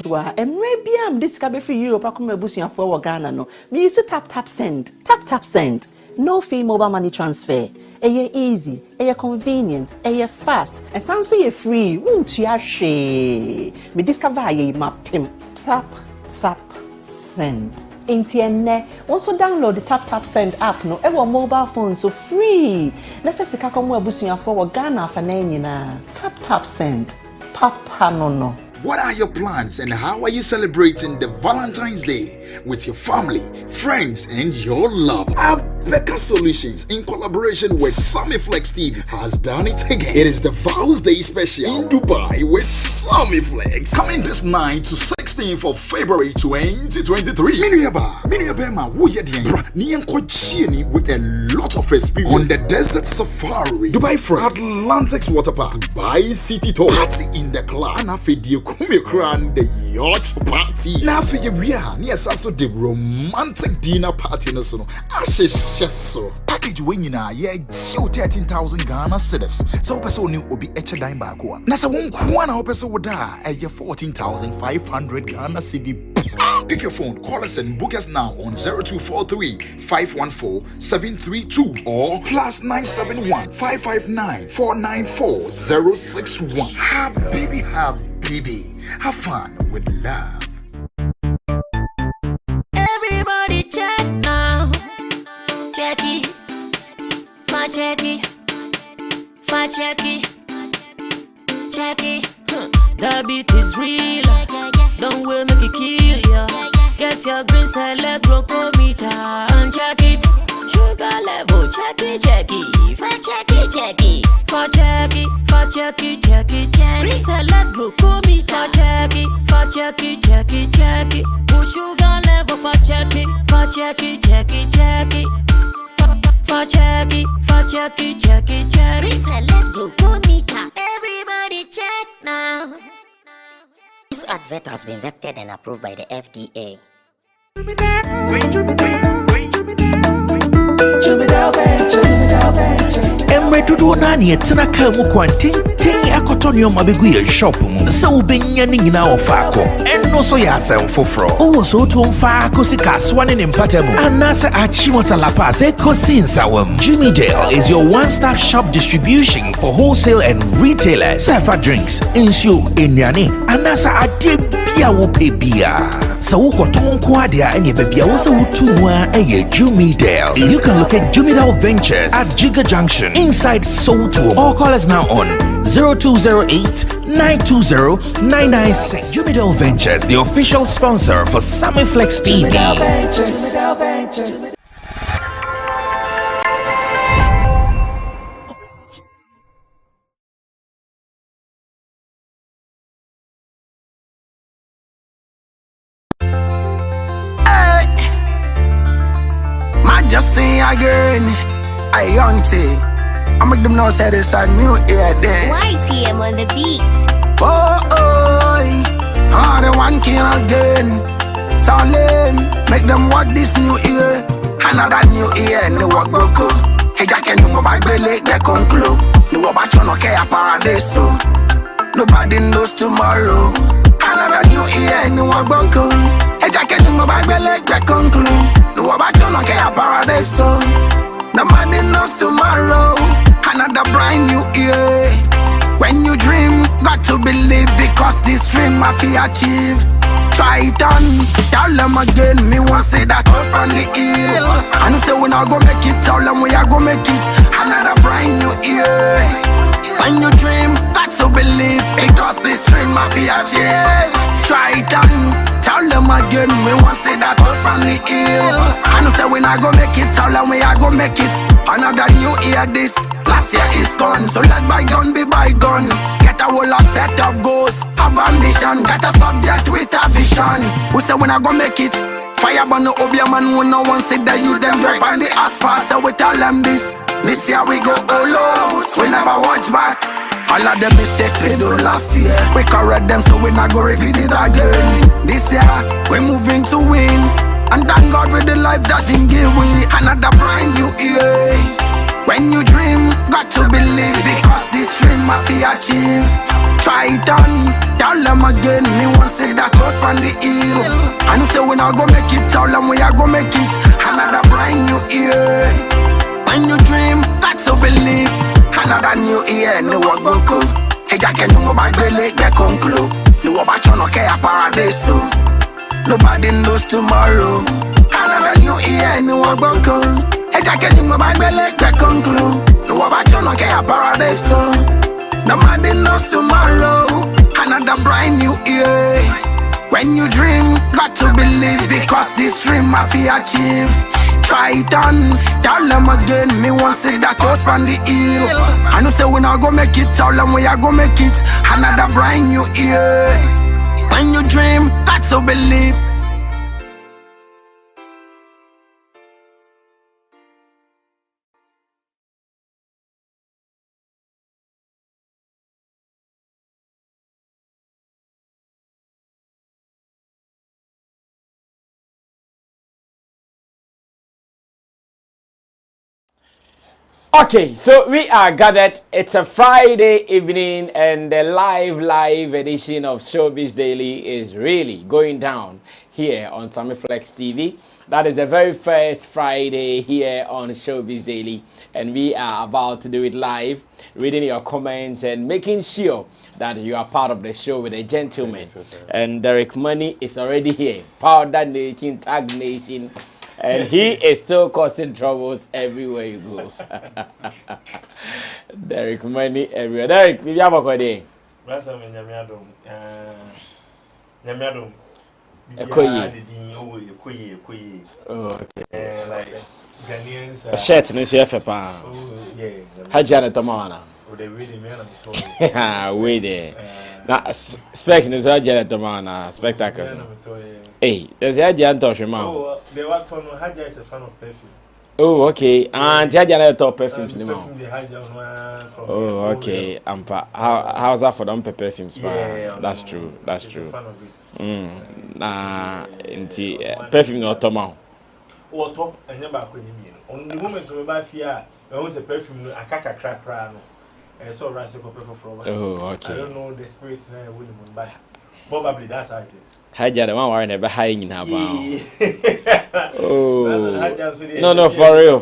ketewa maybe am this ka be free Europe akoma busuafo wo Ghana no me use tap send no fee mobile money transfer easy convenient fast and sound so you free won't you she me discover ye mapim tap send Intienne also download the tap send app no ewo mobile phone so free na first ka komo abusuafo wo Ghana fa na nyina tap send papa no. What are your plans and how are you celebrating the Valentine's Day with your family, friends, and your love? Abeka Solutions, in collaboration with Sammy Flex TV, has done it again. It is the Vows Day special in Dubai with Sammy Flex. Coming this 9 to 16th of February 2023. With a lot of experience on the desert safari, Dubai Front, Atlantic's Water Park, Dubai City Tour, party in the club, and the yacht party. Now for you, yes, also the romantic dinner party. No, so package when you know, yeah, 13,000 Ghana cedis. So person new will be each dime back one. Now, so one person would die at your 14,500 Ghana cedi. Pick your phone, call us and book us now on 0243 514 732 or +971 559 494 061. Habibi, have fun with love. Everybody check now. Check it. The beat is real. Don't wait, make it kill ya. Get your green select glucometer and check it. Sugar level, check it. Green select glucometer, check it. Sugar level, check it. Reselect glucometer. Everybody check now. This advert has been vetted and approved by the FDA. Emre tudu nani etena ka mu kwantin akotonyo mabegu ye shop mu se ubenya ni nyina ofako enno so ya asem foforo owo so to mfa akosika swane ne mpatamu anase achimota lapa se kosinsawam. Jimmy Dale is your one-stop shop distribution for wholesale and retailers. Safa drinks, insure, enyane, anasa ade bia wo pe bia. So ukoton kwa dia enye bebia wo se utumwa eye Jimmy Dale. You can locate Jimmy Dale Ventures at Giga Junction inside Soto or call us now on 0208-920-996. Jimmy Dale Ventures, the official sponsor for Sammy Flex TV. Majesty again, I young tea. I make them know say this a new year day. YTM on the beat. Oh, the one king again. Tell them, make them watch this new year. Another new year, no work broke. Hey, Jack and you go back, belly, get conclude. No about you, no care, paradise. Nobody knows tomorrow. Another new year, no work broke. Hey, Jack and you go back, belly, get conclude. No about you, no care, paradise. Nobody knows tomorrow. Another brand new year. When you dream, got to believe, because this dream I feel achieve. Try it on, tell them again, me won't say that was from the hill. And you say we not go make it, tell them we are go make it. Another brand new year. When you dream, got to believe, because this dream I feel achieve. Try it on, tell them again, me won't say that was from the hill. And you say we not go make it, tell them we are go make it. Another new year this. Last year is gone, so let bygone be bygone. Get a whole set of goals, have ambition. Get a subject with a vision. We say we not gonna make it. Fire burn no obia man, who no one sit there, you them drive on the asphalt. So we tell them this. This year we go all out, we never watch back. All of the mistakes we do last year, we correct them, so we not go repeat it again. This year we moving to win, and thank God with the life that He give we. Another brand new year. When you dream, got to believe, because this dream I feel achieve. Try it on, tell them again, me won't say that was from the hill. And you say we not go make it, all and we are go make it. Another brand new year. When you dream, got to believe. Another new year, no work boko. Hey, Jack, no more bad belly, get conclude. No more bad no care paradise. Nobody knows tomorrow. Another new year, no work boko. Hey, Jack, no more bad belly, get conclude. No more bad no care paradise. Nobody knows tomorrow. Another brand new year. When you dream, got to believe, because this dream I feel achieve. Try it on, tell them again. Me want say that close from the hill. I know say we not go make it, tell them we are go make it. Another brand new year. When you dream, got to believe. Okay, so we are gathered. It's a Friday evening, and the live edition of Showbiz Daily is really going down here on Sammy Flex TV. That is the very first Friday here on Showbiz Daily, and we are about to do it live, reading your comments and making sure that you are part of the show with a gentleman. And Derek Money is already here. Powder Nation, Tag Nation. And he is still causing troubles everywhere you go. Derek Money everywhere. Derek, maybe have a good day. Nyamiadom. Oh, okay. Like Ghanaians. Shirt no chef pa. Oh, yeah. Hajana tomana. Oh, they really man Ah, wait there. Na specs no hajana tomana, spectacles. Hey, there's a giant touch, man. Oh, the one from Haja is a fan of perfume. Oh, okay. And Haja top perfumes, Oh, okay. How's that for them perfumes? Yeah, that's true. That's true. Nah, perfume not tomorrow. Oh, top and never could you on the moment we buy fear, there was a perfume, a caca crack crown. And so Rasico pepper from. Oh, okay. I don't know the spirits now, I wouldn't buy. Probably that's how it is. Haja the one wearing a behind in her bound. Oh, no, for real.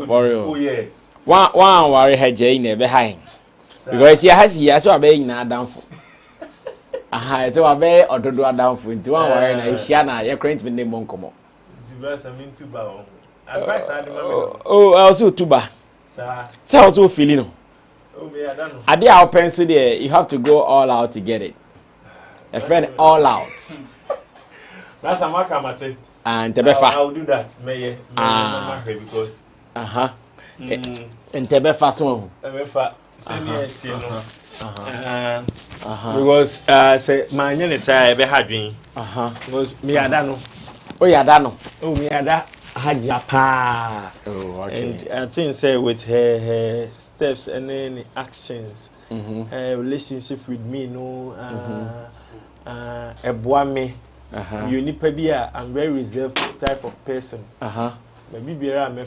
Oh, yeah. One worry Haja in a behind. Because he has here, so I being now down for. Aha, so I bear or to do a down for into one wearing a Shiana, your cranes with name won't come up. Oh, also tuba. So also feeling. I did our pencil there, you have to go all out to get it. A friend all out. That's a makamate. And Tebefa. I'll do that. May because. And Tebefa so. Tebefa. Because say my name is be hadwin. Because me adano. Oh yeah, adano. Oh me ada hajia pa. Oh okay. And I think say with her steps and any actions, relationship with me no me. You need to I'm very reserved type of person. Maybe I'm a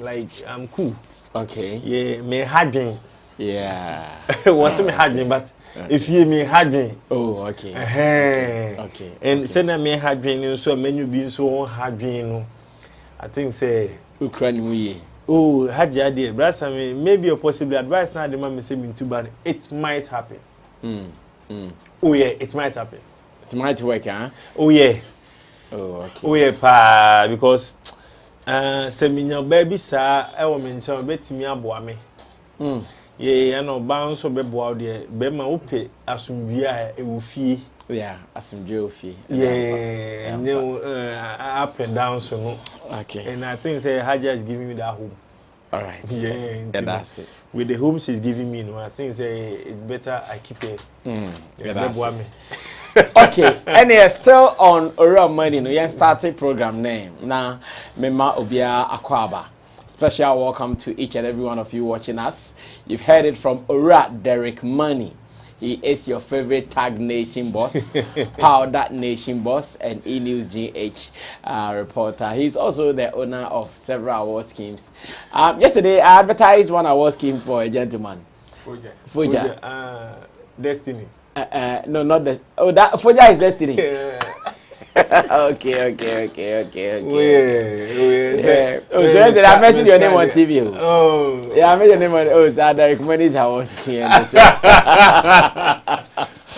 like I'm cool. Okay. Yeah, me hugging. Yeah. What's me hugging? But if you me hugging. Oh, okay. Okay. And send me hugging, so many being so hugging. I think say Ukraine. Oh, Haji idea. But maybe a possible advice now the man say me too bad. It might happen. Oh yeah, it might happen. It might work, huh? Oh yeah. Oh okay. Oh yeah, pa because say me your baby sir, I want me to betimi aboa me. Yeah, no bounce so be boa there. Be ma ope asumdua e wo fie. Yeah, asumdua wo fie. Yeah, no up and down so no. Okay. And I think say Haja is giving me that home. All right. Yeah, that's it. With the home she's giving me, no, I think say it's better I keep it. Yeah, that's it. Okay, and you're still on Ora Money. No, you started program name. Now, Mema Obia Akwaba. Special welcome to each and every one of you watching us. You've heard it from Ora Derek Money. He is your favorite Tag Nation boss, Powder Nation boss, and E-News GH reporter. He's also the owner of several award schemes. Yesterday, I advertised one award scheme for a gentleman. Fuja. Destiny. No, not the. Oh, that Foja is Destiny. okay. Yeah. Oh, so I said I mentioned your name on TV. Oh. Yeah, I mentioned your name on. Oh, so Derek Money's house.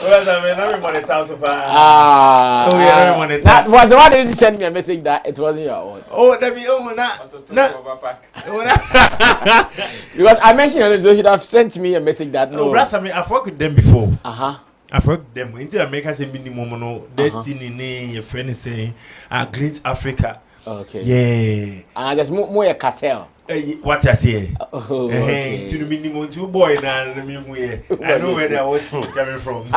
Well, I mean, everybody tells you. That was why did you send me a message that it wasn't your own? Oh, that be Because I mentioned your name, so you should have sent me a message that no. Oh, that's I mean, I've worked with them before. I've worked with them. Until America say minimum no Destiny name. Your friend is saying, Great Africa. Okay. Yeah. And just more a cartel. What I say? Okay. To the minimum two boy now. I know where that was coming from.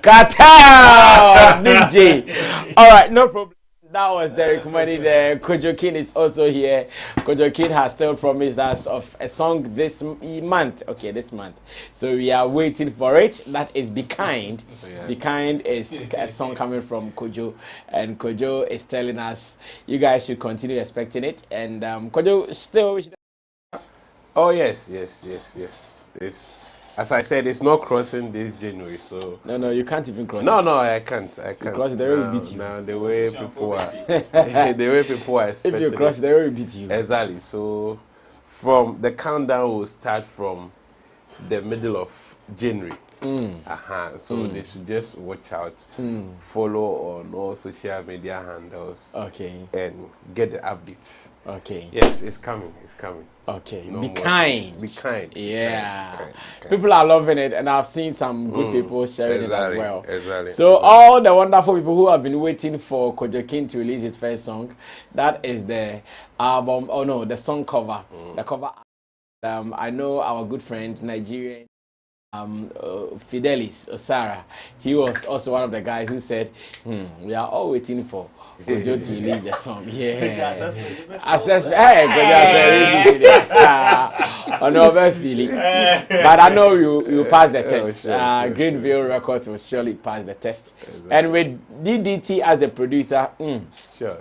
Cartel DJ. All right, no problem. That was Derek Money there. Kojo King is also here. Kojo King has still promised us of a song this month. Okay, this month. So we are waiting for it. That is Be Kind. Yeah. Be Kind is a song coming from Kojo. And Kojo is telling us you guys should continue expecting it. And Kojo still... Oh, yes. It's, as I said, it's not crossing this January, so... No, you can't even cross it. No, I can't. Because they will beat you. Now, the way people are... expecting if you cross, they will beat you. Exactly. So, from the countdown will start from the middle of January. So they should just watch out, follow on all social media handles, and get the updates. Okay. Yes, it's coming. Okay. No Be more kind. Be kind. Yeah. Kind. People are loving it, and I've seen some good people sharing it as well. Exactly. So all the wonderful people who have been waiting for Kojo King to release his first song, that is the album. Oh no, the song cover. The cover. I know our good friend Nigerian. Fidelis Osara, he was also one of the guys who said, we are all waiting for Kojo to release the song. Yeah. Assessment. Hey, Kojo feeling. But I know you passed the test. Greenville Records will surely pass the test. And with DDT as the producer, Sure.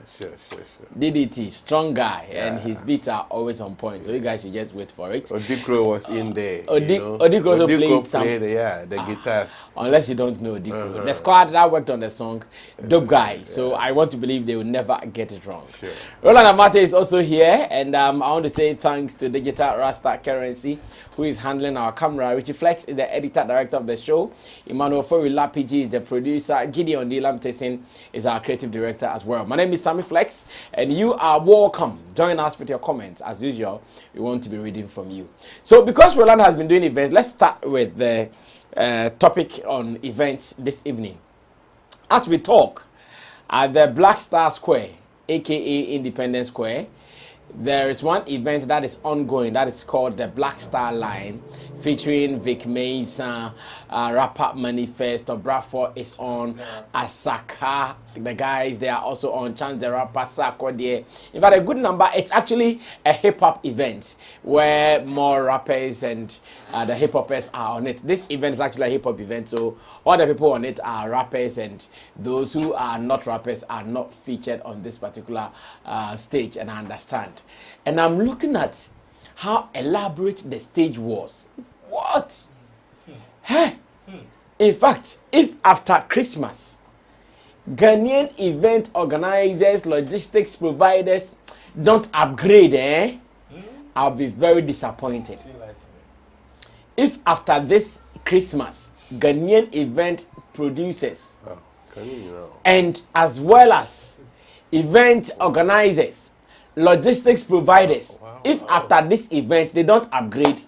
DDT, strong guy, and his beats are always on point. So you guys should just wait for it. Odikro was in there. Odikro also played some. The guitar. Unless you don't know Odikro. The squad that worked on the song, dope guy. So I want to believe they will never get it wrong. Sure. Roland Amate is also here, and I want to say thanks to Digital Rasta Currency, who is handling our camera. Richie Flex is the editor director of the show. Emmanuel Forila PG is the producer. Gideon Dilam Tessin is our creative director as well. My name is Sammy Flex, and you are welcome. Join us with your comments. As usual, we want to be reading from you. So because Roland has been doing events, let's start with the topic on events this evening. As we talk, at the Black Star Square, aka Independence Square, there is one event that is ongoing that is called the Black Star Line, featuring Vic Mason, Rapper Manifest, Bradford is on, Asake, the guys they are also on, Chance the Rapper, Sako there. In fact, a good number. It's actually a hip hop event where more rappers and the hip hoppers are on it. This event is actually a hip hop event, so all the people on it are rappers, and those who are not rappers are not featured on this particular stage, and I understand. And I'm looking at how elaborate the stage was. What? Hey! In fact, if after Christmas, Ghanaian event organizers, logistics providers don't upgrade, I'll be very disappointed. If after this Christmas, Ghanaian event producers and as well as event organizers, logistics providers, if after this event they don't upgrade,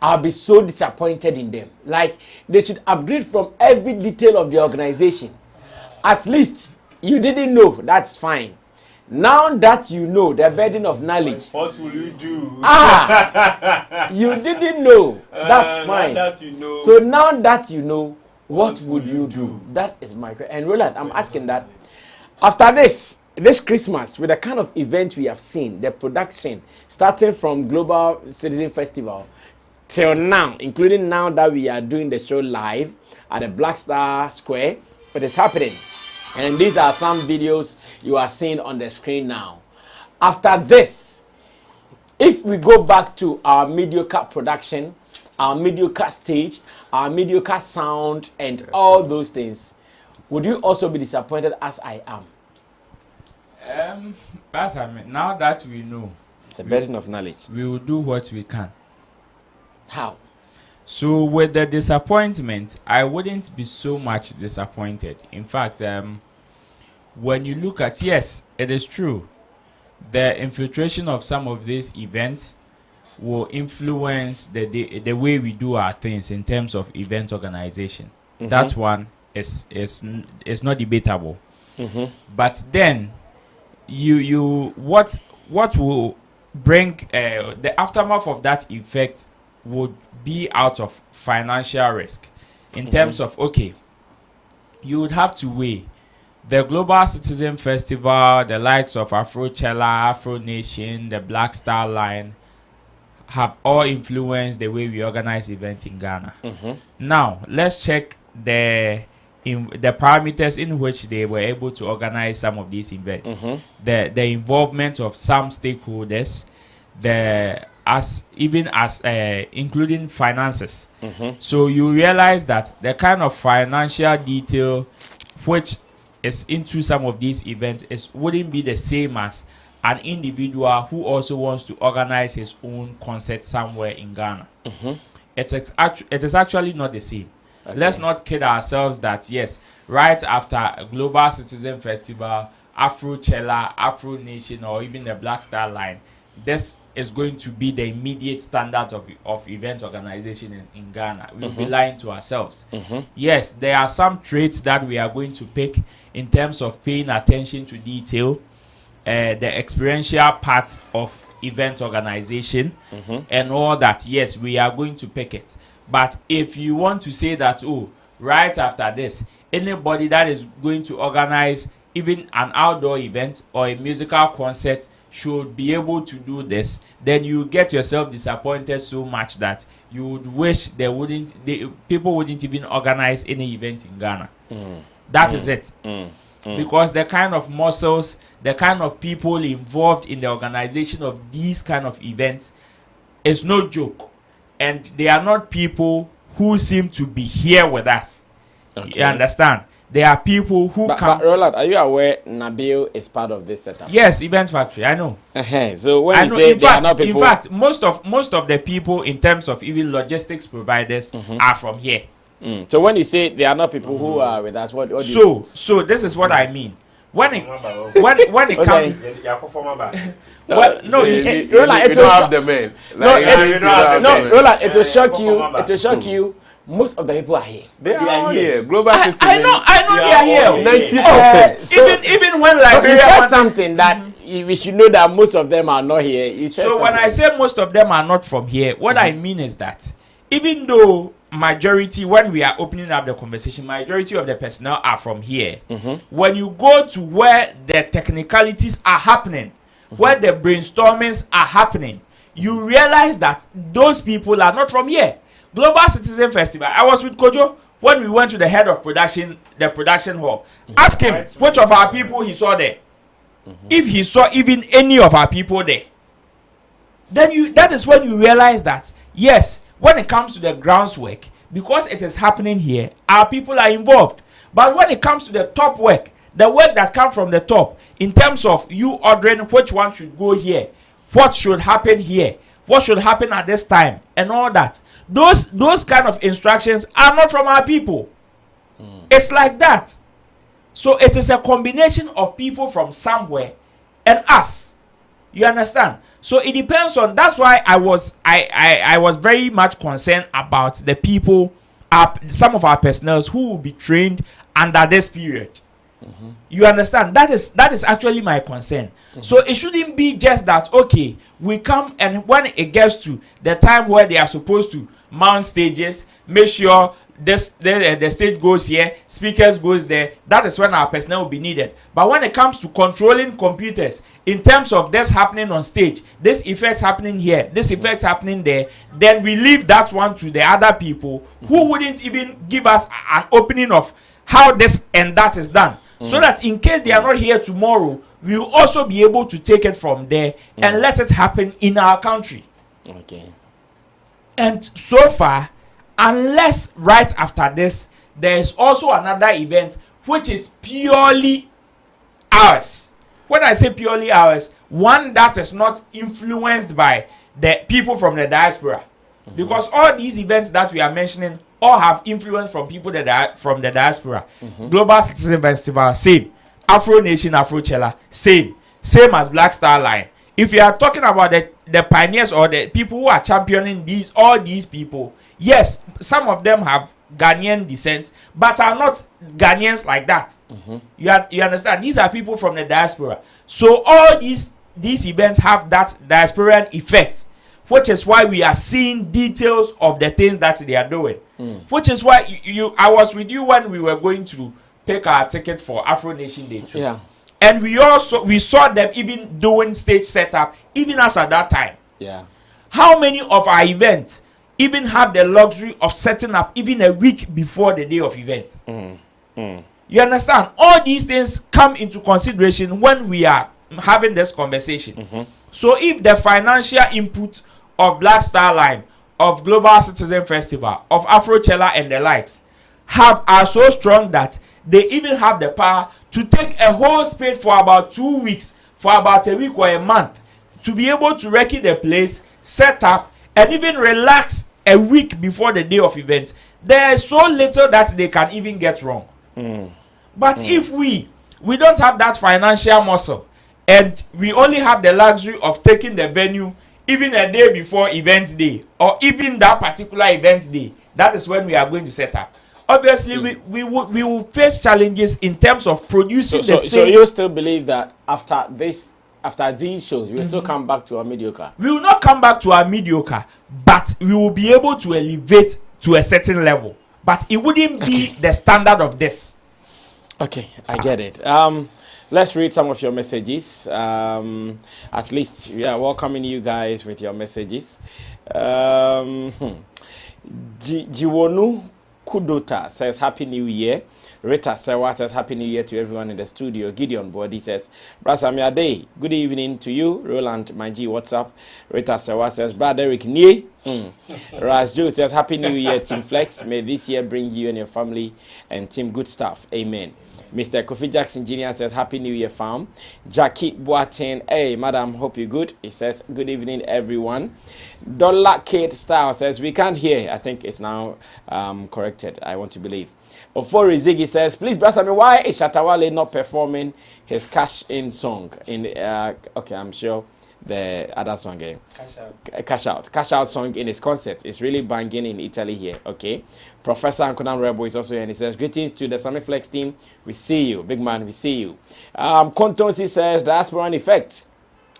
I'll be so disappointed in them. Like, they should upgrade from every detail of the organization. At least you didn't know, that's fine. Now that you know the burden of knowledge, what will you do? You didn't know, that's fine. Now that you know. So now that you know, what would you do? That is my question. And Roland, I'm asking that after this Christmas, with the kind of event we have seen, the production starting from Global Citizen Festival till now, including now that we are doing the show live at the Black Star Square, it is happening. And these are some videos you are seeing on the screen now. After this, if we go back to our mediocre production, our mediocre stage, our mediocre sound, and all those things, would you also be disappointed as I am? Now that we know the burden of knowledge, we will do what we can. How? So with the disappointment, I wouldn't be so much disappointed. In fact, when you look at, yes, it is true, the infiltration of some of these events will influence the way we do our things in terms of event organization. That one is not debatable. But then what will bring the aftermath of that effect would be out of financial risk in terms of, okay, you would have to weigh the Global Citizen Festival, the likes of Afrochella, Afro Nation, the Black Star Line have all influenced the way we organize events in Ghana. Now let's check the parameters in which they were able to organize some of these events. The involvement of some stakeholders, including finances. So you realize that the kind of financial detail which is into some of these events wouldn't be the same as an individual who also wants to organize his own concert somewhere in Ghana. It is actually not the same. Okay. Let's not kid ourselves that yes, right after a Global Citizen Festival, Afrochella, Afro Nation, or even the Black Star Line, this is going to be the immediate standard of event organization in Ghana. We'll be lying to ourselves. Yes, there are some traits that we are going to pick in terms of paying attention to detail, the experiential part of event organization, and all that. Yes, we are going to pick it. But if you want to say that, oh, right after this, anybody that is going to organize even an outdoor event or a musical concert should be able to do this, then you get yourself disappointed so much that you would wish people wouldn't even organize any event in Ghana. That is it. Because the kind of muscles, the kind of people involved in the organization of these kind of events is no joke. And they are not people who seem to be here with us. Okay. You understand? There are people who come. But Roland, are you aware Nabil is part of this setup? Yes, Event Factory. I know. So when you say are not people, in fact, most of the people in terms of even logistics providers are from here. So when you say they are not people who are with us, what do you mean? So this is what I mean. When it comes, Roland, it will shock you. It will shock you. Most of the people are here. They are here. Global Citizen. I know they are here. 90%. Even when Liberia you said something that we should know that most of them are not here. You said when I say most of them are not from here, what I mean is that even though majority, when we are opening up the conversation, majority of the personnel are from here. When you go to where the technicalities are happening, where the brainstormings are happening, you realize that those people are not from here. Global Citizen Festival, I was with Kojo when we went to the head of production, the production hall. Ask him which of our people he saw there. If he saw even any of our people there, then that is when you realize that yes, when it comes to the groundwork, because it is happening here, our people are involved. But when it comes to the top work, the work that comes from the top, in terms of you ordering which one should go here, what should happen here, what should happen at this time, and all that, those kind of instructions are not from our people. It's like that. So it is a combination of people from somewhere and us. You understand? So it depends on. That's why I was very much concerned about the people, some of our personnel who will be trained under this period. You understand? That is actually my concern. So it shouldn't be just that okay, we come and when it gets to the time where they are supposed to mount stages, make sure the stage goes here, speakers goes there. That is when our personnel will be needed. But when it comes to controlling computers, in terms of this happening on stage, this effect happening here, this effect happening there, then we leave that one to the other people who wouldn't even give us an opening of how this and that is done. So that in case they are not here tomorrow, we will also be able to take it from there and let it happen in our country. Okay. And so far, unless right after this, there is also another event which is purely ours. When I say purely ours, one that is not influenced by the people from the diaspora. Because all these events that we are mentioning all have influence from people that from the diaspora. Global Citizen Festival, same. Afro Nation, Afrochella, same as Black Star Line. If you are talking about the pioneers or the people who are championing all these people, yes, some of them have Ghanaian descent, but are not Ghanaians like that. You understand? These are people from the diaspora. So all these events have that diasporan effect, which is why we are seeing details of the things that they are doing. Which is why I was with you when we were going to pick our ticket for Afro Nation Day too. Yeah. And we saw them even doing stage setup, even as at that time. Yeah. How many of our events even have the luxury of setting up even a week before the day of event? You understand? All these things come into consideration when we are having this conversation. So if the financial input of Black Star Line, of Global Citizen Festival, of Afrochella and the likes are so strong that they even have the power to take a whole space for about 2 weeks, for about a week or a month, to be able to recce the place, set up, and even relax a week before the day of event, there is so little that they can even get wrong. But if we don't have that financial muscle, and we only have the luxury of taking the venue even a day before event day, or even that particular event day, that is when we are going to set up. Obviously, we will face challenges in terms of producing the same. So you still believe that after these shows, we will still come back to our mediocre? We will not come back to our mediocre, but we will be able to elevate to a certain level. But it wouldn't be the standard of this. Okay, I get it. Let's read some of your messages. At least we are welcoming you guys with your messages. Jiwonu Kudota says Happy New Year. Rita Sewa says Happy New Year to everyone in the studio. Gideon Body says Brasami Ade, good evening to you. Roland, my G, what's up? Rita Sewa says Brother Eric Nie. Raz Joe says Happy New Year, Team Flex. May this year bring you and your family and team good stuff. Amen. Mr. Kofi Jackson Jr. says Happy New Year, fam. Jackie Boateng, hey madam, hope you're good. He says good evening everyone. Dollar Kate Style says we can't hear. I think it's now corrected. I want to believe. Ofori Ziggy says please Brasami, why is Shatawale not performing his cash in song in okay, I'm sure the other song again. Cash out song in his concert is really banging in Italy here. Okay. Professor Ankonan Rebo is also here and he says greetings to the Sammy Flex team. We see you, big man, we see you. Kontonsi says diasporan effect.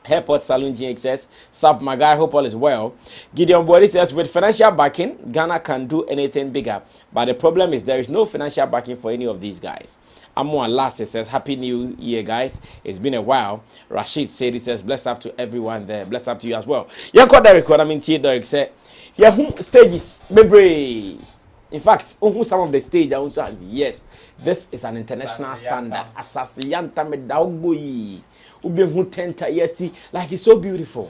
Airport Saloon GX says sup my guy, hope all is well. Gideon Body says with financial backing Ghana can do anything bigger, but the problem is there is no financial backing for any of these guys. Amon Lassie says Happy New Year guys, it's been a while. Rashid said he says bless up to everyone there, bless up to you as well. Yanko Derek, what I mean Derek said yeah, stages maybe. In fact, some of the stage also has yes, this is an international standard. Asasiyanta medaugoyi. Ubienhu tenta yesi, like it's so beautiful.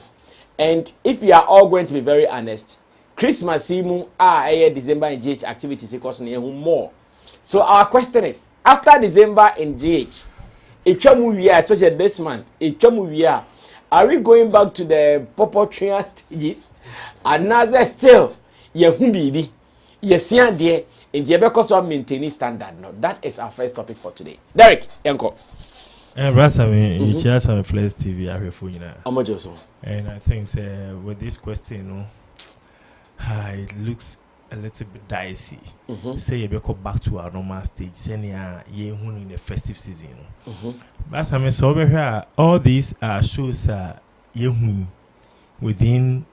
And if we are all going to be very honest, Christmas simu December in GH activities because more. So our question is, after December in GH, especially this month, are we going back to the Popotrian stages? Another still, Yehumbi. Yes, yeah, dear. In the because of maintaining standard. No, that is our first topic for today. Derek, Yanko. Brasami, it's just on Flex TV. I have you know. And I think with this question, it looks a little bit dicey. Say you go back to our normal stage. Say you in the festive season. Brasami, so over here, all these shows are within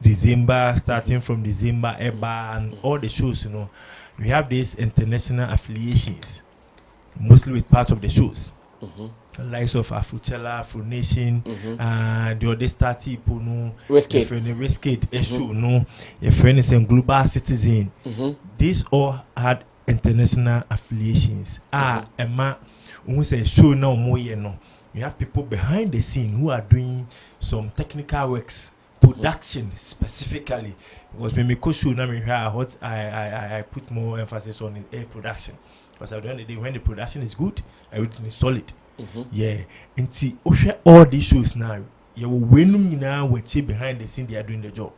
December, starting from December, and all the shows, we have these international affiliations, mostly with parts of the shows. The likes of Afrochella, Afro Nation, and the other starty Pono, Westgate issue, your friend is a Global Citizen. These all had international affiliations. Emma, who say show no more, you have people behind the scene who are doing some technical works production specifically, because when me show now me what I put more emphasis on is air production, because at the end of the day when the production is good, everything is solid. Yeah, and see all these shows now, you will win now with behind the scene they are doing the job.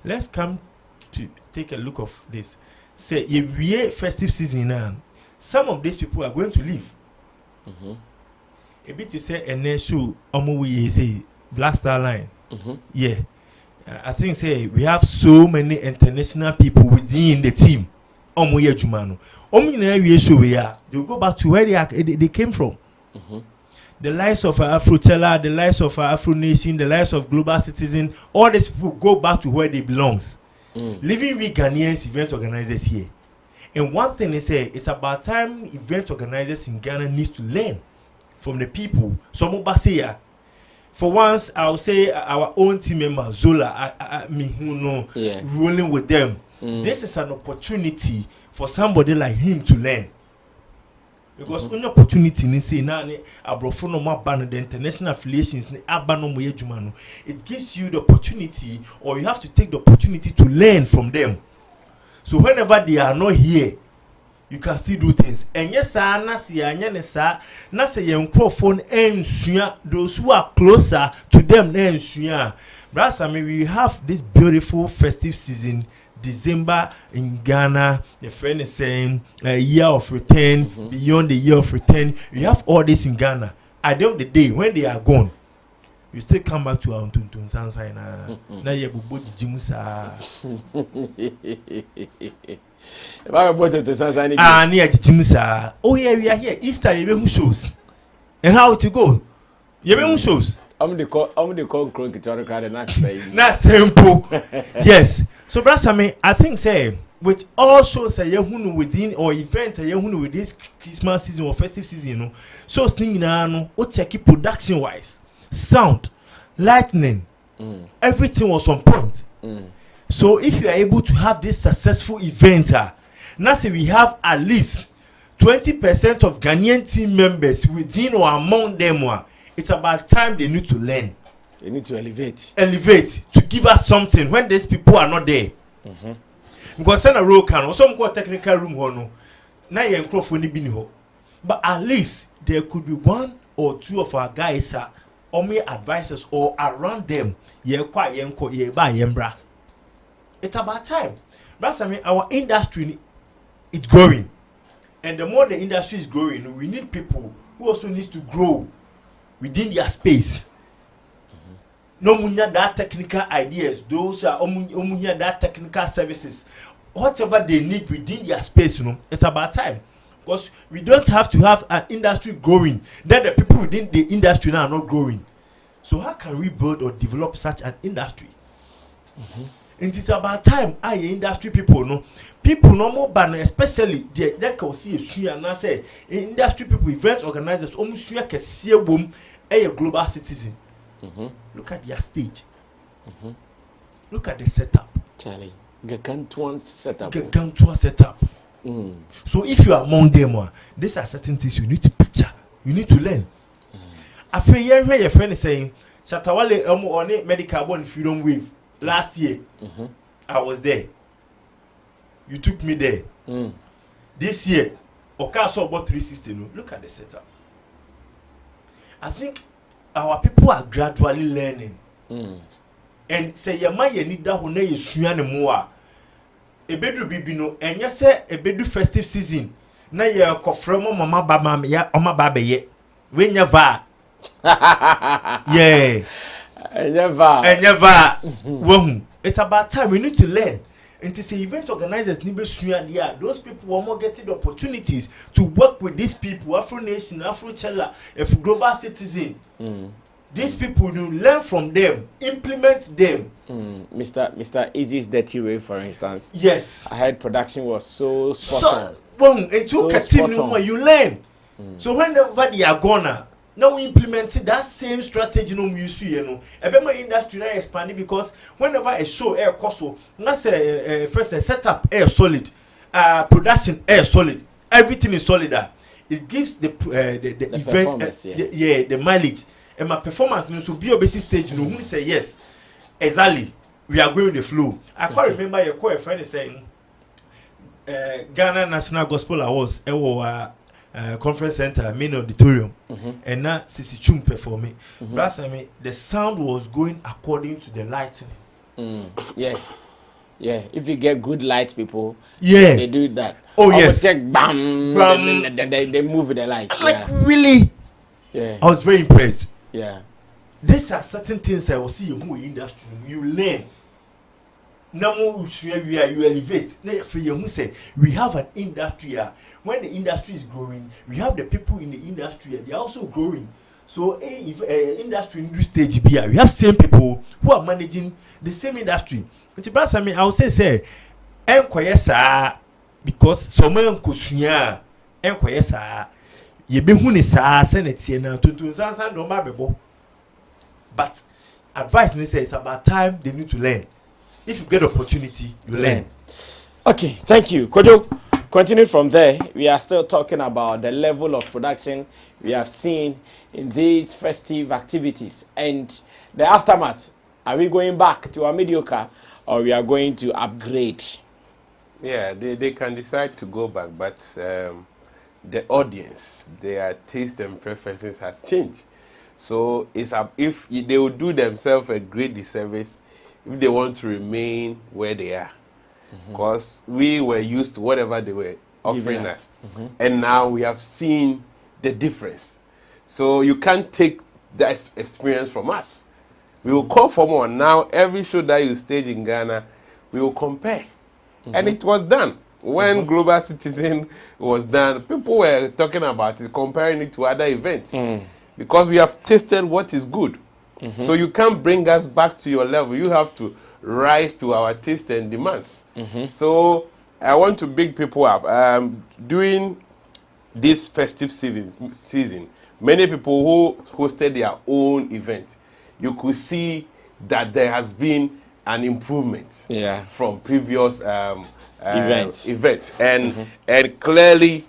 Let's come to take a look of this. Say if we festive season now, some of these people are going to leave. A bit to say and then show we say Black Star Line. Yeah, I think say we have so many international people within the team. We show we are. They go back to where they came from. The likes of Afrotella, the likes of Afro Nation, the likes of Global Citizen, all these people go back to where they belongs. Living with Ghanaians event organizers here. And one thing they say, it's about time event organizers in Ghana needs to learn from the people. So for once, I'll say our own team member Zola, rolling with them. This is an opportunity for somebody like him to learn. Because one opportunity in say now the international affiliations it gives you the opportunity, or you have to take the opportunity to learn from them. So whenever they are not here, you can still do things. And yes, those who are closer to them, Brass, I mean, we have this beautiful festive season. December in Ghana, the friend is saying a year of return, beyond the year of return. You have all this in Ghana. At the end of the day, when they are gone, you still come back to our Tuntun Sansa. Now you have both Jimusa. Near Jimusa. Oh, yeah, we are here. Easter, you shows. And how to go? You shows. I'm the call crowd not saying. Not simple. Yes. So, Brasame, I think say with all shows within or events with this Christmas season or festive season, so thing check production wise, sound, lightning, everything was on point. So if you are able to have this successful event, now say we have at least 20% of Ghanaian team members within or among them. It's about time they need to learn. They need to elevate. Elevate to give us something when these people are not there. Because send a row can or some technical room now you crop but at least there could be one or two of our guys or me advisors or around them. It's about time. But I mean our industry is growing. And the more the industry is growing, we need people who also need to grow within their space. No munya that technical ideas, those are munya that technical services, whatever they need within their space, it's about time. Because we don't have to have an industry growing, then the people within the industry now are not growing. So how can we build or develop such an industry? And it's about time industry people no more ban, especially they can see and I say industry people, event organizers, almost can see a global citizen. Look at their stage. Look at the setup. Charlie, Gargantuan setup. So if you are among them, these are certain things you need to picture. You need to learn. I feel your friend is saying, Chatawale on medical born freedom wave last year. I was there. You took me there. This year, Okaso about 360. Look at the setup. I think our people are gradually learning. And say your man you need that who ne yesuane more. Ebedu bibino and yes ebedu festive season. Na ye kofremo mama baba ya oma baba ye. We never. Yeah. Never. It's about time we need to learn. And to say event organizers need to those people are more getting the opportunities to work with these people, Afro Nation, Afro Chella, Global Citizen. These people will learn from them, implement them. Mr. Easy's Dirty Way, for instance. Yes. I heard production was so spot on. You learn. So whenever they are gonna now we implemented that same strategy no use my industry now expanding because whenever a show air cost that's first a setup air solid, production air solid, everything is solid. It gives the event the mileage and my performance to be a basic stage. No, we say yes. exactly. We are going with the flow. I can't remember your call. A friend is saying, Ghana National Gospel Awards, conference center, main auditorium, and now Sisi Chum performing. Last time, the sound was going according to the lighting. Yeah. Yeah, if you get good light people, they do that. Oh, yes. Check, bam, bam. They move with the light. Like, really? Yeah. I was very impressed. Yeah. These are certain things I will see in the industry. You learn. Now, you elevate. We have an industry. When the industry is growing, we have the people in the industry. They are also growing. So, if industry in this stage, we have same people who are managing the same industry. I will say, because someone could sunya, you be who is to but advice me say it's about time they need to learn. If you get opportunity, you learn. Okay, thank you. Kojo, continue from there. We are still talking about the level of production we have seen in these festive activities and the aftermath. Are we going back to a mediocre or we are going to upgrade? Yeah, they can decide to go back, but the audience, their taste and preferences has changed. So it's if they would do themselves a great disservice if they want to remain where they are, because we were used to whatever they were offering us, and now we have seen the difference. So you can't take that experience from us. We will call for more. Now every show that you stage in Ghana, we will compare, and it was done. When Global Citizen was done, people were talking about it, comparing it to other events. Because we have tasted what is good. So you can't bring us back to your level. You have to rise to our taste and demands. So I want to big people up. During this festive season, many people who hosted their own event, you could see that there has been an improvement from previous events. And clearly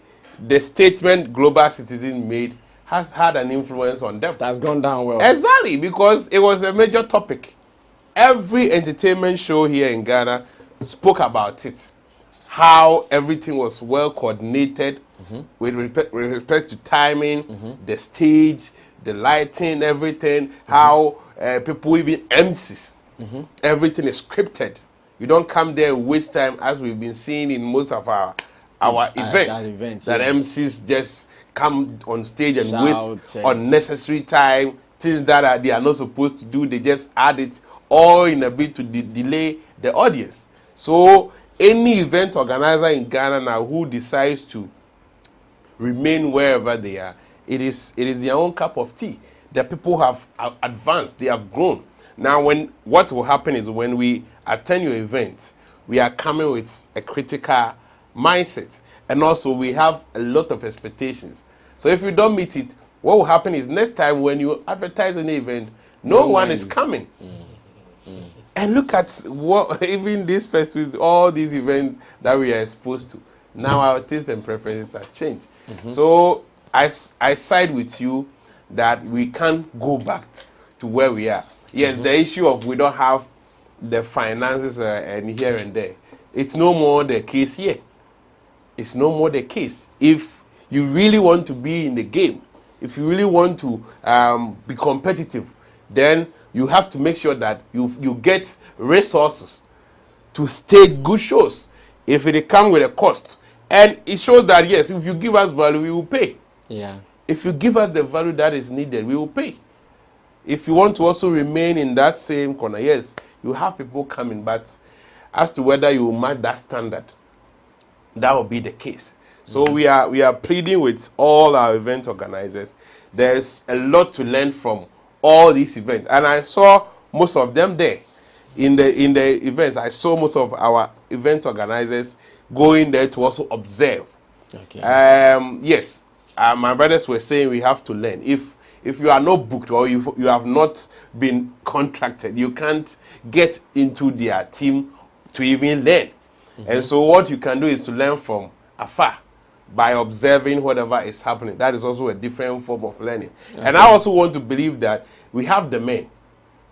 the statement Global Citizen made has had an influence on them. That's gone down well. Exactly, because it was a major topic. Every entertainment show here in Ghana spoke about it. How everything was well coordinated with respect to timing, the stage, the lighting, everything. How people, even MCs, everything is scripted. You don't come there and waste time, as we've been seeing in most of our events. That MCs just come on stage and waste unnecessary time, things that they are not supposed to do. They just add it all in a bit to delay the audience. So any event organizer in Ghana now who decides to remain wherever they are, it is their own cup of tea. The people have advanced, they have grown. Now what will happen is when we attend your event, we are coming with a critical mindset. And also we have a lot of expectations. So if you don't meet it, what will happen is next time when you advertise an event, no one is coming. And look at what even this festival, all these events that we are exposed to. Now our tastes and preferences have changed. So I side with you that we can't go back to where we are. Yes, the issue of we don't have the finances and here and there. It's no more the case here. It's no more the case. If you really want to be in the game, if you really want to be competitive, then you have to make sure that you get resources to stage good shows. If it comes with a cost, and it shows that yes, if you give us value, we will pay. Yeah. If you give us the value that is needed, we will pay. If you want to also remain in that same corner, yes, you have people coming, but as to whether you will match that standard, that will be the case. So we are pleading with all our event organizers. There's a lot to learn from all these events, and I saw most of them there in the events. I saw most of our event organizers going there to also observe. Okay. Yes, my brothers were saying we have to learn. If you are not booked or you have not been contracted, you can't get into their team to even learn. And so what you can do is to learn from afar by observing whatever is happening. That is also a different form of learning. Okay. And I also want to believe that we have the men,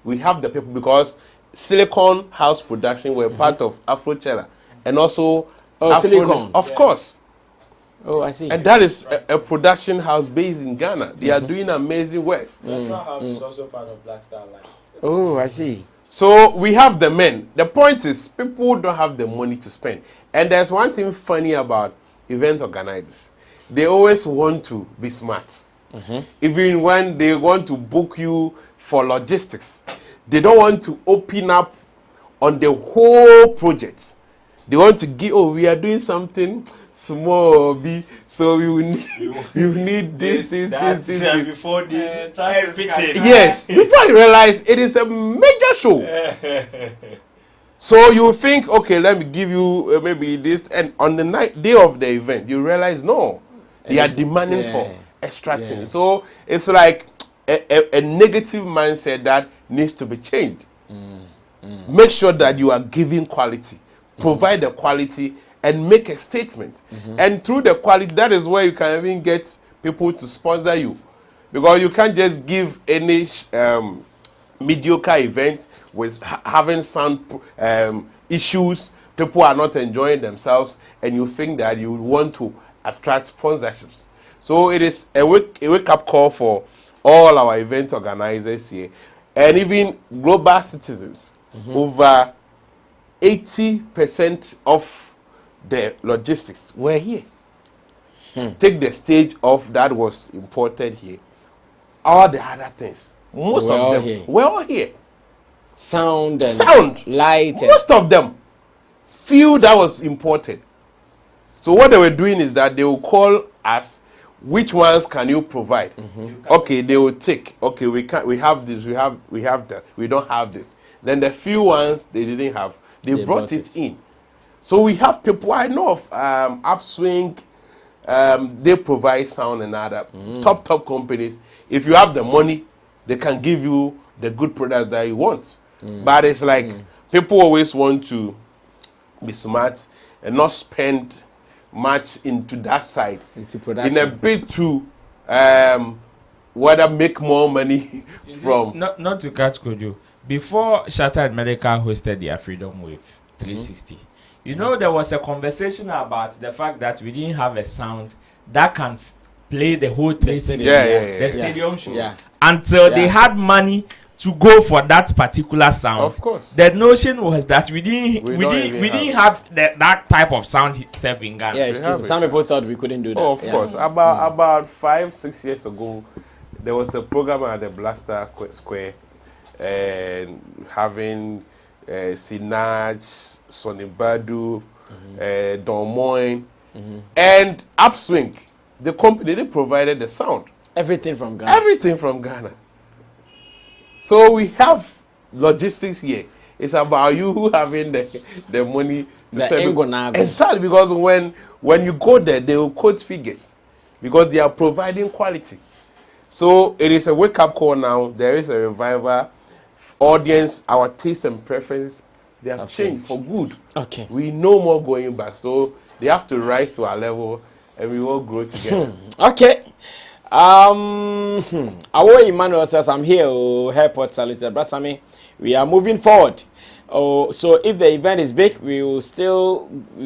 we have the people, because Silicon House Production were part of Afrochella, and also Silicon, of course. Oh, I see. And that is a production house based in Ghana. They are doing amazing work. Natural House is also part of Black Star Line. Oh, I see. So we have the men. The point is, people don't have the money to spend. And there's one thing funny about event organizers. They always want to be smart. Even when they want to book you for logistics, they don't want to open up on the whole project. They want to give, oh, we are doing something small, so we need this. Before the everything. Yes, before you realize it is a major show. So you think, okay, let me give you maybe this, and on the day of the event, you realize no, they are demanding for extra things. So it's like a negative mindset that needs to be changed. Make sure that you are giving quality, provide the quality, and make a statement. And through the quality, that is where you can even get people to sponsor you, because you can't just give any mediocre event with having sound issues. People are not enjoying themselves, and you think that you want to attract sponsorships. So it is a wake-up call for all our event organizers here, and even global citizens. Over 80% of the logistics were here. Take the stage off, that was imported here. All the other things, most of them were all here. Sound, light. Most of them, few that was imported. So what they were doing is that they will call us, which ones can you provide? Okay, they will take. Okay, we have this, we have that. We don't have this. Then the few ones they didn't have, they brought it in. So we have people I know of, Upswing, they provide sound and other top companies. If you have the money, they can give you the good product that you want. But it's like people always want to be smart and not spend much into that side, into production, in a bit to whether make more money from. Not to catch Kojo. Before Shattered Medical hosted their Freedom Wave 360, you know, there was a conversation about the fact that we didn't have a sound that can play the whole 360, the stadium show, until they had money to go for that particular sound. Of course, the notion was that we didn't have that type of sound itself in Ghana. Yeah, it's true. Some people thought we couldn't do that. Oh, of course. About 5-6 years ago, there was a program at the Blaster Square, and having Sinaj, Sonny Badu, Don Moine, and Upswing. The company, they provided the sound. Everything from Ghana. Everything from Ghana. So we have logistics here. It's about you having the money to spend. Exactly, because when you go there, they will quote figures, because they are providing quality. So it is a wake-up call now. There is a revival. Audience, our tastes and preferences, they have changed for good. Okay. We no more going back. So they have to rise to our level, and we all grow together. Okay. Our Emmanuel says, I'm here, airport solicitor. Brother Sammy, we are moving forward. Oh, so if the event is big, we will still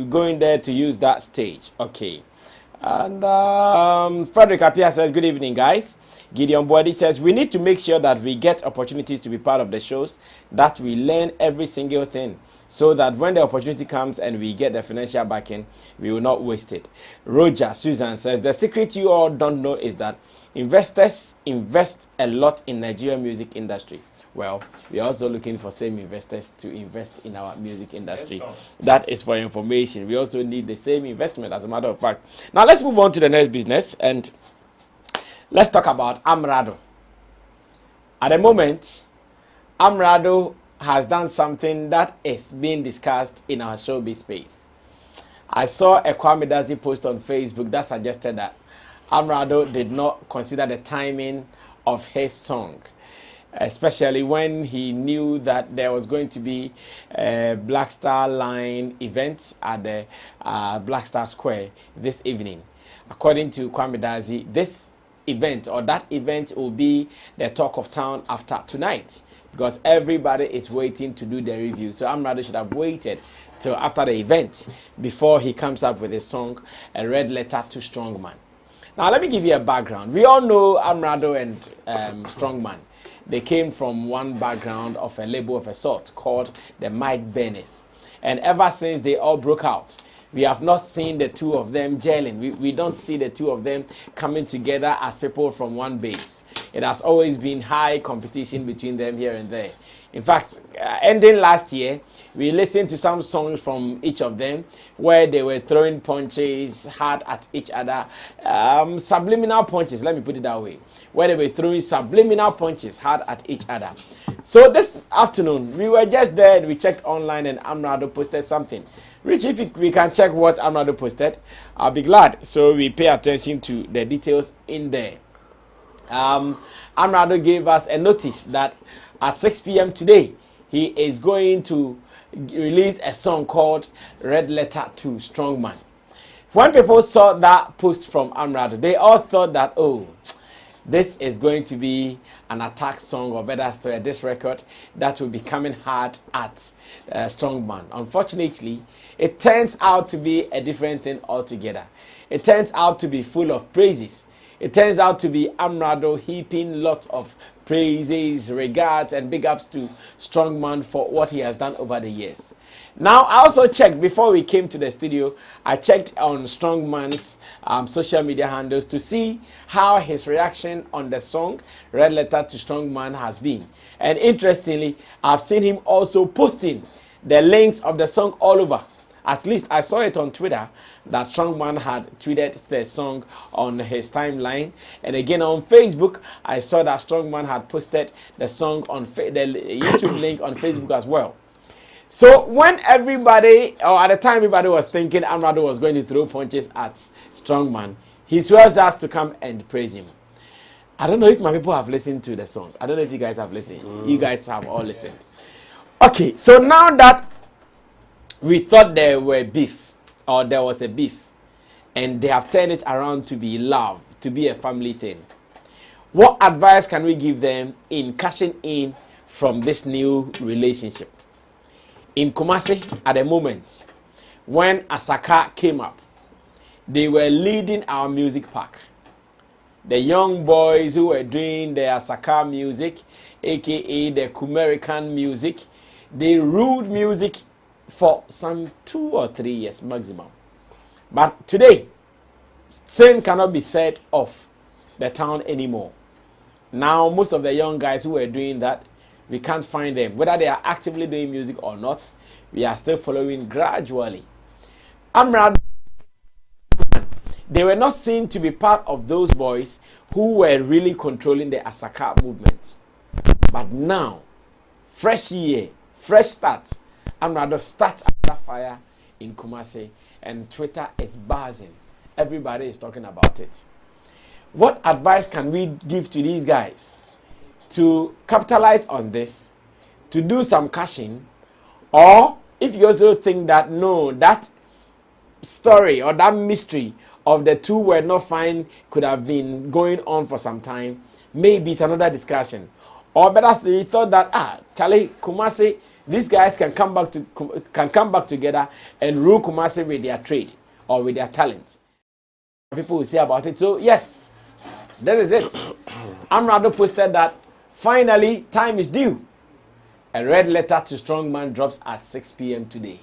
go in there to use that stage. Okay. And Frederick Apia says, good evening, guys. Gideon Boadi says, we need to make sure that we get opportunities to be part of the shows, that we learn every single thing, so that when the opportunity comes and we get the financial backing, we will not waste it. Roger Susan says, the secret you all don't know is that investors invest a lot in Nigerian music industry. Well, we are also looking for same investors to invest in our music industry. That is for information. We also need the same investment, as a matter of fact. Now let's move on to the next business, and let's talk about Amerado. At the moment, Amerado has done something that is being discussed in our showbiz space. I saw a Kwame Dazi post on Facebook that suggested that Amerado did not consider the timing of his song, especially when he knew that there was going to be a Black Star Line event at the Black Star Square this evening. According to Kwame Dazi, this event, or that event will be the talk of town after tonight, because everybody is waiting to do the review. So Amerado should have waited till after the event before he comes up with a song, A Red Letter to Strongman. Now let me give you a background. We all know Amerado and Strongman. They came from one background of a label of a sort called the Mike Benners. And ever since they all broke out, we have not seen the two of them gelling. We don't see the two of them coming together as people from one base. It has always been high competition between them here and there. In fact, ending last year, we listened to some songs from each of them where they were throwing punches hard at each other. Subliminal punches, let me put it that way. Where they were throwing subliminal punches hard at each other. So this afternoon, we were just there and we checked online and Amerado posted something. Rich, if we can check what Amerado posted, I'll be glad. So we pay attention to the details in there. Amerado gave us a notice that at 6 p.m. today, he is going to release a song called Red Letter to Strongman. When people saw that post from Amerado, they all thought that, oh, this is going to be an attack song, or better still, this record that will be coming hard at Strongman. Unfortunately, it turns out to be a different thing altogether. It turns out to be full of praises. It turns out to be Amerado heaping lots of praises, regards, and big ups to Strongman for what he has done over the years. Now, I also checked before we came to the studio. I checked on Strongman's social media handles to see how his reaction on the song Red Letter to Strongman has been. And interestingly, I've seen him also posting the links of the song all over. At least I saw it on Twitter that Strongman had tweeted the song on his timeline. And again on Facebook, I saw that Strongman had posted the song on the YouTube link on Facebook as well. So when everybody, or at the time everybody was thinking Amerado was going to throw punches at Strongman, he swerves us to come and praise him. I don't know if my people have listened to the song. I don't know if you guys have listened. You guys have all listened. Okay, so now that we thought there were beef, or there was a beef, and they have turned it around to be love, to be a family thing, what advice can we give them in cashing in from this new relationship? In Kumasi, at the moment, when Asake came up, they were leading our music pack. The young boys who were doing the Asake music, aka the Kumerican music, they ruled music for some 2 or 3 years maximum. But today, same cannot be said of the town anymore. Now, most of the young guys who were doing that, we can't find them. Whether they are actively doing music or not, we are still following gradually. Amerado, they were not seen to be part of those boys who were really controlling the Asake movement. But now, fresh year, fresh start, Amerado starts under fire in Kumasi, and Twitter is buzzing. Everybody is talking about it. What advice can we give to these guys to capitalize on this, to do some cashing? Or if you also think that no, that story or that mystery of the two were not fine could have been going on for some time, maybe it's another discussion. Or better still, you thought that Charlie, Kumasi, these guys can come back together and rule Kumasi with their trade or with their talent. People will say about it. So yes, that is it. Amerado posted that finally time is due. A red letter to Strongman drops at 6 p.m. today.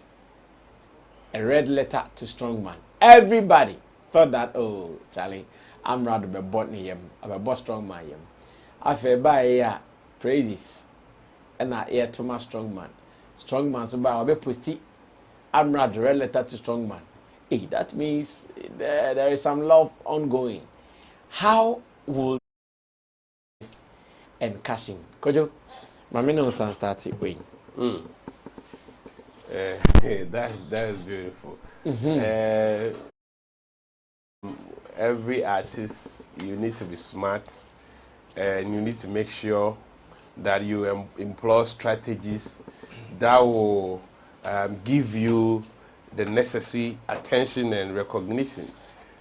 A red letter to Strongman. Everybody thought that, oh, Charlie, Amerado be bought him, I be bought Strongman him. After by praises. And I hear Thomas Strongman. Strongman so by be posty Amerado red letter to Strongman. Hey, that means there is some love ongoing. How will this and cashing? Kojo, Mami no san start it way. That is beautiful. Every artist, you need to be smart, and you need to make sure that you employ strategies that will give you the necessary attention and recognition.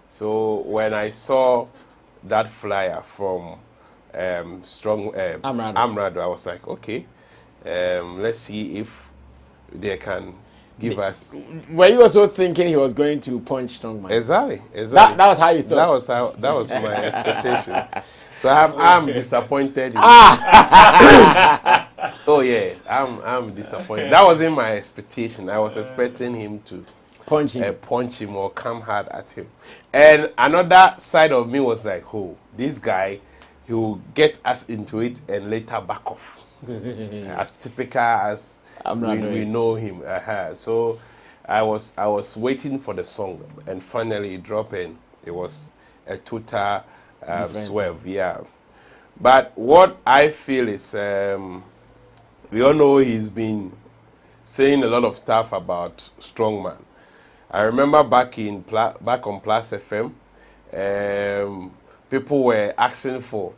So when I saw that flyer from Amerado, I was like, okay, let's see if they can give us. Were you also thinking he was going to punch Strongman? Exactly. That was how you thought. That was my expectation. So I'm disappointed. Oh yeah, I'm disappointed. That wasn't my expectation. I was expecting him to punch him or come hard at him. And another side of me was like, oh, this guy, he will get us into it and later back off. As typical as we know him. So I was waiting for the song, and finally it dropped, and it was a total swerve. Yeah. But what I feel is, we all know he's been saying a lot of stuff about Strongman. I remember back on Plus FM, people were asking for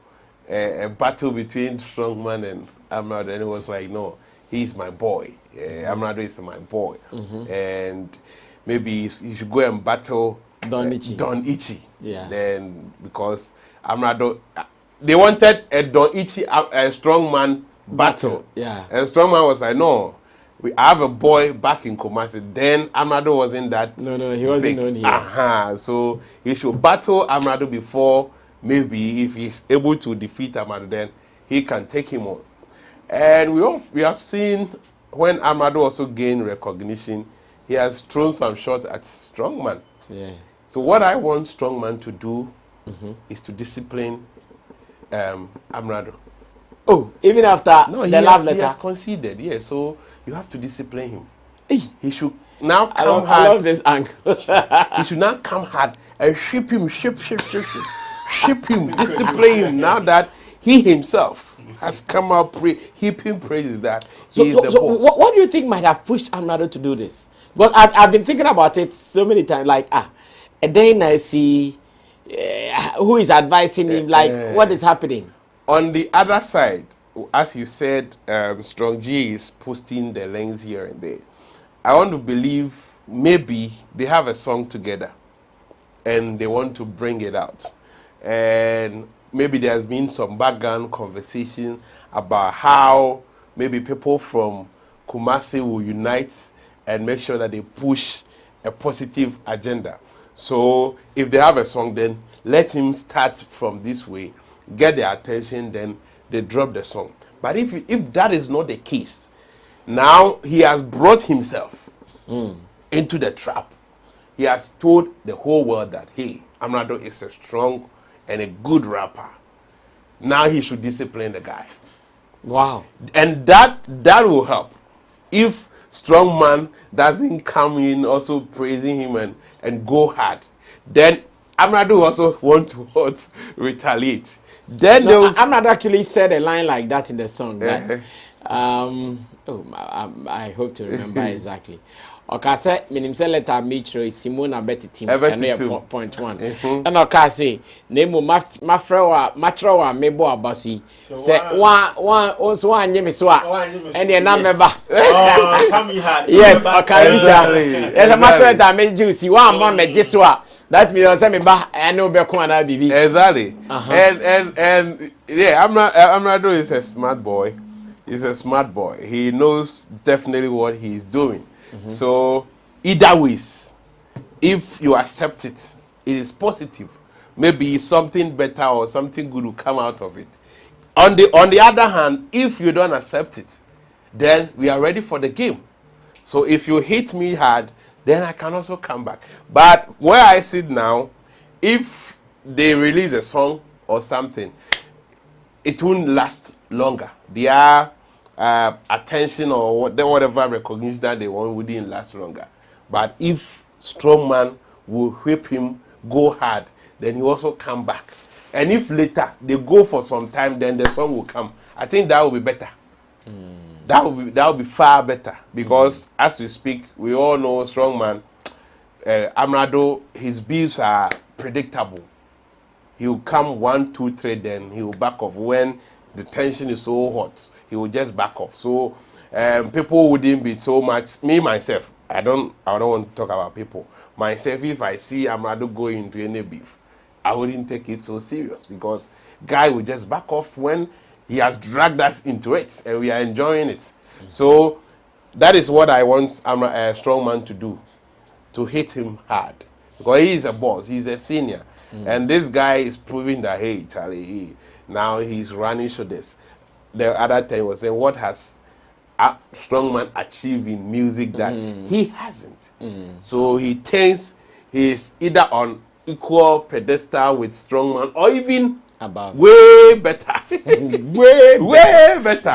a battle between Strongman and Amerado, and it was like, no, he's my boy. Amerado is my boy. And maybe he should go and battle Don Ichi. Yeah. Then, because Amerado, they wanted a Don Ichi, a Strongman battle. Yeah. And Strongman was like, no, we have a boy back in Kumasi. Then Amerado wasn't that. No, he wasn't known here. So he should battle Amerado before, maybe if he's able to defeat Amerado, then he can take him on. And we have seen when Amerado also gained recognition, he has thrown some shots at Strongman. Yeah. So what I want Strongman to do is to discipline Amerado. Oh, even after the love letter? He has conceded, yeah. So you have to discipline him. He should now come hard. I love this angle. He should now come hard and ship him, ship him, discipline him. Now that he himself has come out heaping praises that he is the boss. What do you think might have pushed Amerado to do this? Well, I've been thinking about it so many times. Like, then I see who is advising him. Like, what is happening? On the other side, as you said, Strong G is posting the links here and there. I want to believe maybe they have a song together and they want to bring it out. And maybe there's been some background conversation about how maybe people from Kumasi will unite and make sure that they push a positive agenda. So if they have a song, then let him start from this way, get their attention, then they drop the song. But if that is not the case, now he has brought himself into the trap. He has told the whole world that, hey, Amerado is a strong and a good rapper. Now he should discipline the guy. Wow. And that will help. If Strongman doesn't come in also praising him and go hard, then Amerado also want to retaliate. Then Amerado actually said a line like that in the song. That, I hope to remember exactly. Okase minimse letter mitro Simona Betty and point one. And Okase name matro mebo abasi. Say one also one yemiswa and the number. Yes, okay. Yes, a matro letter made juicy one more Jiswa. That means me ba and no be kwana bibi. Exactly. And yeah, Amerado is a smart boy. He's a smart boy. He knows definitely what he's doing. So either ways, if you accept it, it is positive. Maybe something better or something good will come out of it. On the other hand, if you don't accept it, then we are ready for the game. So if you hit me hard, then I can also come back. But where I sit now, if they release a song or something, it won't last longer. Their attention or whatever recognition that they want wouldn't last longer. But if Strongman will whip him, go hard, then he also come back. And if later they go for some time, then the song will come. I think that will be better. That will be far better, because as we speak, we all know Strongman, Amerado, his beefs are predictable. He will come 1, 2, 3, then he will back off. When the tension is so hot, he will just back off. So people wouldn't be so much. Me myself, I don't want to talk about people. Myself, if I see Amerado going into any beef, I wouldn't take it so serious because guy will just back off when he has dragged us into it and we are enjoying it. So that is what I want a strong man to do, to hit him hard because he is a boss, he's a senior, and this guy is proving that hey Charlie, now he's running shoulders. The other time was saying what has a strong man achieved in music that he hasn't. So he thinks he's either on equal pedestal with strongman or even above, way better, way better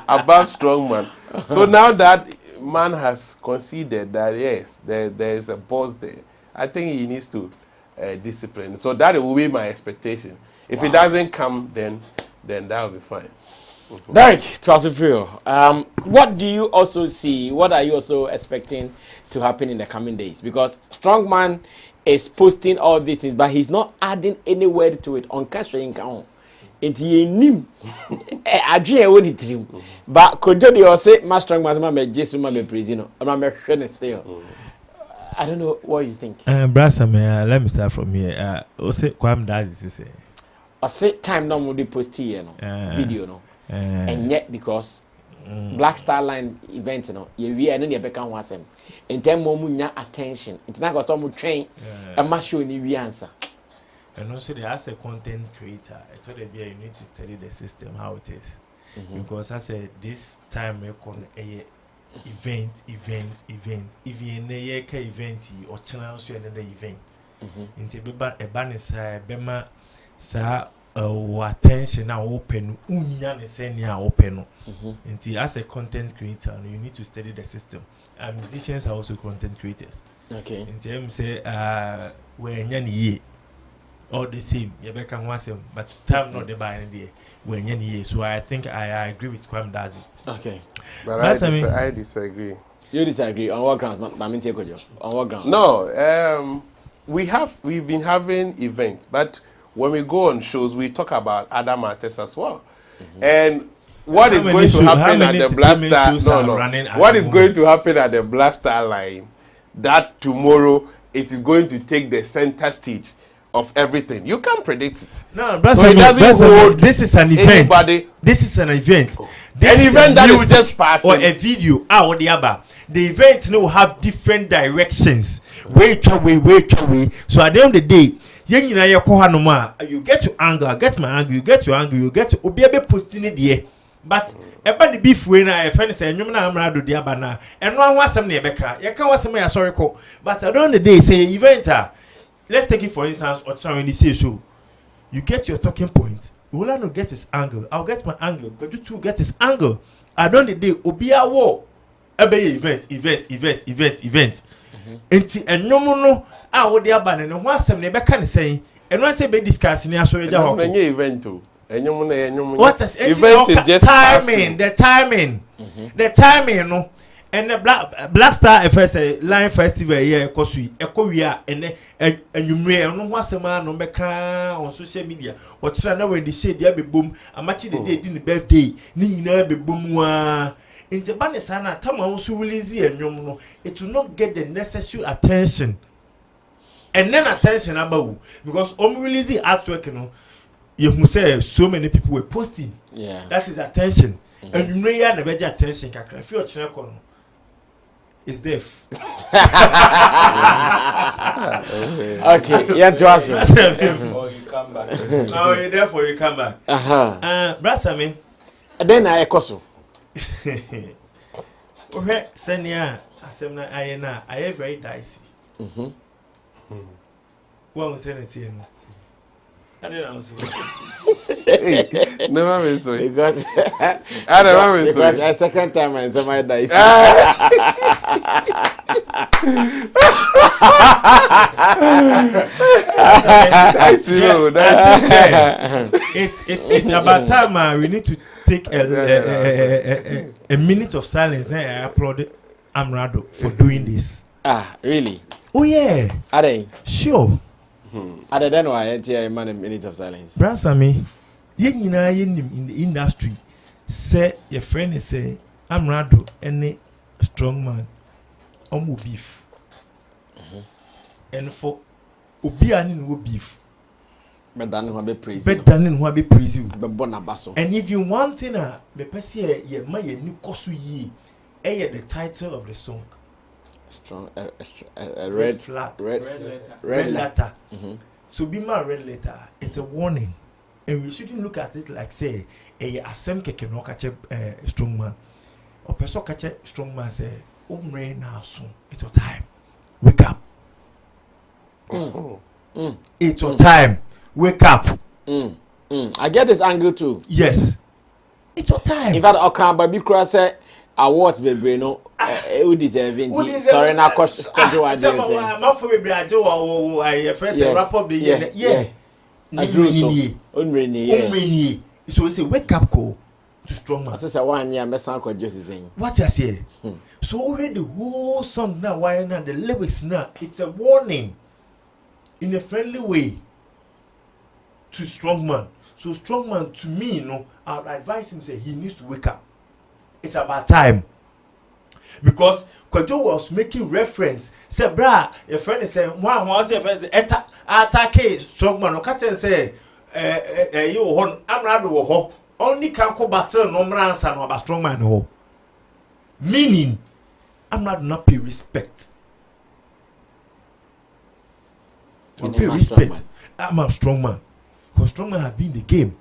above strongman. So now that man has conceded that yes, there is a boss there, I think he needs to discipline. So that will be my expectation. If it doesn't come, then that will be fine. Derek, what do you also see? What are you also expecting to happen in the coming days? Because Strongman is posting all these things, but he's not adding any word to it on cash income. It's nim. I dream when it dream. But could you say, my Strongman's my Jesus, my prisoner, my still. I don't know what you think. Brasa, let me start from here. Also, Kwam does this. I say time now would be posted here, video, no. And yet because Black Star Line event, you know, you and then you become one same. In terms of munya attention, it's not got some train. A machine you answer. And also, as a content creator, I thought you need to study the system how it is, because I said this time we call a event. If you need a event or channel so another event, into a banner say bema sa. Attention now open open as a content creator you need to study the system, and musicians are also content creators. Okay, in terms say when you all the same you can want them, but time not the buying there when you so I think I agree with Kwam Dazi. Okay, but I disagree. You disagree on what grounds? On what grounds? No, we've been having events, but when we go on shows, we talk about other matters as well. And what is going to happen at the Blaster? What is going to happen at the Blaster Line? That tomorrow it is going to take the center stage of everything. You can't predict it. No, this is an event. This is an event. An event that is just passing. Or a video. The event will have different directions. Wait away. So at the end of the day, you get to angle, I get my angle, you get to angle, you get to obiabe posting it there. But the beef when I friend say you na Amerado dia bana and no one some nebeka you can was some sorry call, but at the end of the day say event let's take it for instance or when you say so you get your talking point, Ulano get his angle, I'll get my angle, but you two get his angle. At the end of the day obia wo event enti enyomo a wo de aba ne ho asem ne be ka ne sen eno ase be discuss ne aso reja ho enye event o enyomo na enyomo what is event is just timing the timing no and the Black Star first line festival here kosu ekowia ene enwumre no ho asem no be ka on social media o tira na Wendy Shay dia be bom amachi the day di ne birthday ni nyina be bom wa. In the Banisana, Tama also release and no, it will not get the necessary attention. And then attention about because releasing artwork, you must say so many people were posting. Yeah. That is attention. And you know the better attention if you're channel is deaf. Okay, yeah, to answer. Or you come back. Oh, you're there for you come back. Brasami. Then I echo. Okay, Senya, Asemna Ayena, I am very dicey. What was anything? I don't know. Never been so. Because I never been so. Because a second time and somebody dicey. It's about time we need to take a minute of silence. Then I applaud Amerado for doing this. Ah, really? Oh yeah. Are they? Sure. Other than why I tell a man a minute of silence. Brasami, in the industry, say your friend is say Amerado any strong man, beef. And for obi ani no beef. Better than who be praise. Better than who be praise you. Be born a basso. And if you one thing me pesi ye ma ye ni kosu yi, the title of the song. Strong Red flag. Red letter. Red letter. So be my red letter. It's a warning, and we shouldn't look at it like say asem keke no catch Strongman. Or person catch Strongman say, "Umre now soon. It's your time. Wake up. It's your time. Wake up." I get this angle too. Yes. It's your time. In fact, okay, but because say awards baby no who deserve it. Sorry na question what they say. My for baby I do I first wrap up the year. Yeah. I do so. Unreni. So it's a wake up call to Strongman. I say 1 year me san ko just saying. What you say? So already the whole song now why now the lyrics now it's a warning in a friendly way to Strongman. So Strongman to me, I would advise him say he needs to wake up. It's about time. Because Kwajo was making reference. Say, brah, your friend is saying, one was your friend say, Asake, Strongman, or catch say, you hon, Amerado ho. Only can go battle no man answer no about Strongman ho. Meaning, I'm not pay respect. I'm pay respect. I'm a Strongman. Because Strongman have been in the game.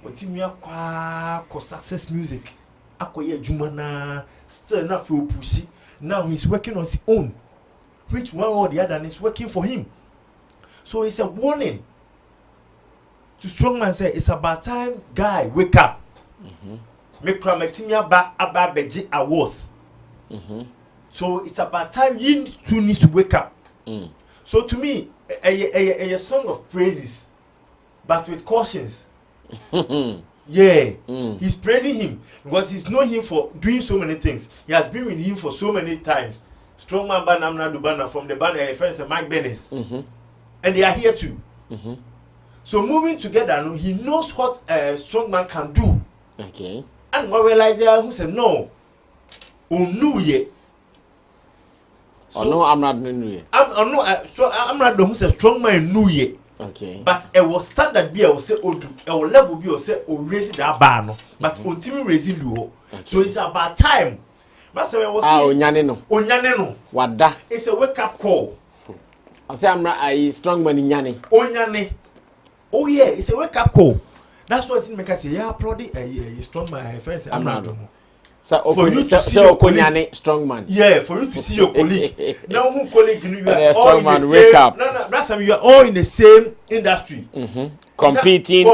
But in your success music, Akoye Jumana, still not feel pussy. Now he's working on his own. Which one or the other is working for him. So it's a warning to Strongman say it's about time, guy, wake up. Make Kramatimia about Beji awards. So it's about time you two need to wake up. So to me, a song of praises, but with cautions. He's praising him because he's known him for doing so many things. He has been with him for so many times. Strongman ban Amerado banner from the banner friends and Mike Bennis, and they are here too. So moving together, he knows what Strongman can do. Okay. And what realizer who said no, knew ye. So no, I'm not knew ye. I'm not the who said Strongman knew ye. Okay. But it was standard be I will say odu. It will level be I will say raise that bar no. But ultimately raising do. So it's about time. Master was Onyane no. Wada. It's a wake up call. I say I'm a strong man in Nyane. Onyane. Oh yeah, it's a wake up call. That's what it make us say. Yeah, applaud a strong man. Friends, Amerado. So for you to see your colleague, strong man. Yeah, for you to see your colleague. Now who colleague you are all strong in man, the wake same. up. No, that's you are all in the same industry. Competing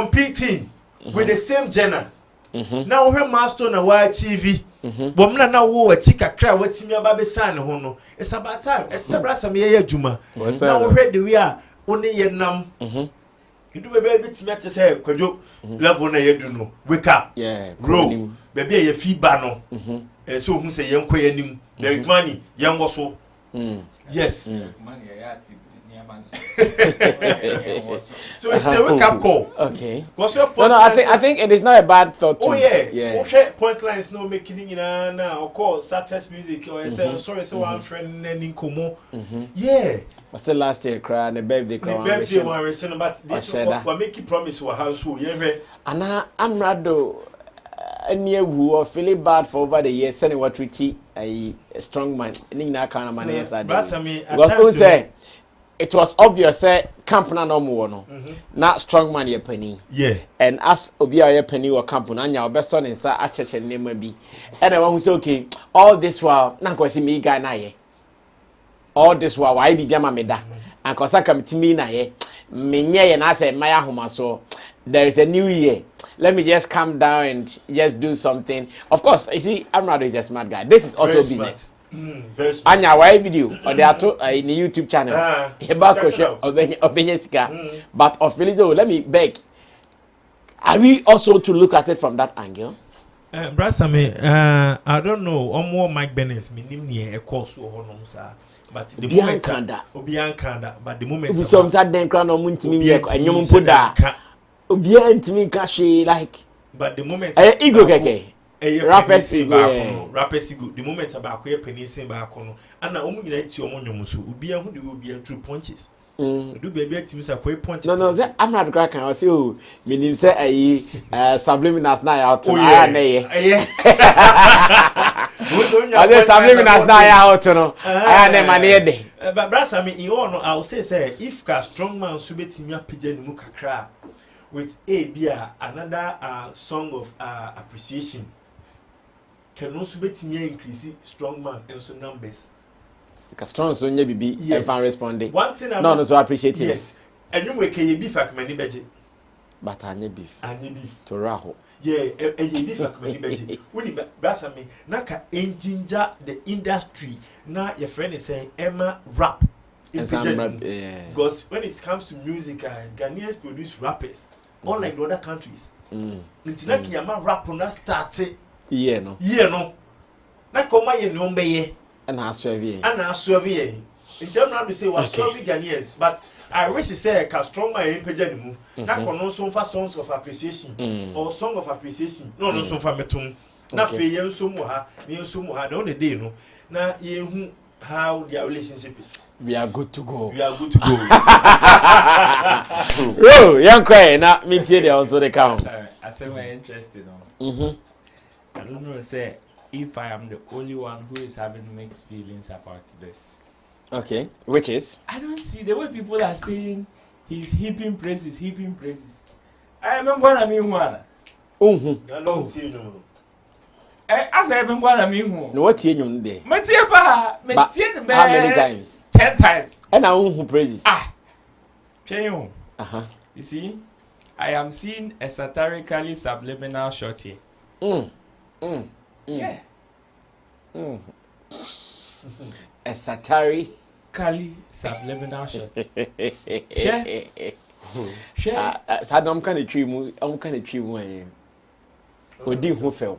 with the same genre. Now we master na wa TV. But me na wo chika kra watimi ababe san ho no. It's about time. It's brasa me ye adwuma. Now we heard the we are only ye nam. You do baby to me say Kwajo level na ye do no. Wake up. Yeah. Roll. Baby ye feedback no. So who say yen koye nim. The money yen wo so. Yes. So it's a wake up call. Okay. No, I think it is not a bad thought. Oh yeah. Okay. Point lines no making now. Of course, success music or sorry, so one friend and Nkomo. Yeah. But still last year, cry the birthday call. But this what make you promise for household. Yeah. And Amerado, near who or feeling bad for over the years, sending what treaty a strong man. Nina kind of man is because it was obvious camp na no more no. Not strong man your penny. Yeah. And as Obia your penny or camp na nya obeso ne nsa acheche name bi. And I want say okay, all this while na ko see me guy na ye. All this while why be biama me da. And ko saka me na ye. Me nye ye na say my ahoma so there is a new year. Let me just calm down and just do something. Of course, you see, Amerado is a smart guy. This is also very business. Very smart. Anya, why video or they are in the YouTube channel? But of Felizo, let me beg. Are we also to look at it from that angle? Brasame, I don't know. Or more Mike Bennett's minimum a course or no, sir. But the moment Obiankanda, but the moment if some that then crown or munti and you put that Obiant cash like. But the moment ego keke. Rappers good. The moment about queer penny back on, and I only let you on your musu, Ubia who will be a true punches. Do baby at him, so point. No, I'm not cracking. I see you. Meaning, say, subliminals now out. Oh, yeah. I just subliminals now out. No, I am a near day. But Brasa, me, you know, I'll say, if a strong man submit me a pigeon mukakra with a beer, another song of appreciation can also bet me increase strong man and so numbers. Strong so you be ever responding. One thing I'm no so appreciate it. Yes, and you make a beef like many budget. But I need beef. I need beef to raho. Yeah, a beef like many budget. When you Brasa me, Naka engineer the industry. Now your friend is saying Emma rap. Because when it comes to music, Ghanaians produce rappers, unlike the other countries. Until Yama rap on that started. No. Na koma ye nombe ye. And I serve ye. In terms of say was serving Ghanaians, but I wish to say a strong man in Pejanimu. Na kono some for songs of appreciation or song of appreciation. No some for metum. Na fe yen somuha, ni somuha. The only day no. Na ye how their relationship is. We are good to go. Oh, young cry now. Me tell you also the count. I say we're interested. I don't know. Say if I am the only one who is having mixed feelings about this. Okay, which is? I don't see the way people are saying he's heaping praises. I remember when I mean one. As I remember when I mean one. No, what you day? How many times? 10 times. And I who praises. You see, I am seeing a satirically subliminal shot here. Yeah. A satirically subliminal shot. Shay. I'm kind of tree. Odi who fell.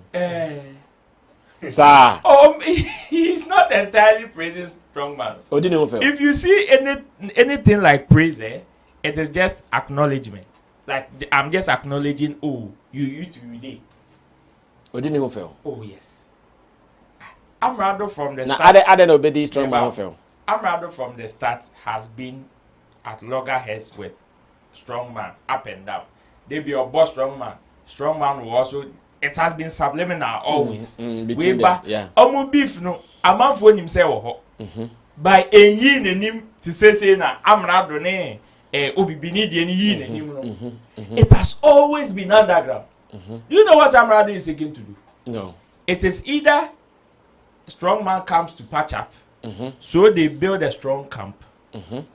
Sir. He's not entirely praising Strongman. Odi who fell. If you see anything like praise, it is just acknowledgement. Like I'm just acknowledging. Oh, you today. Odi who fell. Oh yes. Amerado from the start. Now, I don't obey Strongman who fell. Amerado from the start has been at loggerheads with Strongman up and down. They be your boss Strongman. Strongman will also. It has been subliminal always. Between them, yeah. Beef no. A man for himself. By a yin and him to say na Amerado ne obi binidi and yin and him. It has always been underground. You know what Amerado is seeking to do? No. It is either Strongman comes to patch up, so they build a strong camp,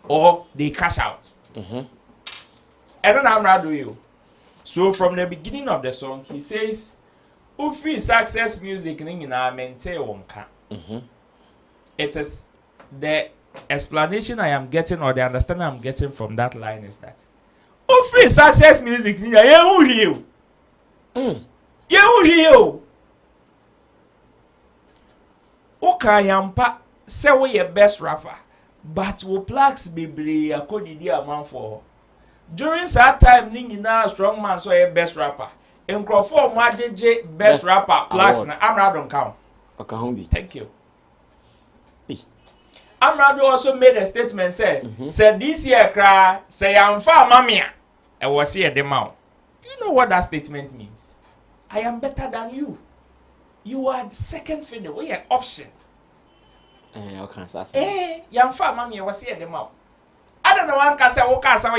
or they cash out. I don't know Amerado you. So from the beginning of the song, he says, "Ufi success music ningina mente wonka." It is the explanation I am getting or the understanding I'm getting from that line is that Ufi success music ningina yehu Oka yampa say we your best rapper, but we plaques bebre akodidi amount for. During that time, Ningina Strongman so a best rapper. In Crawford, Madeje best rapper plaques na Amerado count. Okay, thank you. Amerado also made a statement said this year cry say I'm far mamia. I was here the mouth. Do you know what that statement means? I am better than you. You are the second fiddle. We are option. Yam far mamia was here the mouth. I don't know one can say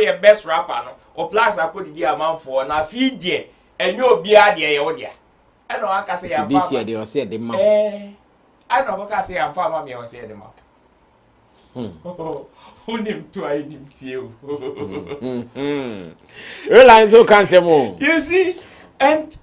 your best rapper no or plus I put the amount for na feed there and you be a dear odia. I know one can say I'm this year they will say the mouth. I know one can say I'm far mammy or say the mouth. Who named to I named you? Realize who can say more. You see, and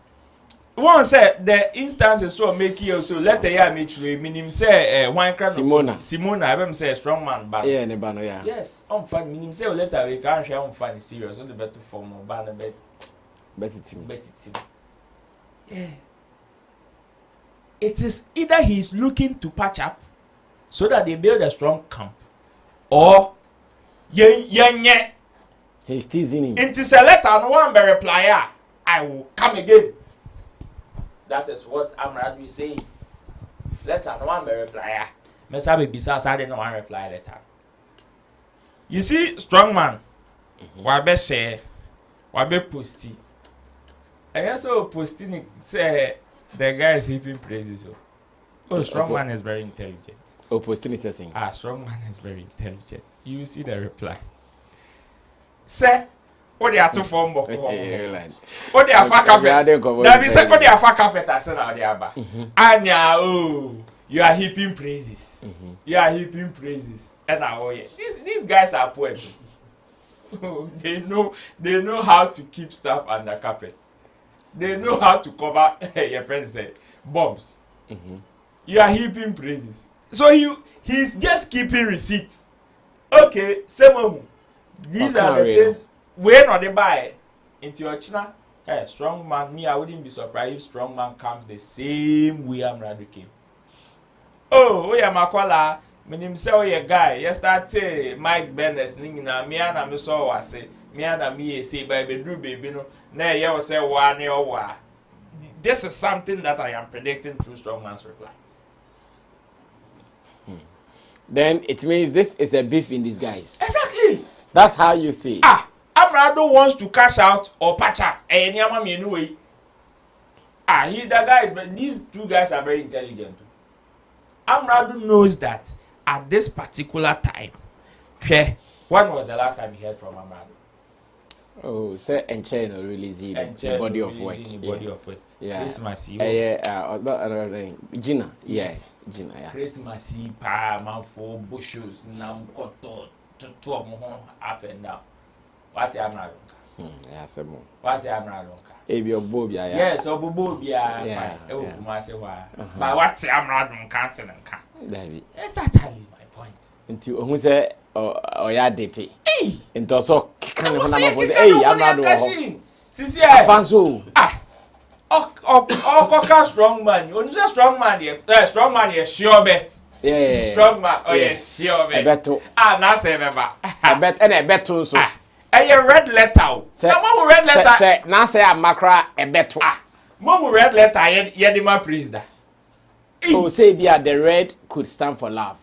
one said the instances so make you so let a year meet you meaning say one crab Simona I am say Strongman band. Yeah, ne bano yeah. Yes, I'm fine. Meaning say later we can't share on fun serious on the better form of band better team. Yeah. It is either he's looking to patch up so that they build a strong camp, or he's teasing him. Into say letter no one be reply. I will come again. That is what Amerado is saying. Letter no one be reply. Me sabi bisa sa de no one reply letter. You see, Strongman, wabe share, wabe posty. I also posting say the guy is heaping praises. Oh, Strongman is very intelligent. Oh, posting is saying. Strongman is very intelligent. You will see the reply. Say, what they are to form boko. What they are for carpet. That is what they are for carpet. I said, Anya, oh, you are heaping praises. You are heaping praises. And these guys are poets. they know how to keep stuff under carpet. They know how to cover. Your friend said, bombs. You are heaping praises. So he's just keeping receipts. Okay, same. These are the things we're not the buy into your china. Hey, Strongman, me, I wouldn't be surprised if Strongman comes the same way Amerado came. Oh, yeah, Makwala. Me him say, oh, yeah, guy. Yesterday, Mike Bennett, ningina, me and I saw what say, me and me say, baby, do baby, no, nay, you say, one or wa. This is something that I am predicting through Strongman's reply. Then it means this is a beef in disguise. Exactly. That's how you see it. Amerado wants to cash out or patch up. Anyway. The guys, but these two guys are very intelligent. Amerado knows that at this particular time, when was the last time he heard from Amerado? Oh, say and Shay no release the body of work. Yeah. Christmas. Another thing. Gina. Yes. Gina. Yeah. Christmas. Pa man for bushes. Nam koto. Two of them up and down. What Amerado? Yeah, some more. What Amerado? Your bobia. Yes, or bobia. Yeah. But what Amerado can't and can't. David. Exactly my point. Until who say or ya DP. Hey. Into so kind of Amerado. Sisi Fanso. Strongman. You say Strongman here. Strongman here sure bet. Yeah. Strongman. Oh yes, sure bet. Beto. Now say remember. I bet and a beto so. A red letter. Now red letter. Say now say a macra a beto. Mom red letter. Ye man praise that. So say the red could stand for love.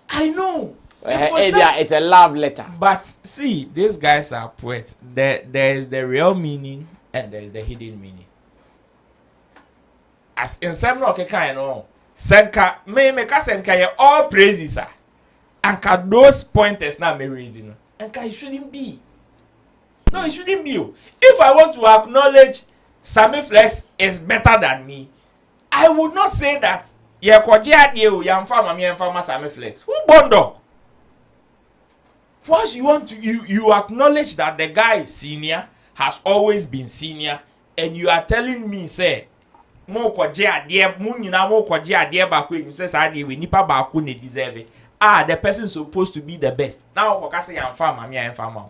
I know. It's a love letter. But see, these guys are poets. There is the real meaning and there is the hidden meaning. As in some no kind no. Senka me senka ye all praises are. And those pointers now me reason. And it shouldn't be. No, it shouldn't be. If I want to acknowledge Sammy Flex is better than me, I would not say that ye kwaji you yam farmer me and farmer Sammy Flex. Who bondo? First, you acknowledge that the guy is senior, has always been senior, and you are telling me, say, mo kwaji adie, munyina mo kwaji adie baku, you say say we nipa baku ne deserve it. The person is supposed to be the best. Now, wakase yam farmer, me and farmer.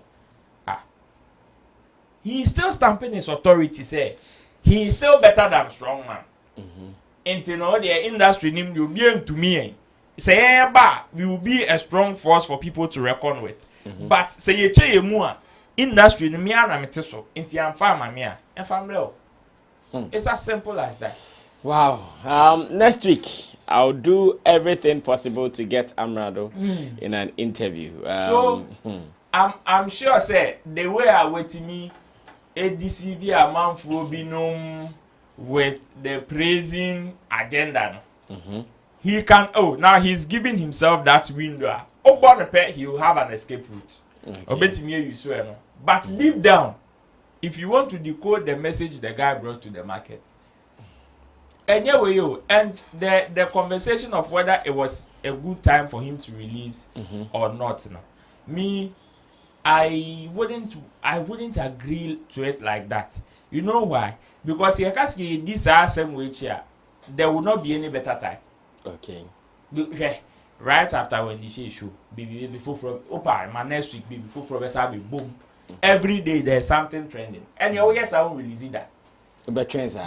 He is still stamping his authority, say, he is still better than Strongman. Until now, the industry name you be to me. Say we will be a strong force for people to reckon with. But say ye che mua industry no me ana meteso nti am farmer me a family. It's as simple as that. Wow. Next week I'll do everything possible to get Amerado in an interview. I'm sure say the way I wait me ADCB amanfo binum with the praising agenda. He can now he's giving himself that window. He will have an escape route. But deep down, if you want to decode the message the guy brought to the market, and the conversation of whether it was a good time for him to release or not, me, I wouldn't agree to it like that. You know why? Because this same way there will not be any better time. Okay. Right after when the show, before from my next week, before from boom. Every day there's something trending. And yes, I will release that.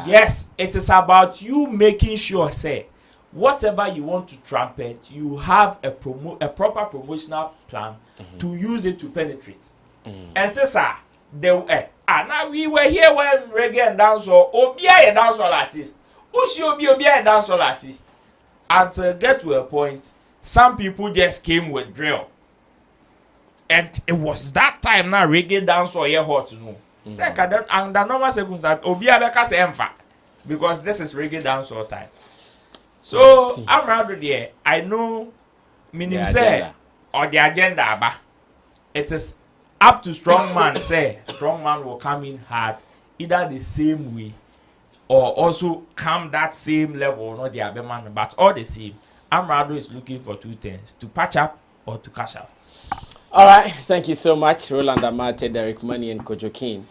Yes, it is about you making sure, say, whatever you want to trumpet, you have a proper promotional plan to use it to penetrate. And now we were here when reggae and dancehall, Obia a dancehall artist. Ushi Obia a dancehall artist. And to get to a point, some people just came with drill. And it was that time now reggae dance or hot no. Second, under normal circumstances, Obia Beka say emfa because this is reggae dance all time. So I'm rather there. I know, meaning say or the agenda, aba. It is up to Strongman. Say Strongman will come in hard, either the same way or also come that same level, not the other man, but all the same. Amerado is looking for two things: to patch up or to cash out. All right, thank you so much, Roland Amate, Derek Money, and Kojo King.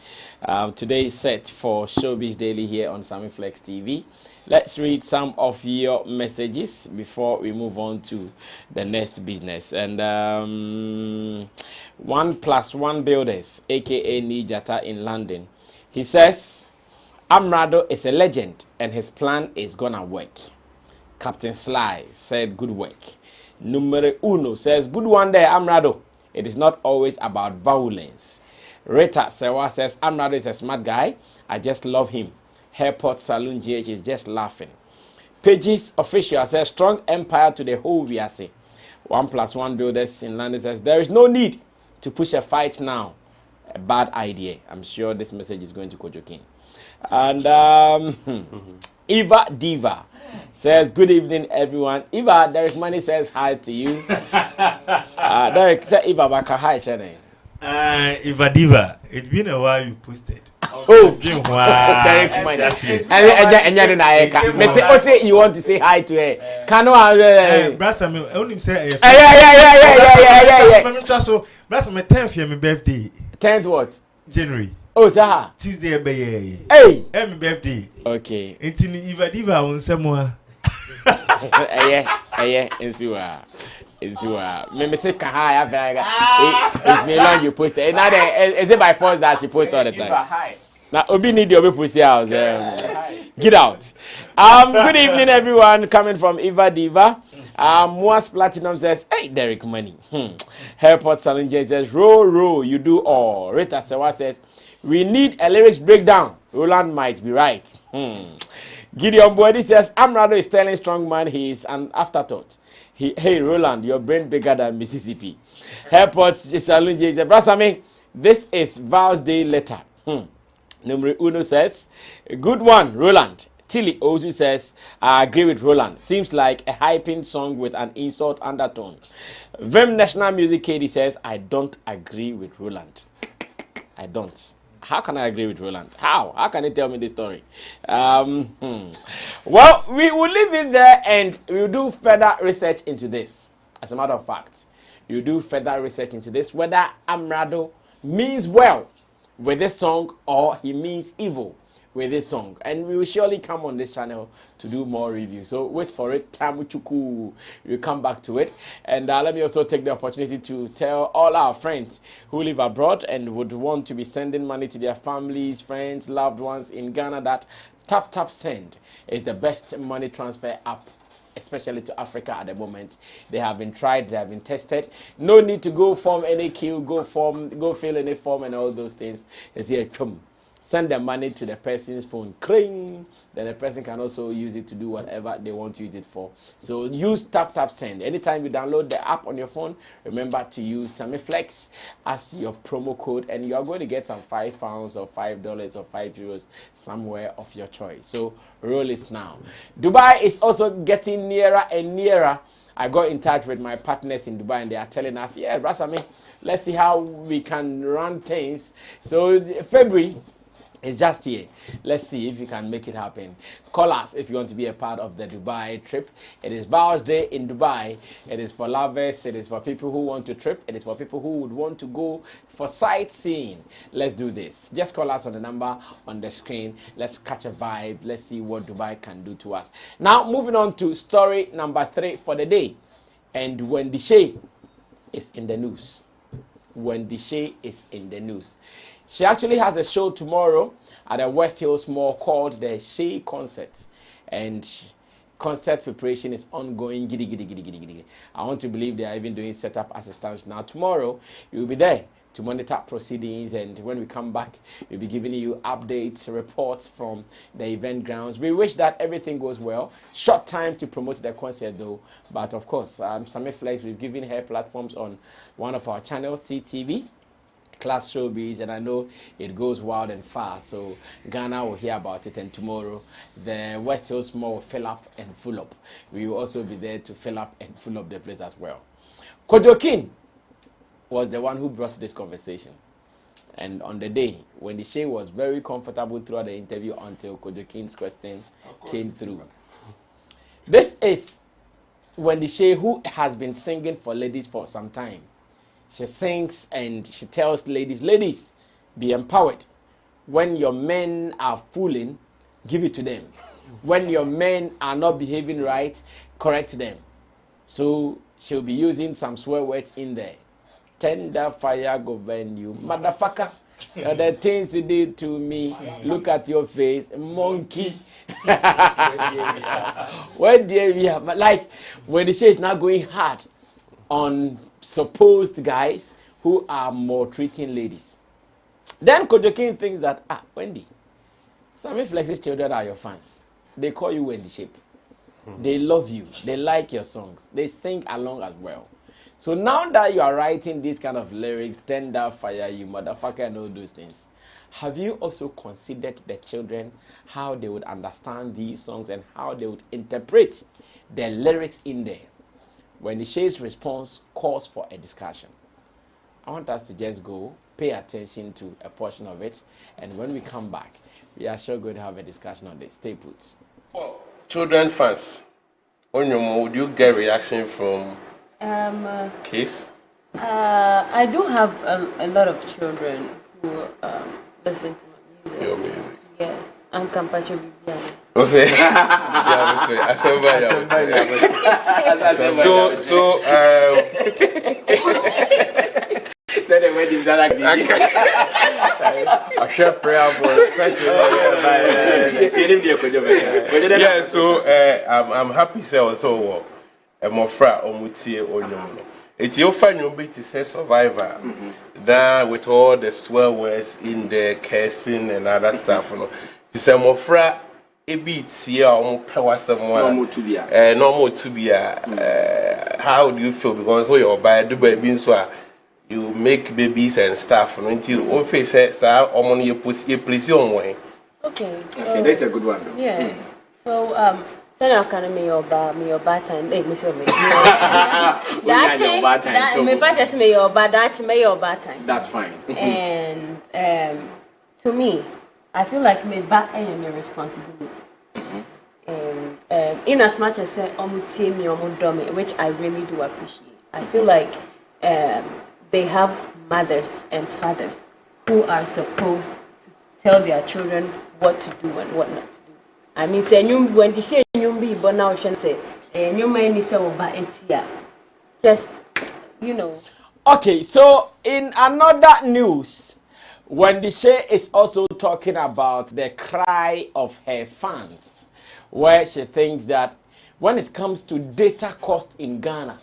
Today is set for Showbiz Daily here on Sammy Flex TV. Let's read some of your messages before we move on to the next business. And 1+1 Builders, aka Nijata in London, he says, Amerado is a legend and his plan is gonna work. Captain Sly said, good work. Numero uno says, good one there, Amerado. It is not always about violence. Rita Sewa says, Amerado is a smart guy. I just love him. Airport Saloon GH is just laughing. Pages Official says, strong empire to the whole VRC. 1+1 Builders in London says, there is no need to push a fight now. A bad idea. I'm sure this message is going to Kojo King. And Eva Diva says, good evening, everyone. Eva, Derek Money says hi to you. Derek said, Eva, Baka, hi, Chene. Eva Diva, it's been a while you posted. Oh, Derek Money. And say you want to say hi to her. Can Brasa, me only say, yeah. So, Brasa, my 10th year, my birthday. 10th what? January. Oh, sir. Tuesday, hey, my birthday. Okay. It's in Eva Diva on somewhere. It's me say hi. It's me long you post it. Now is it by force that she posts all the time? Now Obi need the Obi post house. Get out. Good evening, everyone. Coming from Eva Diva. Moas Platinum says, hey, Derek Money. Airport Salinger says, row, you do all. Rita Sewa says, we need a lyrics breakdown. Roland might be right. Gideon Boydie says, Amerado is telling Strongman he is an afterthought. Hey, Roland, your brain bigger than Mississippi. Airport Saloon says, Brasame, this is Val's Day letter. Number Uno says, good one, Roland. Tilly also says, I agree with Roland. Seems like a hyping song with an insult undertone. Vim National Music KD says, I don't agree with Roland. I don't. How can I agree with Roland? How? How can you tell me this story? Well, we will leave it there and we'll do further research into this. As a matter of fact, you do further research into this, whether Amerado means well with this song or he means evil with this song. And we will surely come on this channel to do more reviews. So wait for it. Tamuchuku. We'll come back to it. And let me also take the opportunity to tell all our friends who live abroad and would want to be sending money to their families, friends, loved ones in Ghana that Tap Send is the best money transfer app, especially to Africa at the moment. They have been tried, they have been tested. No need to go form any queue, go fill any form and all those things. It's here, come. Send the money to the person's phone, cling. Then the person can also use it to do whatever they want to use it for. So use Tap Send. Anytime you download the app on your phone, remember to use Sammy Flex as your promo code, and you are going to get some £5 or $5 or €5 somewhere of your choice. So roll it now. Dubai is also getting nearer and nearer. I got in touch with my partners in Dubai and they are telling us, yeah, Rasami, let's see how we can run things. So February is just here. Let's see if you can make it happen. Call us if you want to be a part of the Dubai trip. It is Val's Day in Dubai. It is for lovers. It is for people who want to trip. It is for people who would want to go for sightseeing. Let's do this. Just call us on the number on the screen. Let's catch a vibe. Let's see what Dubai can do to us. Now, moving on to story number 3 for the day. And Wendy Shay is in the news. Wendy Shay is in the news. She actually has a show tomorrow at the West Hills Mall called the Shay Concert. And concert preparation is ongoing. Giddy. I want to believe they are even doing setup assistance now. Tomorrow, you'll be there to monitor proceedings, and when we come back, we'll be giving you updates, reports from the event grounds. We wish that everything goes well. Short time to promote the concert though, but of course, Sammy Flex, we've given her platforms on one of our channels, CTV, Class Showbiz, and I know it goes wild and fast, so Ghana will hear about it, and tomorrow the West Hills Mall will fill up and full up. We will also be there to fill up and full up the place as well. Kojokin was the one who brought this conversation, and on the day when the Shay was very comfortable throughout the interview until Kojokin's question came through. This is Wendy Shay, who has been singing for ladies for some time. She sings and she tells ladies, be empowered. When your men are fooling, give it to them. When your men are not behaving right, correct them. So she'll be using some swear words in there. Tender fire go burn you, motherfucker. The things you did to me, look at your face, monkey. When like when the Shay is now going hard on supposed guys who are maltreating ladies. Then Kojokin thinks that, Wendy, Sammy Flex's children are your fans. They call you Wendy Shape. They love you. They like your songs. They sing along as well. So now that you are writing these kind of lyrics, tender fire, you motherfucker, and all those things, have you also considered the children, how they would understand these songs and how they would interpret the lyrics in there? When the Shay's response calls for a discussion, I want us to just go pay attention to a portion of it, and when we come back, we are sure going to have a discussion on this. Stay put. Children fans, on your mode, do you get reaction from Case? I do have a lot of children who listen to my music. Your music? Yes, and compatible. Okay. So Said the wedding that like I share prayer for yeah, so I'm happy say also my friend omutie onyom. It's your final bit to say survivor. That with all the swear words in the cursing and other stuff, you know. It's a my friend it's here power somewhere. Normal to be how do you feel? Because so you're by the baby so you make babies and stuff until all face says money you put a place on way. Okay, that's a good one though. Yeah. So so now can me your bad time. Me say me. That me purchase me your bad time. That's fine. And to me, I feel like me back and my responsibility. And in as much as say omutie me omudome, which I really do appreciate. I feel like they have mothers and fathers who are supposed to tell their children what to do and what not to do. I mean, say when the Shay be but now she say you may say over etia. Just Okay, so in another news, Wendy Shay is also talking about the cry of her fans, where she thinks that when it comes to data cost in Ghana,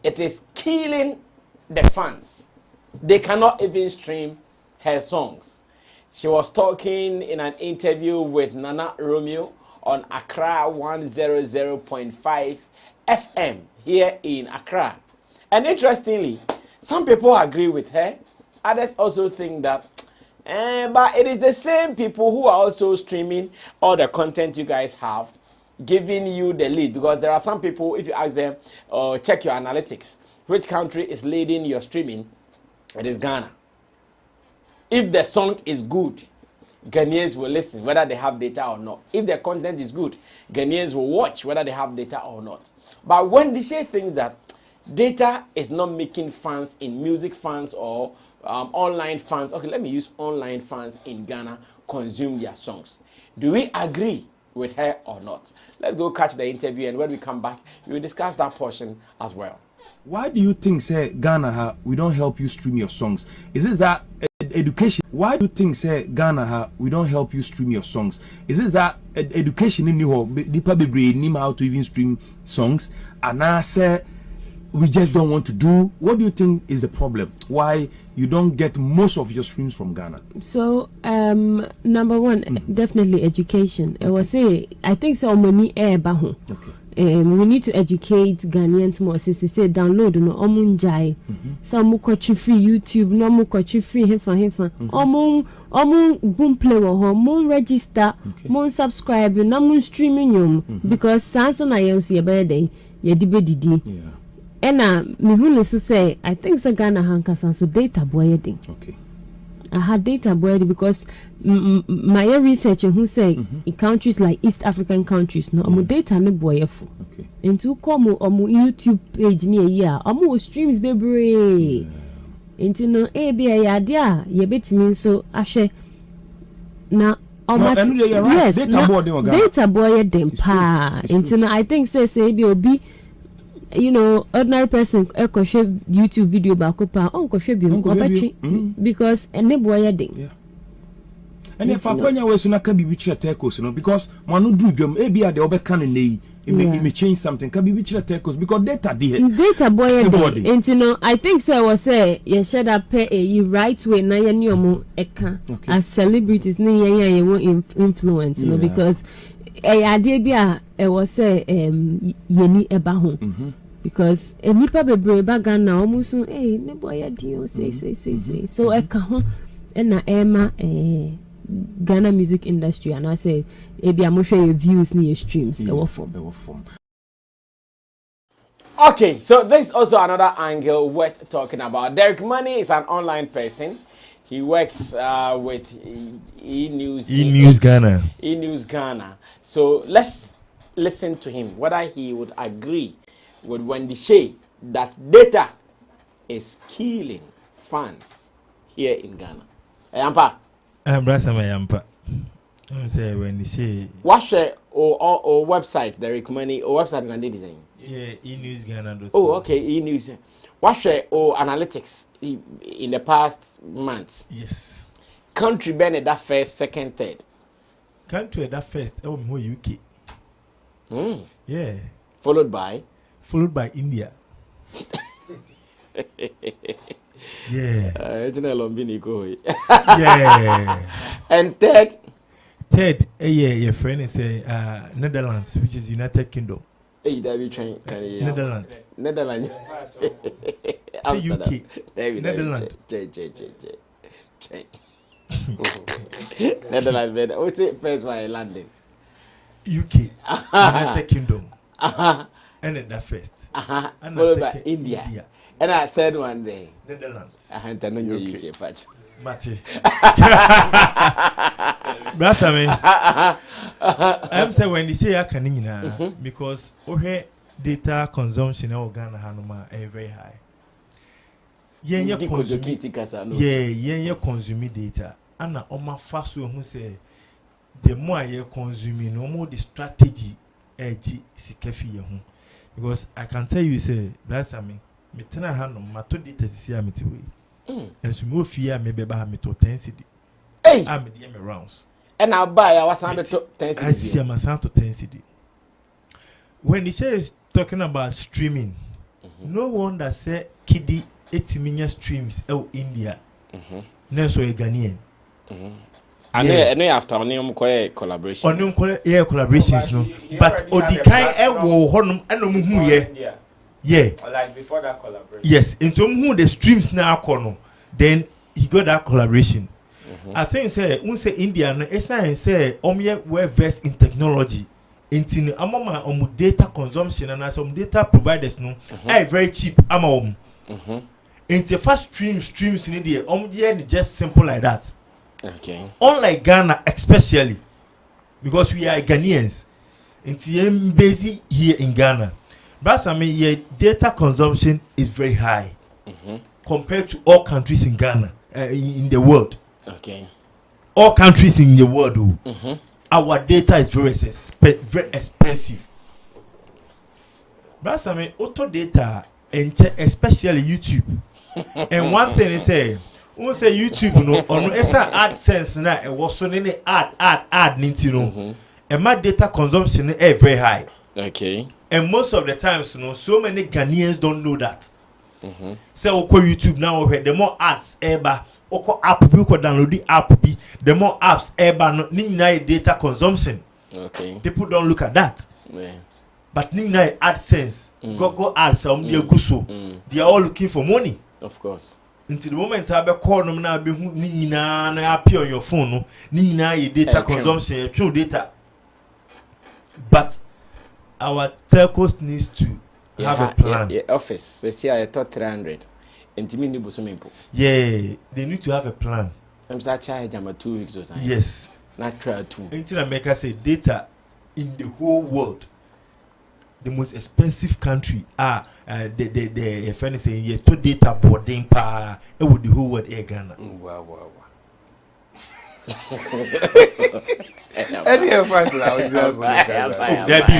it is killing the fans. They cannot even stream her songs. She was talking in an interview with Nana Romeo on Accra 100.5 FM here in Accra. And interestingly, some people agree with her. Others also think that, but it is the same people who are also streaming all the content you guys have, giving you the lead. Because there are some people, if you ask them, check your analytics, which country is leading your streaming? It is Ghana. If the song is good, Ghanaians will listen, whether they have data or not. If the content is good, Ghanaians will watch, whether they have data or not. But when they say things that data is not making fans in music fans or online fans, okay, let me use online fans in Ghana, consume their songs. Do we agree with her or not? Let's go catch the interview, and when we come back, we will discuss that portion as well. Why do you think, say, Ghana, we don't help you stream your songs? Is it that education? Why do you think, say, Ghana, we don't help you stream your songs? Is it that education in the whole, people be how to even stream songs? And I say, we just don't want to do? What do you think is the problem? Why you don't get most of your streams from Ghana? So, number one, definitely education. I think so many baho. Okay. We need to educate Ghanaians more. Say download no omunjai. Some kochi free YouTube, no mu kochi free hefa. Omun boom play wo mon register, mon subscribe, no mun streaming yum because sanso na yensi ebede ye dibedidi. Yeah. Ena me hu so say I think so Ghana hankasa so data boy thing. Okay. I had data boy because my research who say in countries like East African countries no data no boy fu. Okay. Into come YouTube page near year streams bebre. Into no be a idea ye betimi so ahwe na yes, data boy dem pa. Into no I think say be obi ordinary person YouTube video back up because any boy ding. Yeah. And if I when you was not can be because man do drum maybe at the other can it may change something can be because data data boy ding. And I think so was say you should have pay a right way na as celebrities influence because idea was say yeni eba home. Because nipa bebre baga na almost ne boy dio say so na Emma Ghana music industry and I say maybe I'm share your views near your streams form. Okay, so this is also another angle worth talking about. Derek Money is an online person. He works with E-News Ghana. So let's listen to him whether he would agree with Wendy Shay that data is killing fans here in Ghana. Yampa. Yampa. I'm say Wendy Shay. What share or website Derek Money or website Wendy design? Yeah, E-News Ghana. Oh, okay, E-News. What share or analytics in the past months? Yes. Country been that first, second, third. Country that first. Oh, UK. Yeah. Followed by India. Yeah. Yeah. And third, your friend is Netherlands, which is United Kingdom. Hey, that we train. Netherlands. UK. Netherlands. Netherlands. What's it first by London? UK. United Kingdom. And at that first. And followed by India. And that third one there. Netherlands. I don't know UK patch. Mate. Brasame. I'm saying when they say I can because data consumption in Ghana Hanuma is very high. Yeah, consume data. And na oma fast who say the more you consuming, no more the strategy sikefi because I can tell you say Brasame. Me tena ha no mato data sisi amiti we enso mo fia me beba me to 10 cedi am dey me rounds and I buy I was to 10 cedi I see am to 10 cedi. When he says talking about streaming, no wonder say kidi 8 million streams India na so e Ghanaian I know after on collaboration on collaborations no but odikan e wo honum enom hu ye. Yeah. Or like before that collaboration. Yes. Into who the streams now kono, then he got that collaboration. I think say India no say we're versed in technology. Into amama data consumption and some data providers no very cheap ama into first streams in India just simple like that. Okay. Unlike Ghana especially because we are Ghanaians. Into busy here in Ghana. But I mean, your data consumption is very high compared to all countries in Ghana, in the world. Okay. All countries in the world, our data is very expensive. But I mean, auto data, and especially YouTube. And one thing is when say YouTube, no, on AdSense now, it was so many ad, and my data consumption is very high. Okay. And most of the times, so many Ghanaians don't know that. So, YouTube now, the more ads ever, app we could download the app, the more apps ever, need data consumption. Okay. People don't look at that. Yeah. But need AdSense, go ads, they are all looking for money. Of course. Until the moment I be call them now, be na appear on your phone, no, your data consumption, true data. But our telcos needs to have a plan. Yeah, office. They say I thought 300. Yeah, they need to have a plan. I'm charge 2 weeks or something. Yes. Not try to. Until America say data in the whole world, the most expensive country are the friend is saying to data boarding pa with the whole world Ghana. Wow. Any advice now? Debbie.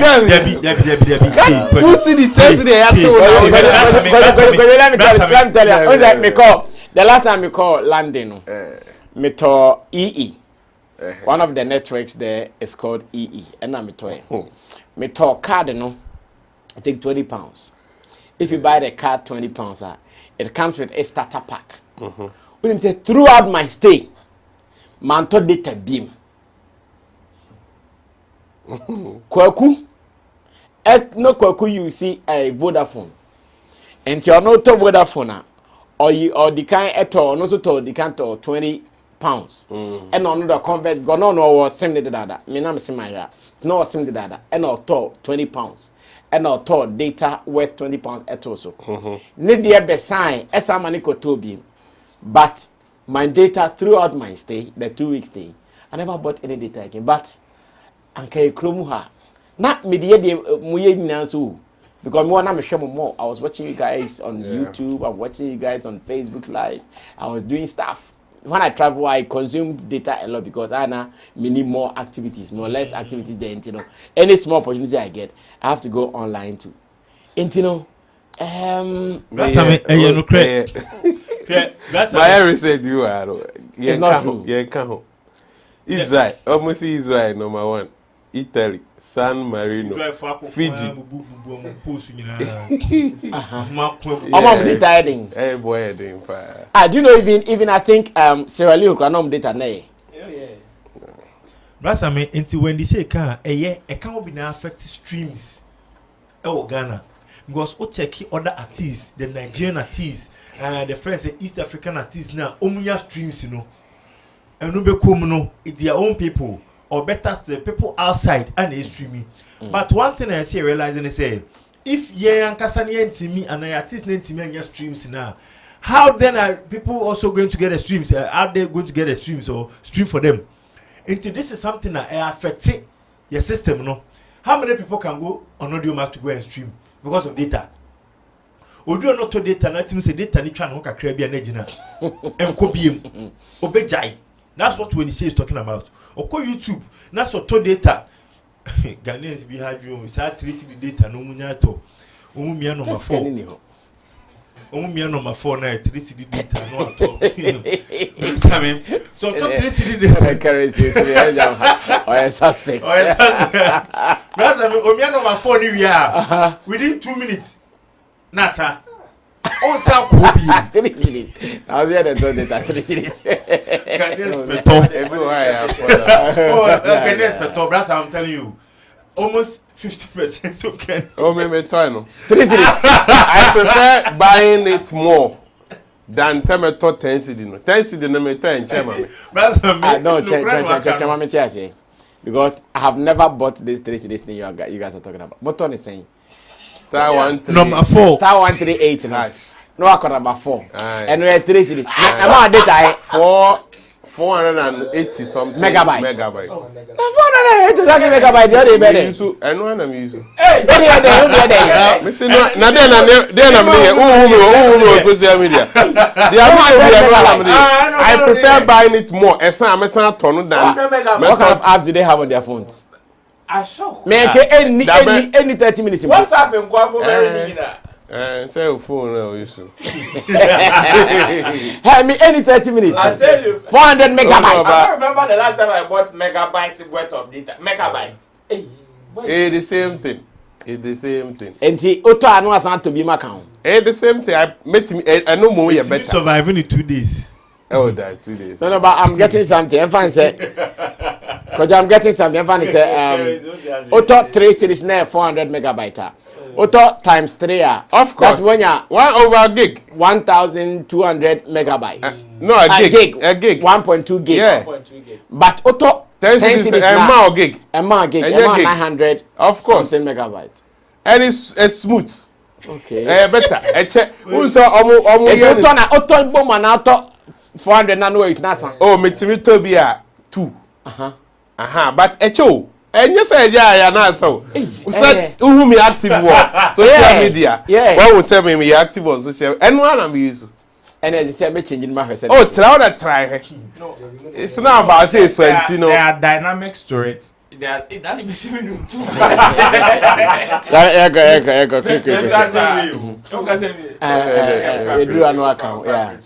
You see the test they have Let me tell you. The last time we called London, me to EE. One of the networks there is called EE. And I'm me to card no. I think £20. If you buy the card £20, it comes with a starter pack. When throughout my stay, man to data beam. Kwaku, no kwaku you see a Vodafone. And you are not to Vodafone or the kind at all, no so to the kind of £20. And on the convert go no what same the data. Me na me see my ya. No same the data. And or to £20. And or to data worth £20 at also. Need the be sign esa mani ko tobi. But my data throughout my stay, the 2 weeks stay, I never bought any data again. But anke kromu ha. Not me the muye nansu. Because more, I was watching you guys on YouTube, I'm watching you guys on Facebook Live. I was doing stuff. When I travel, I consume data a lot because I now need more activities, more or less activities than any small opportunity I get, I have to go online too. That's my research you are. It's not true. Yeah, Israel, almost Israel number 1. Italy, San Marino, Fiji. Hey boy, do you know even I think Sierra Leone can data na. Brasa me until when they say can be na affect streams Ghana because o check other artists, the Nigerian artists, the French and East African artists now omunya streams and no be come no it's their own people. Or better still, people outside and they streaming. But one thing I see realizing is if and Kasani and me and I artist name and your streams now, how then are people also going to get a streams? Are they going to get a streams or stream for them? Until this is something that affects your system, no? How many people can go on audio mark to go and stream because of data? Audio not to data, not to say data, you can hook Caribbean engine and copy obey. That's what when he says talking about. Or call YouTube. That's what to data. Ghanaians behind you. It's hard to listen to data. No munyato. Umumia number 4. Umumia number 4 now. Electricity data. No at all. So to electricity data. Currency. Or a suspect. That's Umumia number 4. We are within 2 minutes. Nasa. On sa kobi 3 minutes. I was here to do that 3 minutes. That's how I'm telling you. Almost 50% of Ken. Oh, me 3 minutes. I prefer buying it more than 10 cedi. No 10 cedi no me turn chairman. No, because I have never bought this 3 cedis thing you guys are talking about. What one is saying? Star 138. Number 4. Star 138. No, I got number 4. And we had 3 cities. I'm data 480 something megabytes. 480 megabytes. And one I'm using. Hey, social media. I prefer buying it more. What kind of apps do they have on their phones? I show. Man, any 30 minutes. What's happening? Say your phone now, you should. Hey, me any 30 minutes. I tell you. 400 megabytes. I don't remember the last time I bought megabytes worth of data. Megabytes. Hey, the same thing. It's the same thing. Enti oto anu asan to be maka. It's the same thing. I met me. I know more you better. Surviving in 2 days. Oh, that 2 days. No, but I'm getting something. Everyone say, because I'm getting something. Everyone say, Oto 3 series now 400 megabyte. Oto times 3 Of course. That's when you 1/gig. 1,200 megabytes. No, a gig. A gig. 1.2 gig. Yeah. But Oto 10 series now. gig. A gig. 900. Of course. Something megabytes. And it's smooth. Okay. Better. Check. Who saw Oto boma na Oto 400 na no is nasa. Oh, me to be a 2. But echo. And you say yeah na so. Said who me active on social media. Yeah. What would tell me active on social? And one am use. And as you say me changing my herself. Oh, try. No. It's not about say 20 no. There are dynamic storage. They are that is me no. We do an account. Yeah.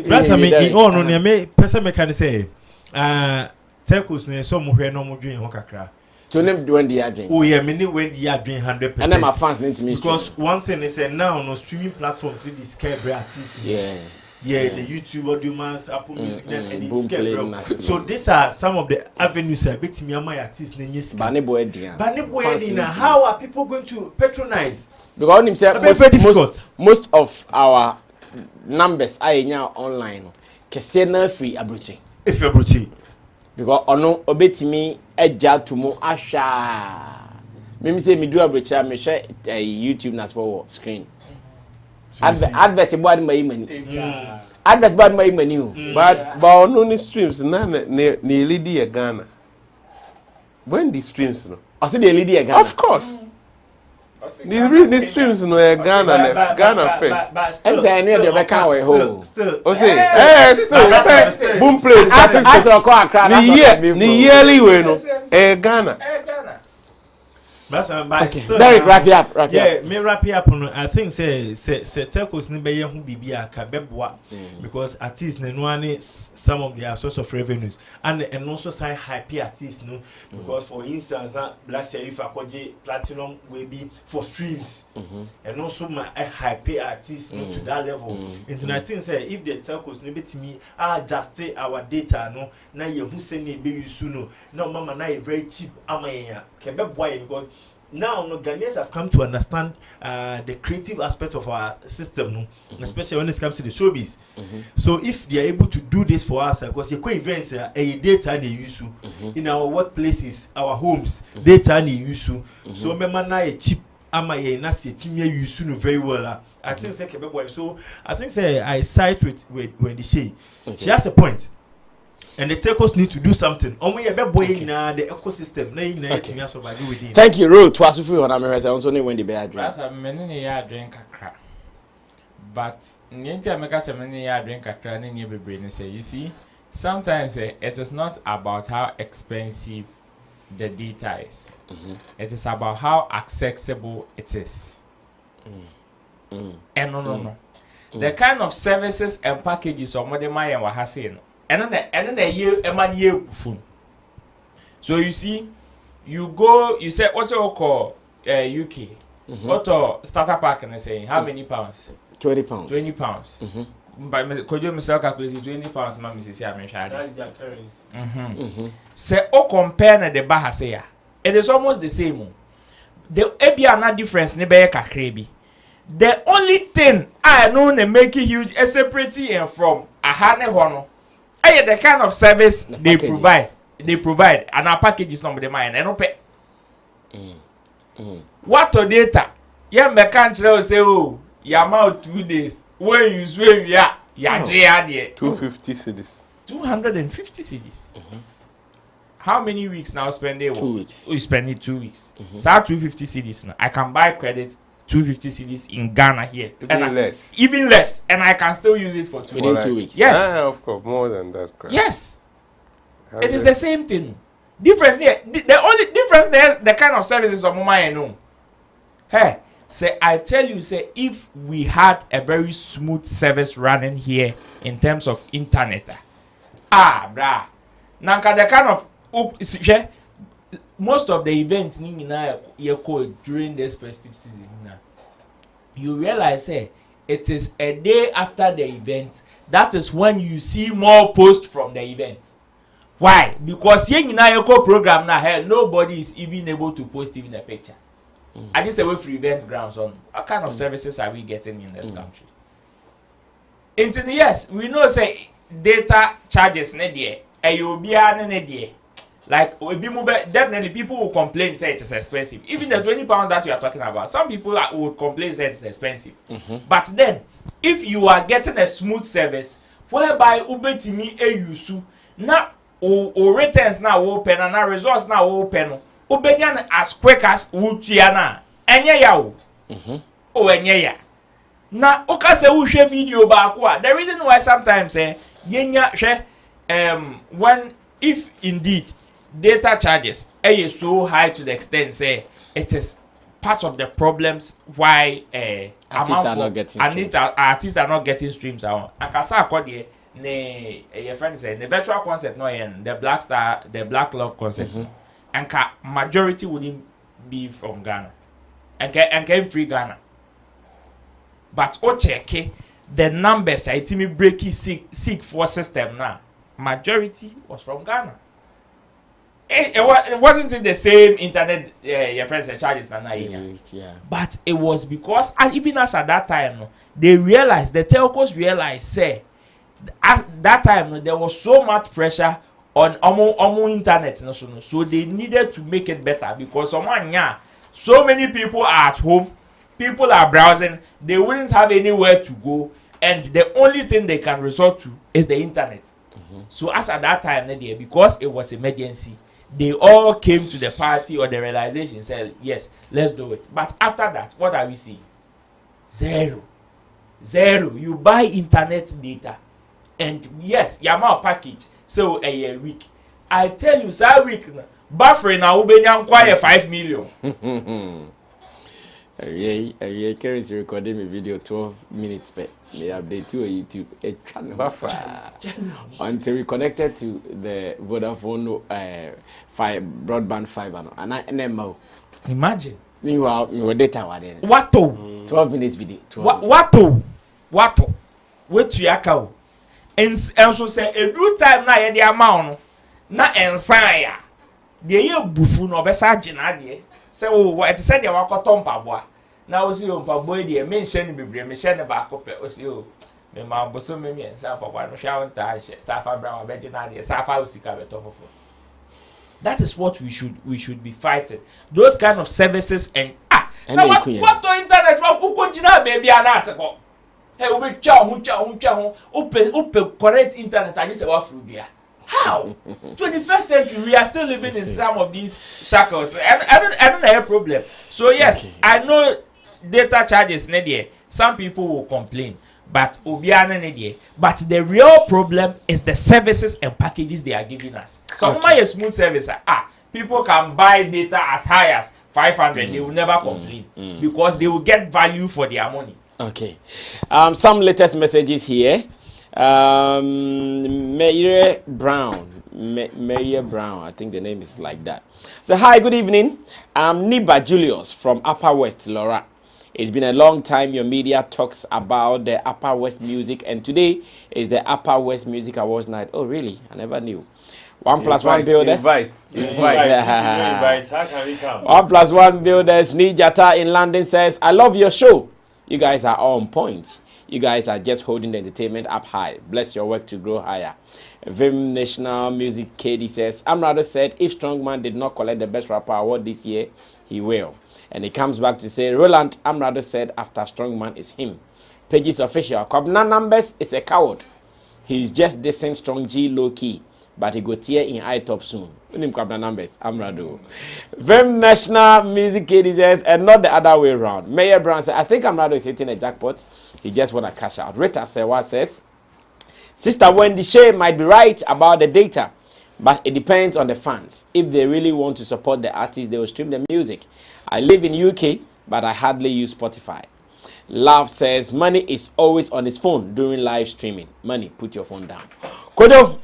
That's I mean in all no me person me can say telcos no so mo hwe no mo dwen ho kakra. To name Wendy adwen. Oh yeah, me Wendy adwen 100%. And them my fans need to me. Because one thing is now no streaming platforms really scare artists. Yeah. Yeah, the YouTube audio mass, Apple Music, and boom play. So these are some of the avenues I bet me my artists name. Bani boy dia. How are people going to patronize? Because himself most of our numbers are now online. Kese na free abrochi. If you're abrochi. Because ono obetimi eja to mo asha. Me say me do abrochi me share YouTube na for screen. Advert board my money. Advert board my money. But on streams na lead a Ghana. When the streams no. I see the lady Ghana. Of course. The streams no Ghana first. But still, I know the back away home. Still. Still. Boom play. As a car crowd. The yearly way no. Ghana. But still, Derek, wrap it up. Yeah, me wrap it up. I think say telcos ni be hu bibia ka beboa because artists ne no ane some of their source of revenues and also say hype artists no because for instance Black Shay if akoje platinum will be for streams and also my hype artists no to that level. And I think say if the telcos ni betimi adjust our data no na ye hu say na be use no na mama na very cheap amaya ke beboa because now, no, Ghanaians have come to understand the creative aspect of our system, especially when it comes to the showbiz. So, if they are able to do this for us, because the events are a data and use in our workplaces, our homes, data and use. So, remember now a cheap amaye nasi timia use very well. I think say so. I think say I side with Wendy Shay. She has a point. And the telcos need to do something. Only a boy in the ecosystem. Thank you, Ro. To us, on Amerado, also need Wendy be address. I'm many year drink a crack. But Ninja make us a many year drink a crack and you be brain say, you see, sometimes it is not about how expensive the data is. It is about how accessible it is. And no. The kind of services and packages of what they might have seen. And then the year a man year phone. So you see, you go, you say what's your call UK? What starter pack and saying how many pounds? £20. £20. But could you myself calculate £20, Mammy says I'm sure. That's their currency. Say compare the Bahasea. It is almost the same. The not difference never crazy. The only thing I know they make it huge is separating from a hane hono. The kind of service they provide, and our package is not the mine. And pay. What to data? Yeah, me can't say, oh, you're out 2 days. When you swim, yeah, 250 cedis. 250 cedis. How many weeks now spend it? 2 weeks. We spend it 2 weeks. So 250 cedis now. I can buy credit 250 cedis in Ghana here. Even less. And I can still use it for 2 weeks. Yes. Of course, more than that. Crap. Yes. It is the same thing. Difference there. The only difference there, the kind of services of Mama I know. Hey, say I tell you, say if we had a very smooth service running here in terms of internet, brah. Nanka the kind of most of the events during this festive season now, you realize it is a day after the event. That is when you see more posts from the event. Why? Because program now, hell, nobody is even able to post even a picture. I just say we free event grounds on what kind of services are we getting in this country? Into the yes, we know say data charges like definitely people will complain say it is expensive. Even the £20 that you are talking about, some people would complain say it's expensive. But then if you are getting a smooth service whereby ubetimi eyusu na o returns na open and results na open ubenya as quick as wutia na enye ya o enye ya na oka se wo hwe video ba ko the reason why sometimes yenya hwe when if indeed data charges are so high to the extent say it is part of the problems why artists are not getting streams out. Akasa akode ne your friend say the virtual concert no the Black Love concert and majority wouldn't be from Ghana and came free Ghana. But o check the numbers I me break seek for system now. Majority was from Ghana. It wasn't the same internet your friends charges but it was because even as at that time they realized the telcos realized say at that time there was so much pressure on internet so they needed to make it better because so many people are at home, people are browsing, they wouldn't have anywhere to go, and the only thing they can resort to is the internet. So as at that time because it was emergency, they all came to the party or the realization said, yes, let's do it. But after that, what are we seeing? Zero. You buy internet data, and yes, Yama package, so a week. I tell you, sir, week buffering now ubenya kwaya 5 million. Currency recording me video 12 minutes per. They update to YouTube a channel buffer until we connected to the Vodafone broadband fiber and I imagine. Meanwhile, your data was what 12 minutes video. What wait to yakao and so say a good time na ye the amount na ensaya the ye bufu no besa gina de say oh what said ya wakoto mpaboa. Now we see on Paboy, the mention be mention about copper. We see you, me ma boso me and Safa one shower touch, Safa Brown, Benjamin, Safa Usika, top of. That is what we should be fighting. Those kind of services and now what to internet? What could baby an article? Hey, we chow, open correct internet. I just say what through there. How? 21st century, we are still living in some of these shackles. I don't have a problem. So yes, I know data charges some people will complain, but but the real problem is the services and packages they are giving us. Some of my smooth service people can buy data as high as 500, they will never complain because they will get value for their money. Okay. Some latest messages here. Mayor Brown, I think the name is like that. So hi, good evening. I'm Niba Julius from Upper West, Laura. It's been a long time your media talks about the Upper West music, and today is the Upper West Music Awards night. Oh really? I never knew. 1+1 builders. Invite. How can we come? 1+1 builders. Nijata in London says, I love your show. You guys are on point. You guys are just holding the entertainment up high. Bless your work to grow higher. Vim National Music KD says, Amerado said if Strongman did not collect the Best Rapper Award this year, he will. And he comes back to say, Roland, Amerado said after Strongman is him. Pages official. Kobna Numbers is a coward. He's just dissing Strong G low key, but he go tear in eye top soon. Him Kobna Numbers, Amerado. Vim National Music KD says, and not the other way around. Mayor Brown said, I think Amerado is hitting a jackpot. He just want to cash out. Rita Sewa says, Sister Wendy Shay might be right about the data, but it depends on the fans. If they really want to support the artists, they will stream the music. I live in UK, but I hardly use Spotify. Love says, money is always on his phone during live streaming. Money, put your phone down. Kodo,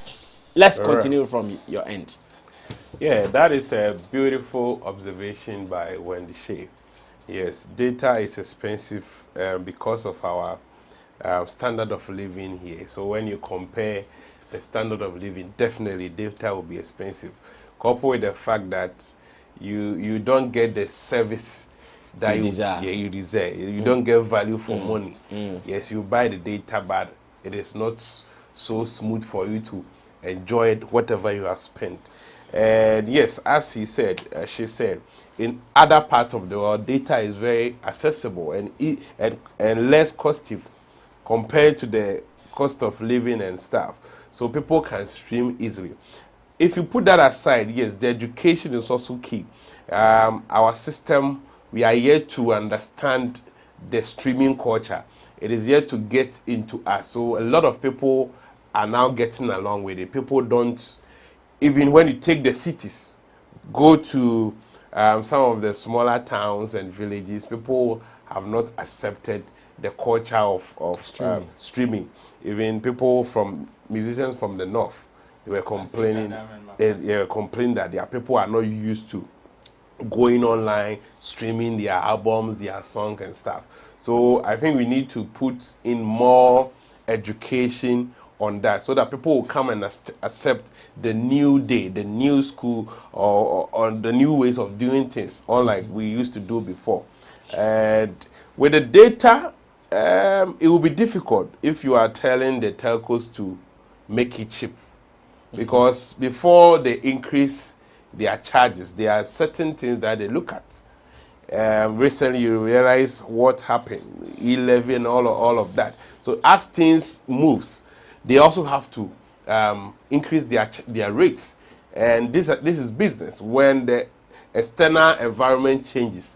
let's continue from your end. Yeah, that is a beautiful observation by Wendy Shay. Yes, data is expensive because of our standard of living here. So when you compare the standard of living, definitely data will be expensive. Coupled with the fact that you don't get the service that You deserve. Yeah, you deserve. You don't get value for money. Yes, you buy the data, but it is not so smooth for you to enjoy it, whatever you have spent. And yes, as she said, in other parts of the world, data is very accessible and less costly compared to the cost of living and stuff. So people can stream easily. If you put that aside, yes, the education is also key. Our system, we are yet to understand the streaming culture. It is yet to get into us. So a lot of people are now getting along with it. People don't, even when you take the cities, go to some of the smaller towns and villages, people have not accepted the culture of streaming. Even people musicians from the north, they were complaining. They were complaining that their people are not used to going online, streaming their albums, their songs and stuff. So I think we need to put in more education on that so that people will come and accept the new day, the new school, or the new ways of doing things, unlike we used to do before. And with the data, it will be difficult if you are telling the telcos to make it cheap. Because before they increase their charges, there are certain things that they look at. Recently, you realize what happened, 11, all of that. So as things moves, they also have to increase their rates. And this is business. When the external environment changes,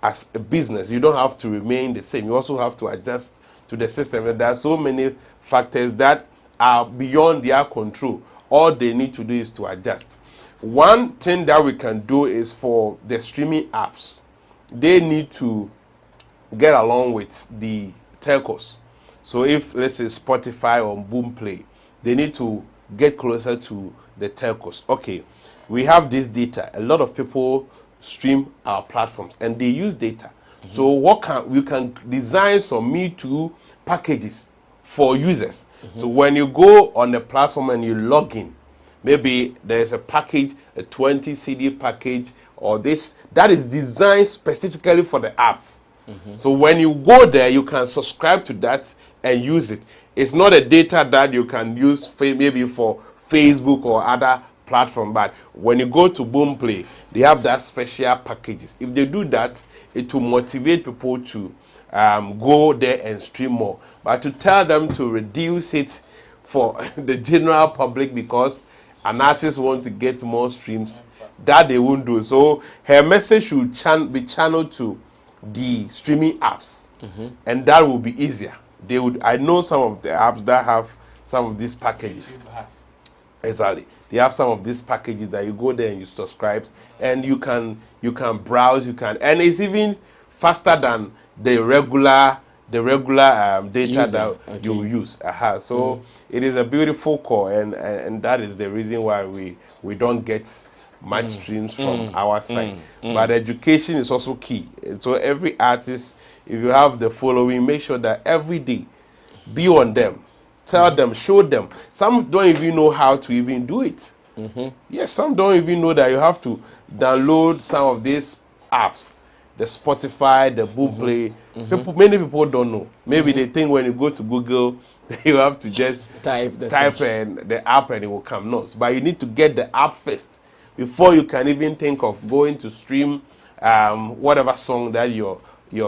as a business, you don't have to remain the same. You also have to adjust to the system. And there are so many factors that are beyond their control. All they need to do is to adjust. One thing that we can do is for the streaming apps, they need to get along with the telcos. So if, let's say, Spotify or Boomplay, they need to get closer to the telcos. Okay, we have this data. A lot of people stream our platforms and they use data. So we can design some Me Too packages for users. So when you go on the platform and you log in, maybe there's a package, a 20 CD package, or this that is designed specifically for the apps. So when you go there, you can subscribe to that and use it. It's not a data that you can use maybe for Facebook or other platform, but when you go to Boomplay, they have that special packages. If they do that, it will motivate people to go there and stream more. But to tell them to reduce it for the general public because an artist wants to get more streams, that they won't do. So her message should be channeled to the streaming apps, and that will be easier. I know some of the apps that have some of these packages. Exactly. They have some of these packages that you go there and you subscribe, and you can browse, and it's even faster than the regular data that you use. So it is a beautiful call, and that is the reason why we don't get much streams from our side. But education is also key. So every artist, if you have the following, make sure that every day be on them. Tell them, show them. Some don't even know how to even do it. Yes, some don't even know that you have to download some of these apps, the Spotify, the Boomplay. Many people don't know. Maybe they think when you go to Google, you have to just type and the app and it will come. No, but you need to get the app first before you can even think of going to stream whatever song that your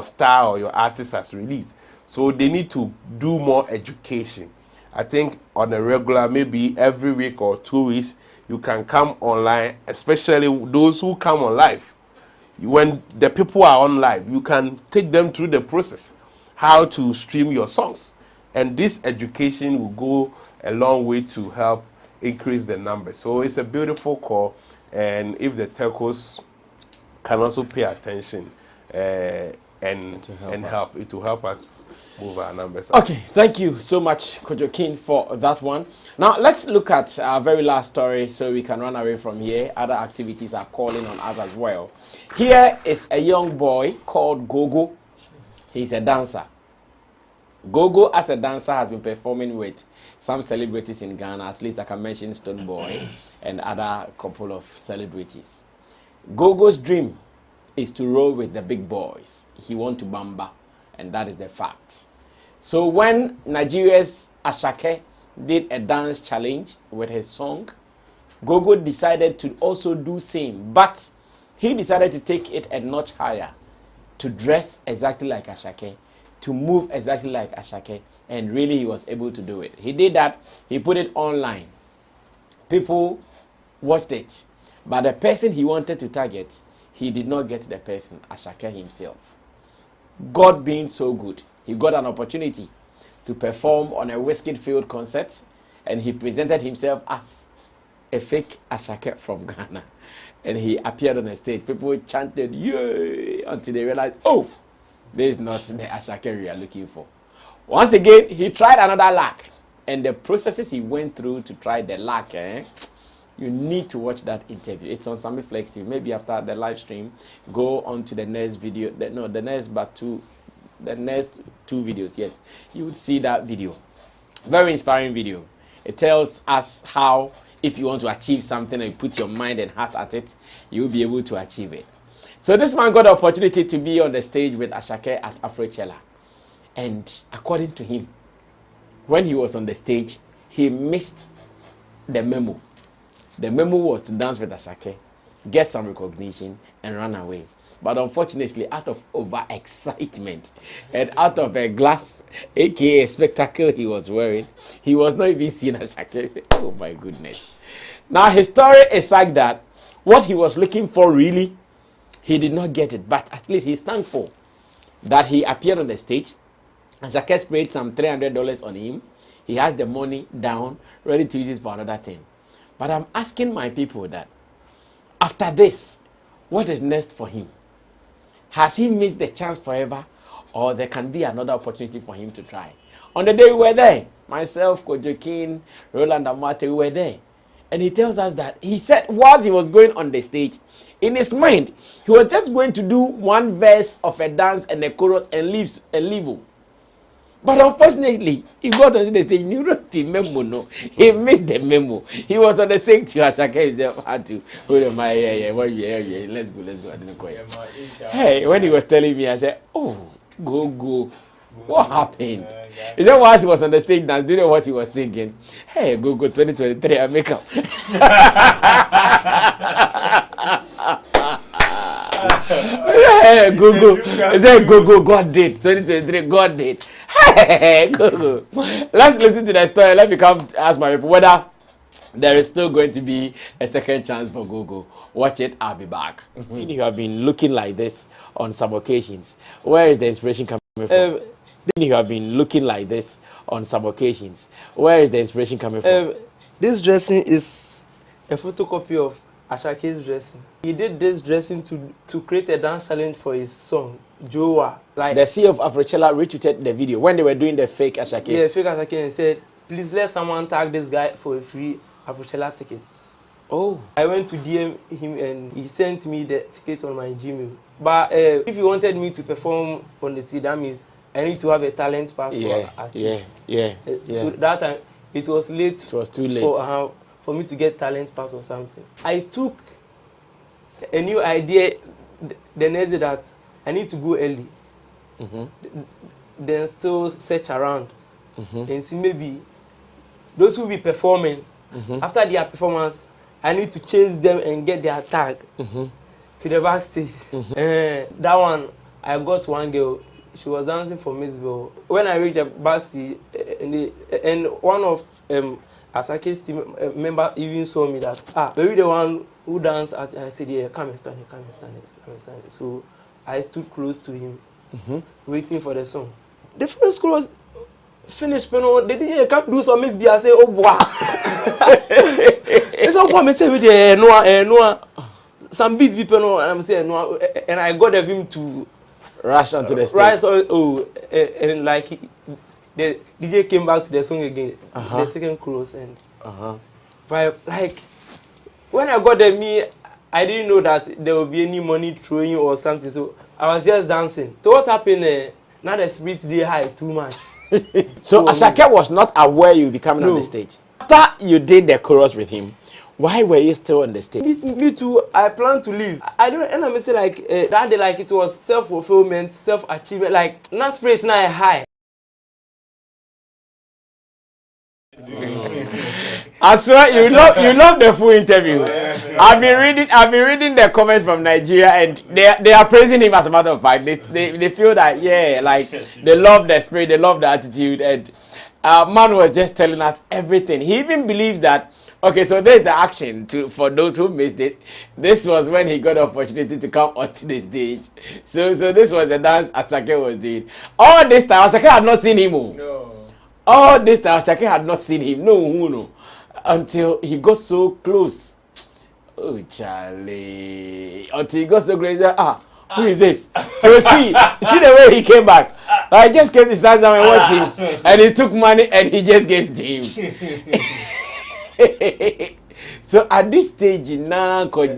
star or your artist has released. So they need to do more education. I think on a regular, maybe every week or 2 weeks, you can come online, especially those who come on live. When the people are on live, you can take them through the process, how to stream your songs. And this education will go a long way to help increase the numbers. So it's a beautiful call. And if the telcos can also pay attention, and help. It will help us move our numbers up. Okay, thank you so much, Kojokin, for that one. Now, let's look at our very last story so we can run away from here. Other activities are calling on us as well. Here is a young boy called Gogo. He's a dancer. Gogo, as a dancer, has been performing with some celebrities in Ghana. At least I can mention Stone Boy and other couple of celebrities. Gogo's dream is to roll with the big boys. He wants to bamba, and that is the fact. So when Nigeria's Asake did a dance challenge with his song, Gogo decided to also do same, but he decided to take it a notch higher, to dress exactly like Asake, to move exactly like Asake, and really he was able to do it. He did that, he put it online. People watched it, but the person he wanted to target, he did not get the person, Asake himself. God being so good, he got an opportunity to perform on a Whiskey Field concert, and he presented himself as a fake Asake from Ghana. And he appeared on the stage. People chanted, yay, until they realized, oh, this is not the Asake we are looking for. Once again, he tried another lack. And the processes he went through to try the lack, you need to watch that interview. It's on Sammy Flex TV. Maybe after the live stream, go on to the next video. The next two videos, yes. You would see that video. Very inspiring video. It tells us how, if you want to achieve something and you put your mind and heart at it, you'll be able to achieve it. So this man got the opportunity to be on the stage with Asake at Afrochella. And according to him, when he was on the stage, he missed the memo. The memo was to dance with Asake, get some recognition, and run away. But unfortunately, out of over-excitement and out of a glass, aka spectacle he was wearing, he was not even seeing Asake. Oh my goodness. Now his story is like that. What he was looking for really, he did not get it. But at least he's thankful that he appeared on the stage. Asake sprayed some $300 on him. He has the money down, ready to use it for another thing. But I'm asking my people that, after this, what is next for him? Has he missed the chance forever, or there can be another opportunity for him to try? On the day we were there, myself, Kojokin, Roland Amate, we were there. And he tells us that, he said, whilst he was going on the stage, in his mind, he was just going to do one verse of a dance and a chorus and leave. But unfortunately, he got on the stage, he wrote the memo, no. He missed the memo. He was on the stage to Asake himself had to hold on my let's go. I didn't quite. Hey, when he was telling me, I said, oh, go. What happened? He said, whilst he was on the stage now, do you know what he was thinking? Hey, go 2023, I make up. Hey, go. He said, go, God did. 2023, God did. Hey, go. Let's listen to the story. Let me come ask my people whether there is still going to be a second chance for Gogo. Watch it, I'll be back. You have been looking like this on some occasions. Where is the inspiration coming from? You have been looking like this on some occasions. Where is the inspiration coming from? This dressing is a photocopy of Asake's dressing. He did this dressing to create a dance challenge for his song, Joa. Like the CEO of Afrochella retweeted the video when they were doing the fake Asake. Yeah, fake Asake, and said, please let someone tag this guy for a free Afrochella ticket. Oh. I went to DM him and he sent me the ticket on my Gmail. But if he wanted me to perform on the stage, that means I need to have a talent pass for artist. Yeah. So that time, it was late. It was too late. For me to get talent pass or something. I took a new idea the next day that I need to go early. Then still search around and see maybe those who will be performing, after their performance, I need to chase them and get their tag to the backstage. That one, I got one girl, she was dancing for Miss Bill. When I reached the backstage, and one of Asake's team member even saw me that, maybe the one who danced, I said, yeah, come and stand here. So I stood close to him, waiting for the song. The first chorus finished, you know, the DJ can't do some Miss B. I say, oh, boy. It's all what I say with the no, some beats people know, and I'm saying no, and I got him to Rush onto the stage. Right on, and like the DJ came back to the song again, the second chorus and like when I got there, I didn't know that there would be any money throwing or something, so I was just dancing. So what happened? Now the spirit they high too much. So Asake was not aware you becoming on the stage. After you did the chorus with him, why were you still on the stage? Me too. I plan to leave. I don't. And I'm say like that day, like it was self-fulfillment, self-achievement. Like not spirit now high. I swear you love the full interview. I've been reading the comments from Nigeria, and they are praising him. As a matter of fact, they feel that like they love the spirit, they love the attitude, and man was just telling us everything. He even believes that. Okay, so there's the action for those who missed it. This was when he got the opportunity to come onto the stage. So this was the dance Asake was doing. All this time Asake had not seen him. No. All this time Asake had not seen him. No. Until he got so close. Oh, Charlie. Until he got so close. Who is this? So see the way he came back. I just came to stand down and watch him. And he took money and he just gave it to him. So at this stage now, so at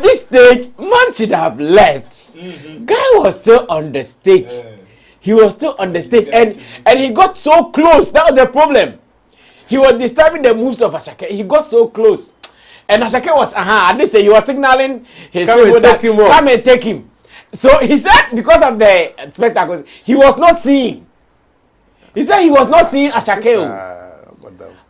this stage, man should have left. Guy was still on the stage. He was still on the stage, and he got so close. That was the problem. He was disturbing the moves of Asake. He got so close, and Asake was at this stage he was signaling his people that come and take him. So he said because of the spectacles, he was not seeing. He said he was not seeing Asake.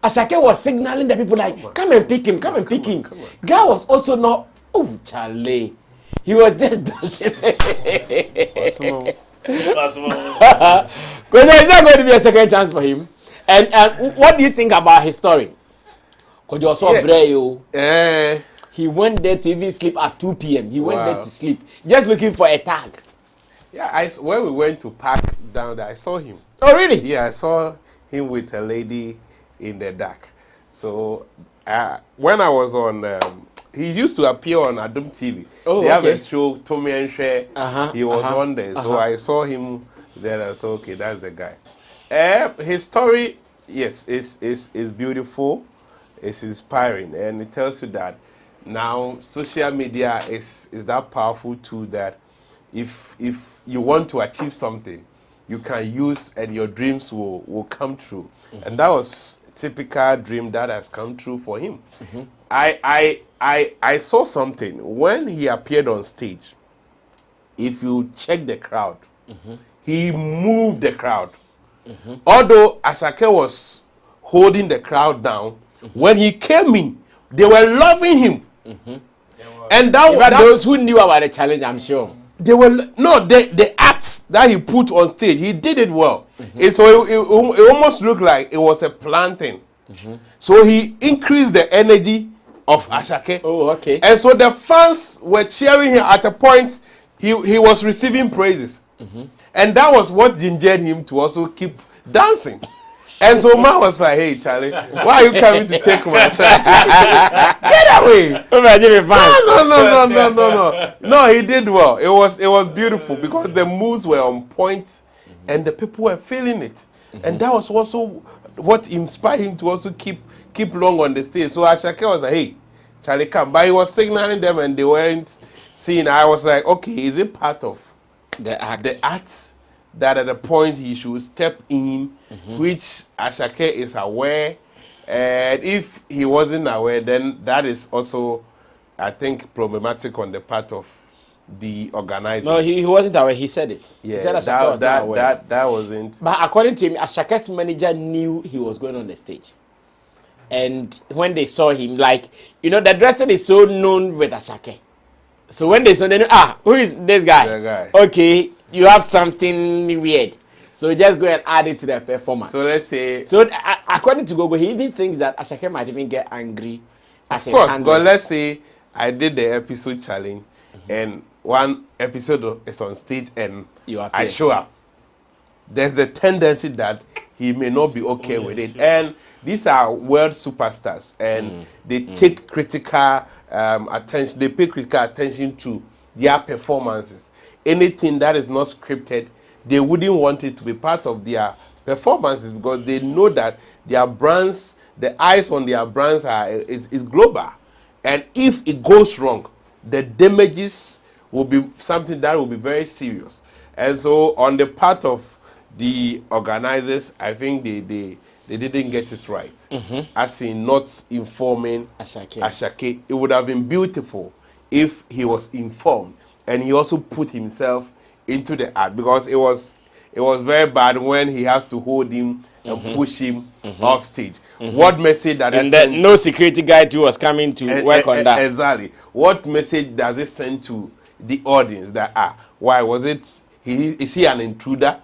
Asake was signaling the people like, come and pick him, come and pick him. Guy was also not. Oh, Charlie. He was just dancing. Because there is not going to be a second chance for him. And what do you think about his story? Because you are so brave. He went there to even sleep at 2 p.m. He went there to sleep, just looking for a tag. Yeah, when we went to park down there, I saw him. Oh, really? Yeah, I saw him with a lady in the dark. So when I was on, he used to appear on Adum TV. They have a show, Tommy and Shay. He was on there. So I saw him there. I said, okay, that's the guy. His story, yes, is beautiful. It's inspiring. And it tells you that now social media is that powerful tool that if you want to achieve something, you can use and your dreams will come true. And that was typical dream that has come true for him. I saw something when he appeared on stage. If you check the crowd, he moved the crowd. Although Asake was holding the crowd down, when he came in, they were loving him. And that those who knew about the challenge, I'm sure. They were the act that he put on stage, he did it well. And so it almost looked like it was a planting. So he increased the energy of Asake. Oh, okay. And so the fans were cheering him at a point. He was receiving praises. And that was what gingered him to also keep dancing. And so man was like, hey Charlie, why are you coming to take my side? Get away! No, he did well. It was beautiful because the moves were on point and the people were feeling it. And that was also what inspired him to also keep long on the stage. So Asake was like, hey, Charlie, come. But he was signaling them and they weren't seeing. I was like, okay, is it part of the act? The act that at a point he should step in, which Asake is aware, and if he wasn't aware, then that is also, I think, problematic on the part of the organizer. No, he wasn't aware. He said it. Yeah, he said Asake was not aware. That wasn't. But according to him, Asake's manager knew he was going on the stage, and when they saw him, like the dressing is so known with Asake. So when they saw, they knew, who is this guy? The guy. Okay. You have something weird, so just go and add it to the performance. So let's say. So according to Gogo, he even thinks that Asake might even get angry. Of course, but let's say I did the episode challenge, and one episode is on stage, and I show up. There's a tendency that he may not be okay with it. Sure. And these are world superstars, and they take critical attention. They pay critical attention to their performances. Anything that is not scripted, they wouldn't want it to be part of their performances because they know that their brands, the eyes on their brands is global. And if it goes wrong, the damages will be something that will be very serious. And so on the part of the organizers, I think they didn't get it right. As in not informing Asake. It would have been beautiful if he was informed and he also put himself into the act, because it was very bad when he has to hold him and push him off stage. What message that and that no security guy too was coming to work on that. Exactly. What message does it send to the audience that why was it? Is he an intruder?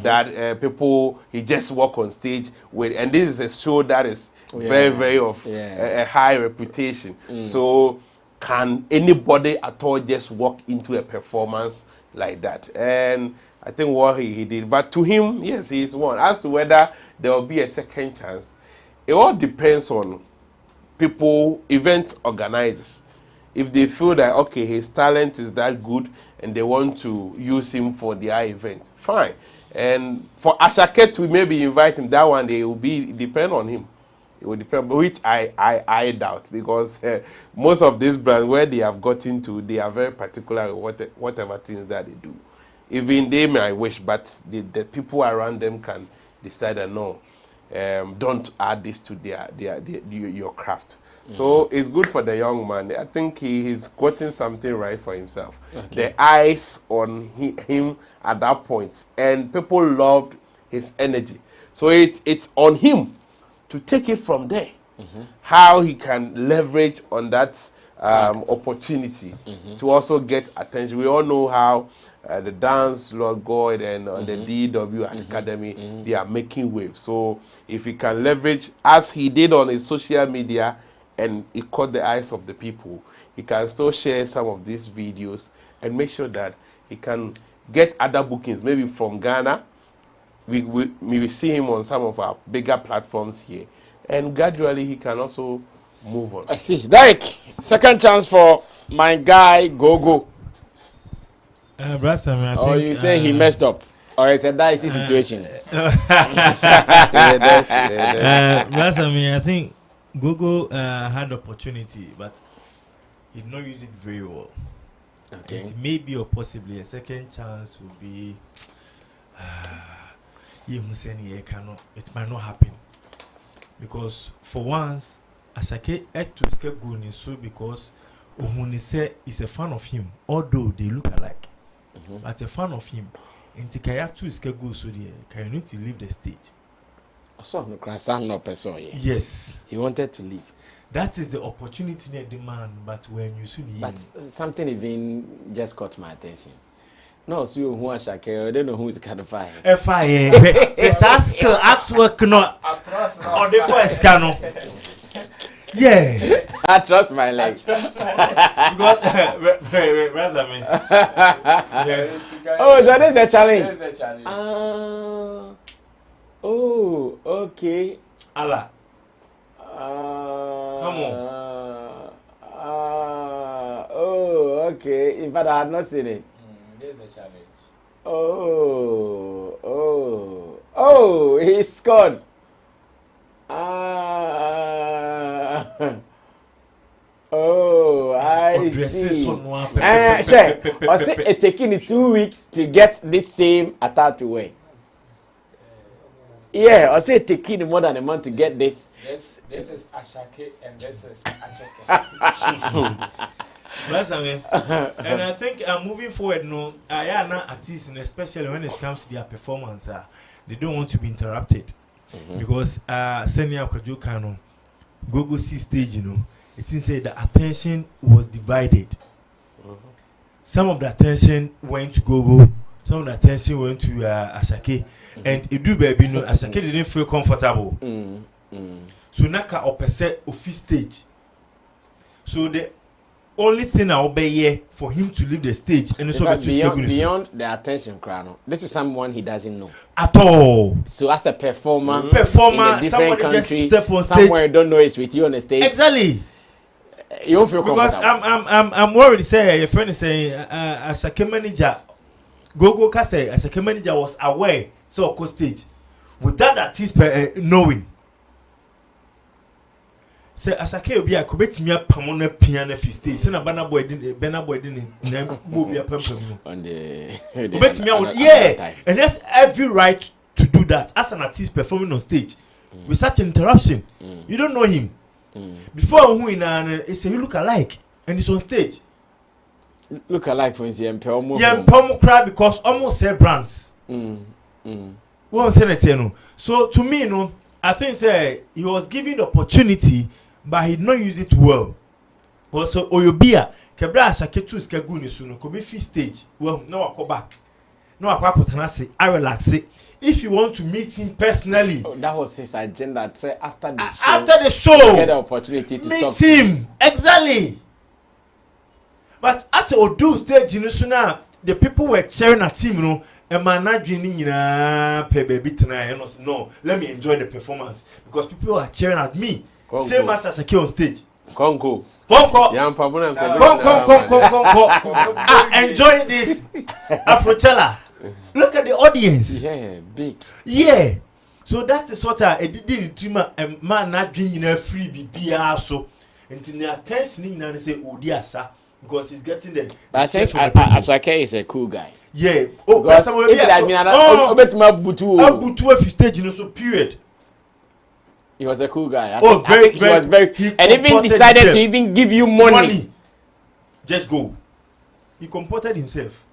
That people he just walk on stage with, and this is a show that is very of a high reputation. So can anybody at all just walk into a performance like that? And I think what he did, but to him, yes, he is one. As to whether there will be a second chance, it all depends on people, event organizers. If they feel that okay, his talent is that good and they want to use him for their event, fine. And for Asake to maybe invite him, that one they will depend on him. It will depend, which I doubt, because most of these brands where they have gotten to, they are very particular with whatever things that they do. Even they may wish, but the people around them can decide that no, don't add this to your craft. So it's good for the young man. I think he's gotten something right for himself. The eyes on him at that point, and people loved his energy. So it's on him to take it from there. How he can leverage on that opportunity to also get attention. We all know how the Dance Lord God and the DW Academy, they are making waves. So if he can leverage, as he did on his social media, and it caught the eyes of the people, he can still share some of these videos and make sure that he can get other bookings, maybe from Ghana. We will see him on some of our bigger platforms here, and gradually he can also move on. I see. Derek, second chance for my guy Gogo. Or you say he messed up, or it's a dicey situation. I think Gogo had opportunity, but he did not use it very well. Okay. It may be or possibly a second chance will be. It might not happen, because for once, Asake had to escape going so because Ohunise is a fan of him, although they look alike, but a fan of him. And Tikaya to escape go so there, can you need to leave the stage? Yes, he wanted to leave. That is the opportunity near demand, but when you see but something even just caught my attention. No, so who Asake, I don't know who's kind of fire. Fire. It's ask at work not or the first cano. Yeah, I trust my legs. Because oh, that is the challenge. That is the challenge. Oh, okay. Allah. Come on. Oh, okay. In fact, I had not seen it. There's the challenge. Oh, he scored. I see. Shay, I say it taking 2 weeks to get this same attack to work. Yeah, I say taking more than a month to get this. This is Asake and this is Acheke. And I think moving forward, no, artists, and especially when it comes to their performance, they don't want to be interrupted because Senya Kwajokano, Gogo C stage, it seems the attention was divided. Some of the attention went to Gogo, some of the attention went to Asake, and it do baby Asake didn't feel comfortable. So Naka opposite office stage. So the only thing I'll be here for him to leave the stage and so beyond the attention crown. This is someone he doesn't know at all. So as a performer, in a different country, just step on somewhere stage. you don't know is with you on the stage. Exactly. You don't feel because I'm worried. Say your friend is saying Asake manager, Gogo Kase Asake manager was aware so on stage without that artist knowing. Say Asake obi a kubetimi apamona piano fi stage. Say na Bana boy didn't na mo bi apam on the kubetimi yeah, and that's every right to do that as an artist performing on stage with such an interruption. You don't know him. Before who in it's a look alike and it's on stage. Look alike for instance, cry because almost say brands. One senator. So to me, I think say he was given the opportunity, but he did not use it well. Also, Oyobia, Kebra Asake tu skaguni suno, could be free stage. Well, no, I go back. No, I relax it. If you want to meet him personally, that was his agenda. Say after the show, get the opportunity to meet talk him exactly. But as a do stage, the people were cheering at him, and man not dreaming baby tonight. No, let me enjoy the performance because people are cheering at me. Same as Asake on stage. Congo. Enjoy this Afrochella. Look at the audience. Yeah, big. Yeah. So that is what I didn't dream a man not drinking a free BBR so until the attention and say Odiasa because he's getting the I think Asake is a cool guy. Yeah. Oh, but somebody Butu if stage so period. He was a cool guy. He was very and even decided to even give you money. Just go. He comported himself.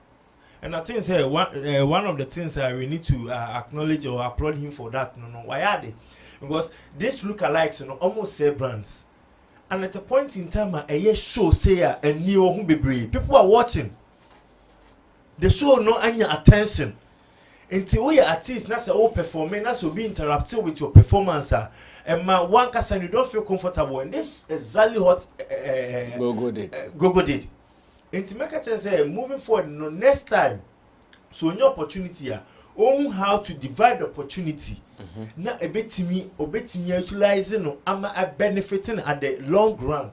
And I think one of the things we need to acknowledge or applaud him for that. Why are they? Because this lookalikes, almost say brands. And at a point in time, a show say a new people are watching. The show no any attention. Until we are artists, that's all performing, that's will be interrupted with your performance. And my one person you don't feel comfortable. And this is exactly what Gogo did. And to make a say moving forward, next time, so new opportunity, own how to divide the opportunity. Now a bit me utilizing a benefiting at the long run,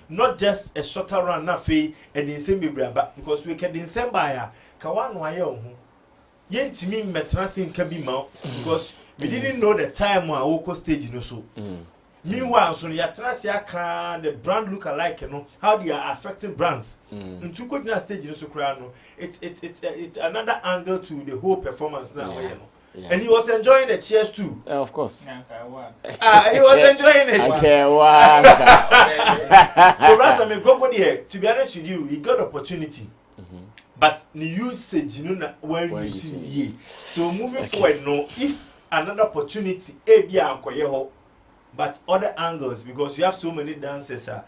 not just a shorter run, not fee and in same because we can in same buyer. Kawan wayo, yen to me metrasin can be mount because we didn't know the time when I walk stage in so. Meanwhile, so you can the brand look alike, how they are affecting brands. In two good stage in Soprano, it's another angle to the whole performance now. Yeah. And he was enjoying the cheers too. Of course. He was enjoying it. So that's I mean, go there. To be honest with you, he got opportunity. But the usage, when you see ye. So moving forward, if another opportunity, but other angles because we have so many dancers. I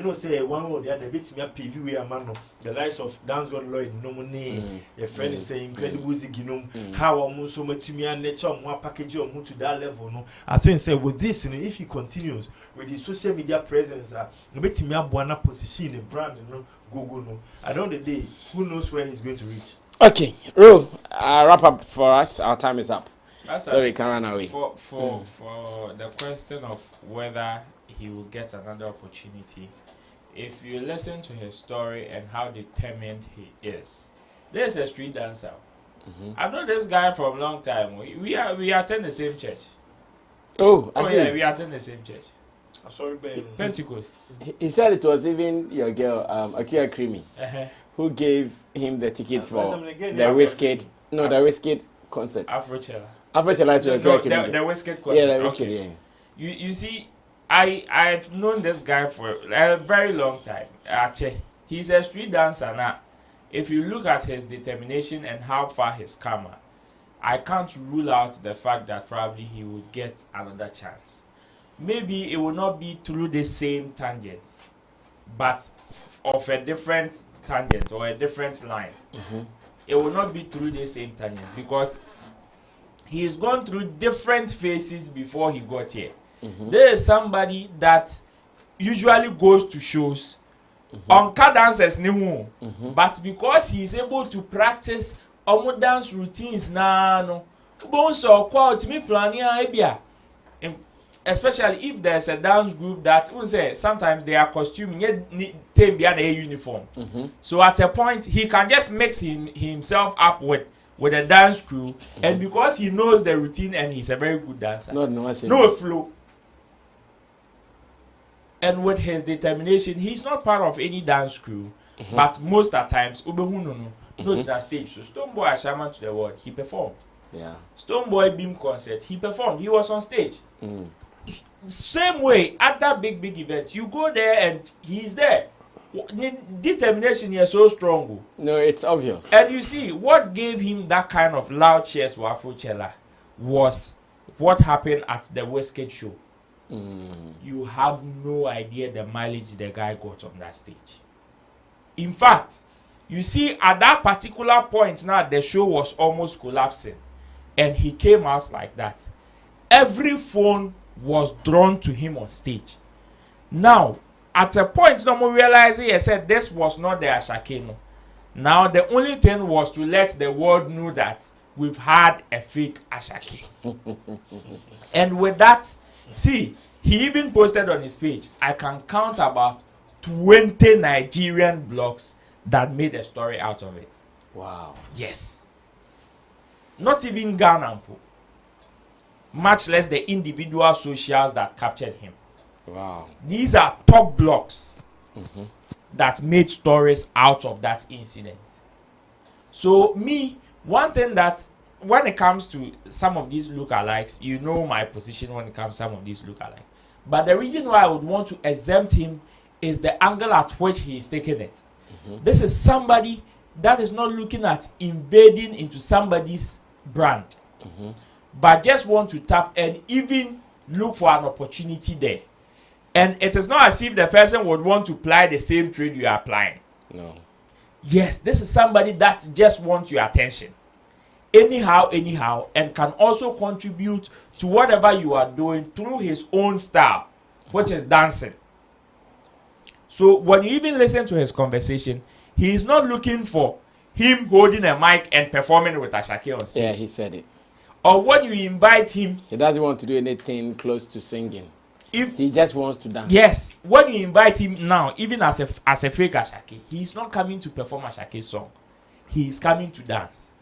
know say one or the other bit me PV we are man the likes of Dance God Lloyd no money. Your friend is saying incredible ziginum. How almost so much me and nature more package or to that level. No, I think say with this, if he continues with his social media presence, bit me up one position the brand, Google no. At the end of the day, who knows where he's going to reach. Okay, Ro, wrap up for us. Our time is up. So we can run away. For the question of whether he will get another opportunity, if you listen to his story and how determined he is, there's a street dancer. I know this guy from a long time. We attend the same church. Oh, I see. Yeah, we attend the same church. Sorry, Pentecost. He said it was even your girl, Akia Creamy, who gave him the ticket for the Wizkid. No, the Wizkid concert. Afrochella. The Wizkid concert. Yeah, the Wizkid, yeah. You see, I've known this guy for a very long time. Ache. He's a street dancer now. If you look at his determination and how far he's come, I can't rule out the fact that probably he would get another chance. Maybe it will not be through the same tangent, but of a different tangent or a different line. It will not be through the same tangent because he's gone through different phases before he got here. There is somebody that usually goes to shows On car dancers ni mu. But because he is able to practice omo dance routines na no. Bon so quality me planning ebia. Especially if there's a dance group that say sometimes they are costuming team behind a uniform. So at a point he can just mix himself up with a dance crew, and because he knows the routine and he's a very good dancer. No flow. And with his determination, he's not part of any dance crew, but most of the times not that stage. So Stoneboy Ashaman to the world, he performed. Yeah. Stoneboy Beam concert, he performed. He was on stage. Same way at that big event, you go there and he's there. Determination here so strong. No, it's obvious. And you see, what gave him that kind of loud cheers for Afrochella was what happened at the Westgate show. You have no idea the mileage the guy got on that stage. In fact, you see, at that particular point now, the show was almost collapsing, and he came out like that. Every phone was drawn to him on stage. Now, at a point, no more realizing, he said this was not the Asake. No. Now, the only thing was to let the world know that we've had a fake Asake. And with that, see, he even posted on his page, I can count about 20 Nigerian blogs that made a story out of it. Wow. Yes. Not even Ghana, much less the individual socials that captured him. Wow. These are top blogs that made stories out of that incident. So one thing that when it comes to some of these lookalikes, you know my position when it comes to some of these lookalikes. But the reason why I would want to exempt him is the angle at which he is taking it. This is somebody that is not looking at invading into somebody's brand, but just want to tap and even look for an opportunity there. And it is not as if the person would want to ply the same trade you are applying. No. Yes, this is somebody that just wants your attention. Anyhow, and can also contribute to whatever you are doing through his own style, which is dancing. So when you even listen to his conversation, he is not looking for him holding a mic and performing with Asake on stage. Yeah, he said it. Or when you invite him, he doesn't want to do anything close to singing. If he just wants to dance. Yes, when you invite him now, even as a fake Asake, he is not coming to perform Asake's song. He is coming to dance.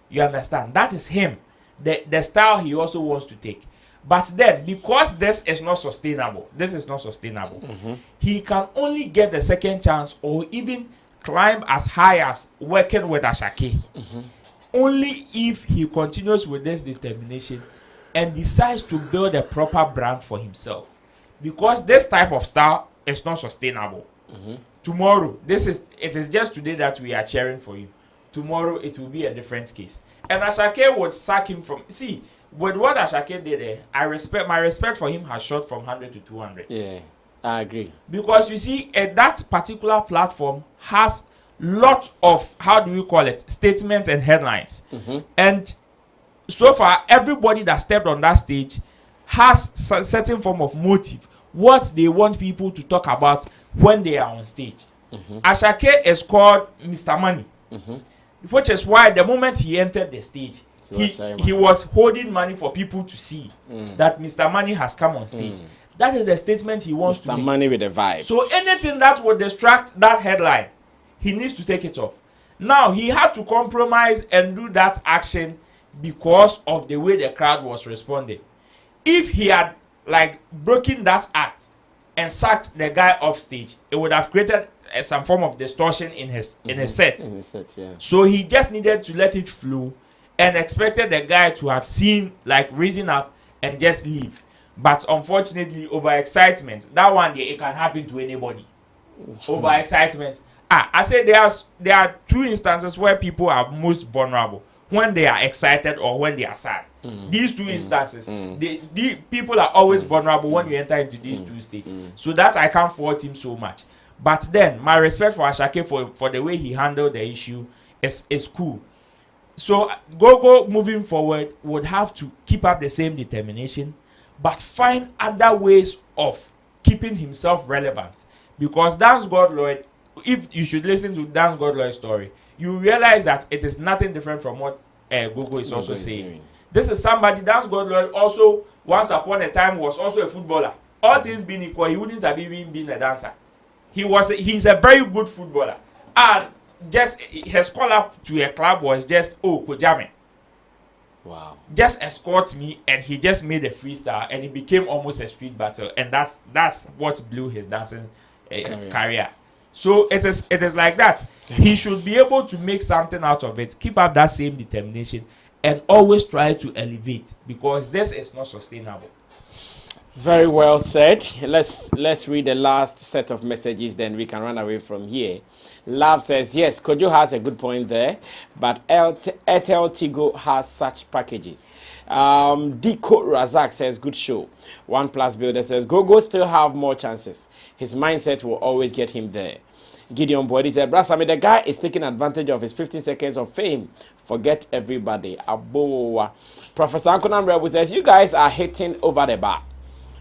You understand? That is him. The style he also wants to take. But then, because this is not sustainable, he can only get the second chance or even climb as high as working with Asake. Only if he continues with this determination and decides to build a proper brand for himself. Because this type of style is not sustainable. Tomorrow, it is just today that we are cheering for you. Tomorrow, it will be a different case. And Asake would sack him from... See, with what Asake did, my respect for him has shot from 100 to 200. Yeah, I agree. Because you see, that particular platform has lots of, how do we call it, statements and headlines. And so far, everybody that stepped on that stage has a certain form of motive, what they want people to talk about when they are on stage. Asake is called Mr. Money, which is why the moment he entered the stage, he was holding money for people to see that Mr. Money has come on stage. That is the statement he wants to make. Mr. Money with a vibe. So anything that would distract that headline, he needs to take it off. Now, he had to compromise and do that action because of the way the crowd was responding. If he had broken that act and sacked the guy off stage, it would have created some form of distortion in his set. Yeah. So he just needed to let it flow and expected the guy to have seen, risen up and just leave. But unfortunately, overexcitement, that one day it can happen to anybody. Overexcitement. I say there are two instances where people are most vulnerable: when they are excited or when they are sad. These two instances, the people are always vulnerable when you enter into these two states. So that I can't fault him so much. But then my respect for Asake for the way he handled the issue is cool. So Gogo moving forward would have to keep up the same determination, but find other ways of keeping himself relevant. Because Dance God Lloyd if you should listen to Dance Godlew's story, you realize that it is nothing different from what Gogo is also saying. This is somebody, Dance Godlew also, once upon a time, was also a footballer. All things being equal, he wouldn't have even been a dancer. He's a very good footballer. And just his call up to a club was just, Kojame. Wow. Just escort me, and he just made a freestyle, and it became almost a street battle, and that's what blew his dancing career. So it is like that. He should be able to make something out of it. Keep up that same determination, and always try to elevate, because this is not sustainable. Very well said. Let's read the last set of messages, then we can run away from here. Love says, yes, Kojo has a good point there, but Airtel Tigo has such packages. Diko Razak says, good show. OnePlus Builder says, Gogo still have more chances. His mindset will always get him there. Gideon Boyd said, Brasami, the guy is taking advantage of his 15 seconds of fame. Forget everybody. Aboa. Professor Ankonan Rebel says, you guys are hitting over the bar.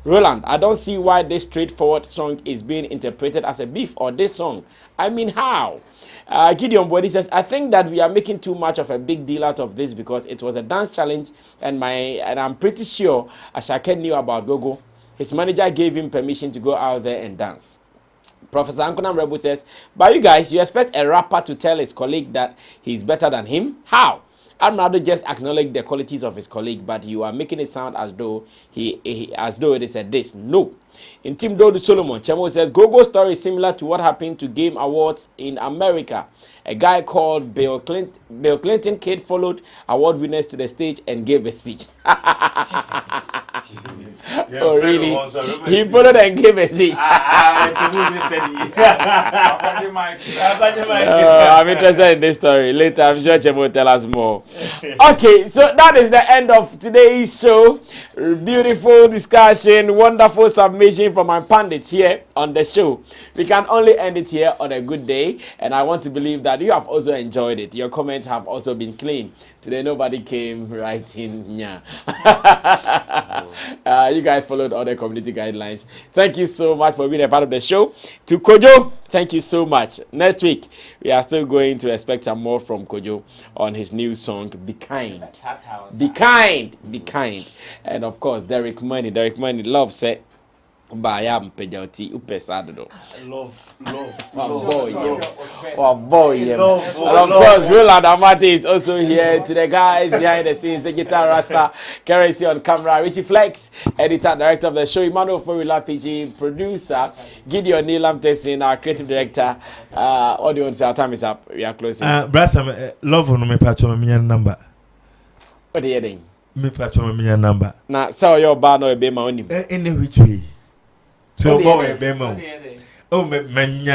Roland, I don't see why this straightforward song is being interpreted as a beef or this song. I mean, how? Gideon Boyd says, I think that we are making too much of a big deal out of this because it was a dance challenge, and I'm pretty sure Asake knew about Gogo. His manager gave him permission to go out there and dance. Professor Ankonan Rebel says, but you guys, you expect a rapper to tell his colleague that he's better than him? How? Amerado just acknowledged the qualities of his colleague, but you are making it sound as though as though it is a diss. No. In Team Dodo Solomon, Chemo says, Gogo's story is similar to what happened to Game Awards in America. A guy called Bill Clinton kid followed award winners to the stage and gave a speech. Oh, really? He followed and gave a speech. I'm interested in this story. Later, I'm sure Chemo will tell us more. Okay, so that is the end of today's show. Beautiful discussion, wonderful submission from my pundits here on the show. We can only end it here on a good day, and I want to believe that you have also enjoyed it. Your comments have also been clean. Today, nobody came writing, yeah. You guys followed all the community guidelines. Thank you so much for being a part of the show. To Kojo, thank you so much. Next week, we are still going to expect some more from Kojo on his new song, Be Kind. Be Kind. Be Kind. And of course, Derek Money, love set. Bayam Pejoti Upesado. Love. Oh boy, yeah. And of course, Roland Amati is also here. To the guys behind the scenes, Digital Rasta, currency on camera, Richie Flex, editor, director of the show, Emmanuel Forila PG, producer, Gideon Neelam Tessin, our creative director. Audience, our time is up. We are closing. Brasa, love on me patch on my number. What are you doing? Me patch on my number. Now, so your bar no be my own. Any which way. So, my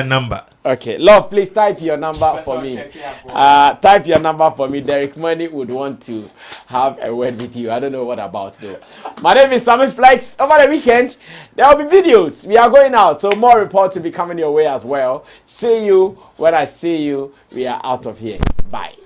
number. Okay, love, please type your number for me. Type your number for me. Derek Money would want to have a word with you. I don't know what about though. My name is Sammy Flex. Over the weekend, there will be videos. We are going out, so more reports will be coming your way as well. See you when I see you. We are out of here. Bye.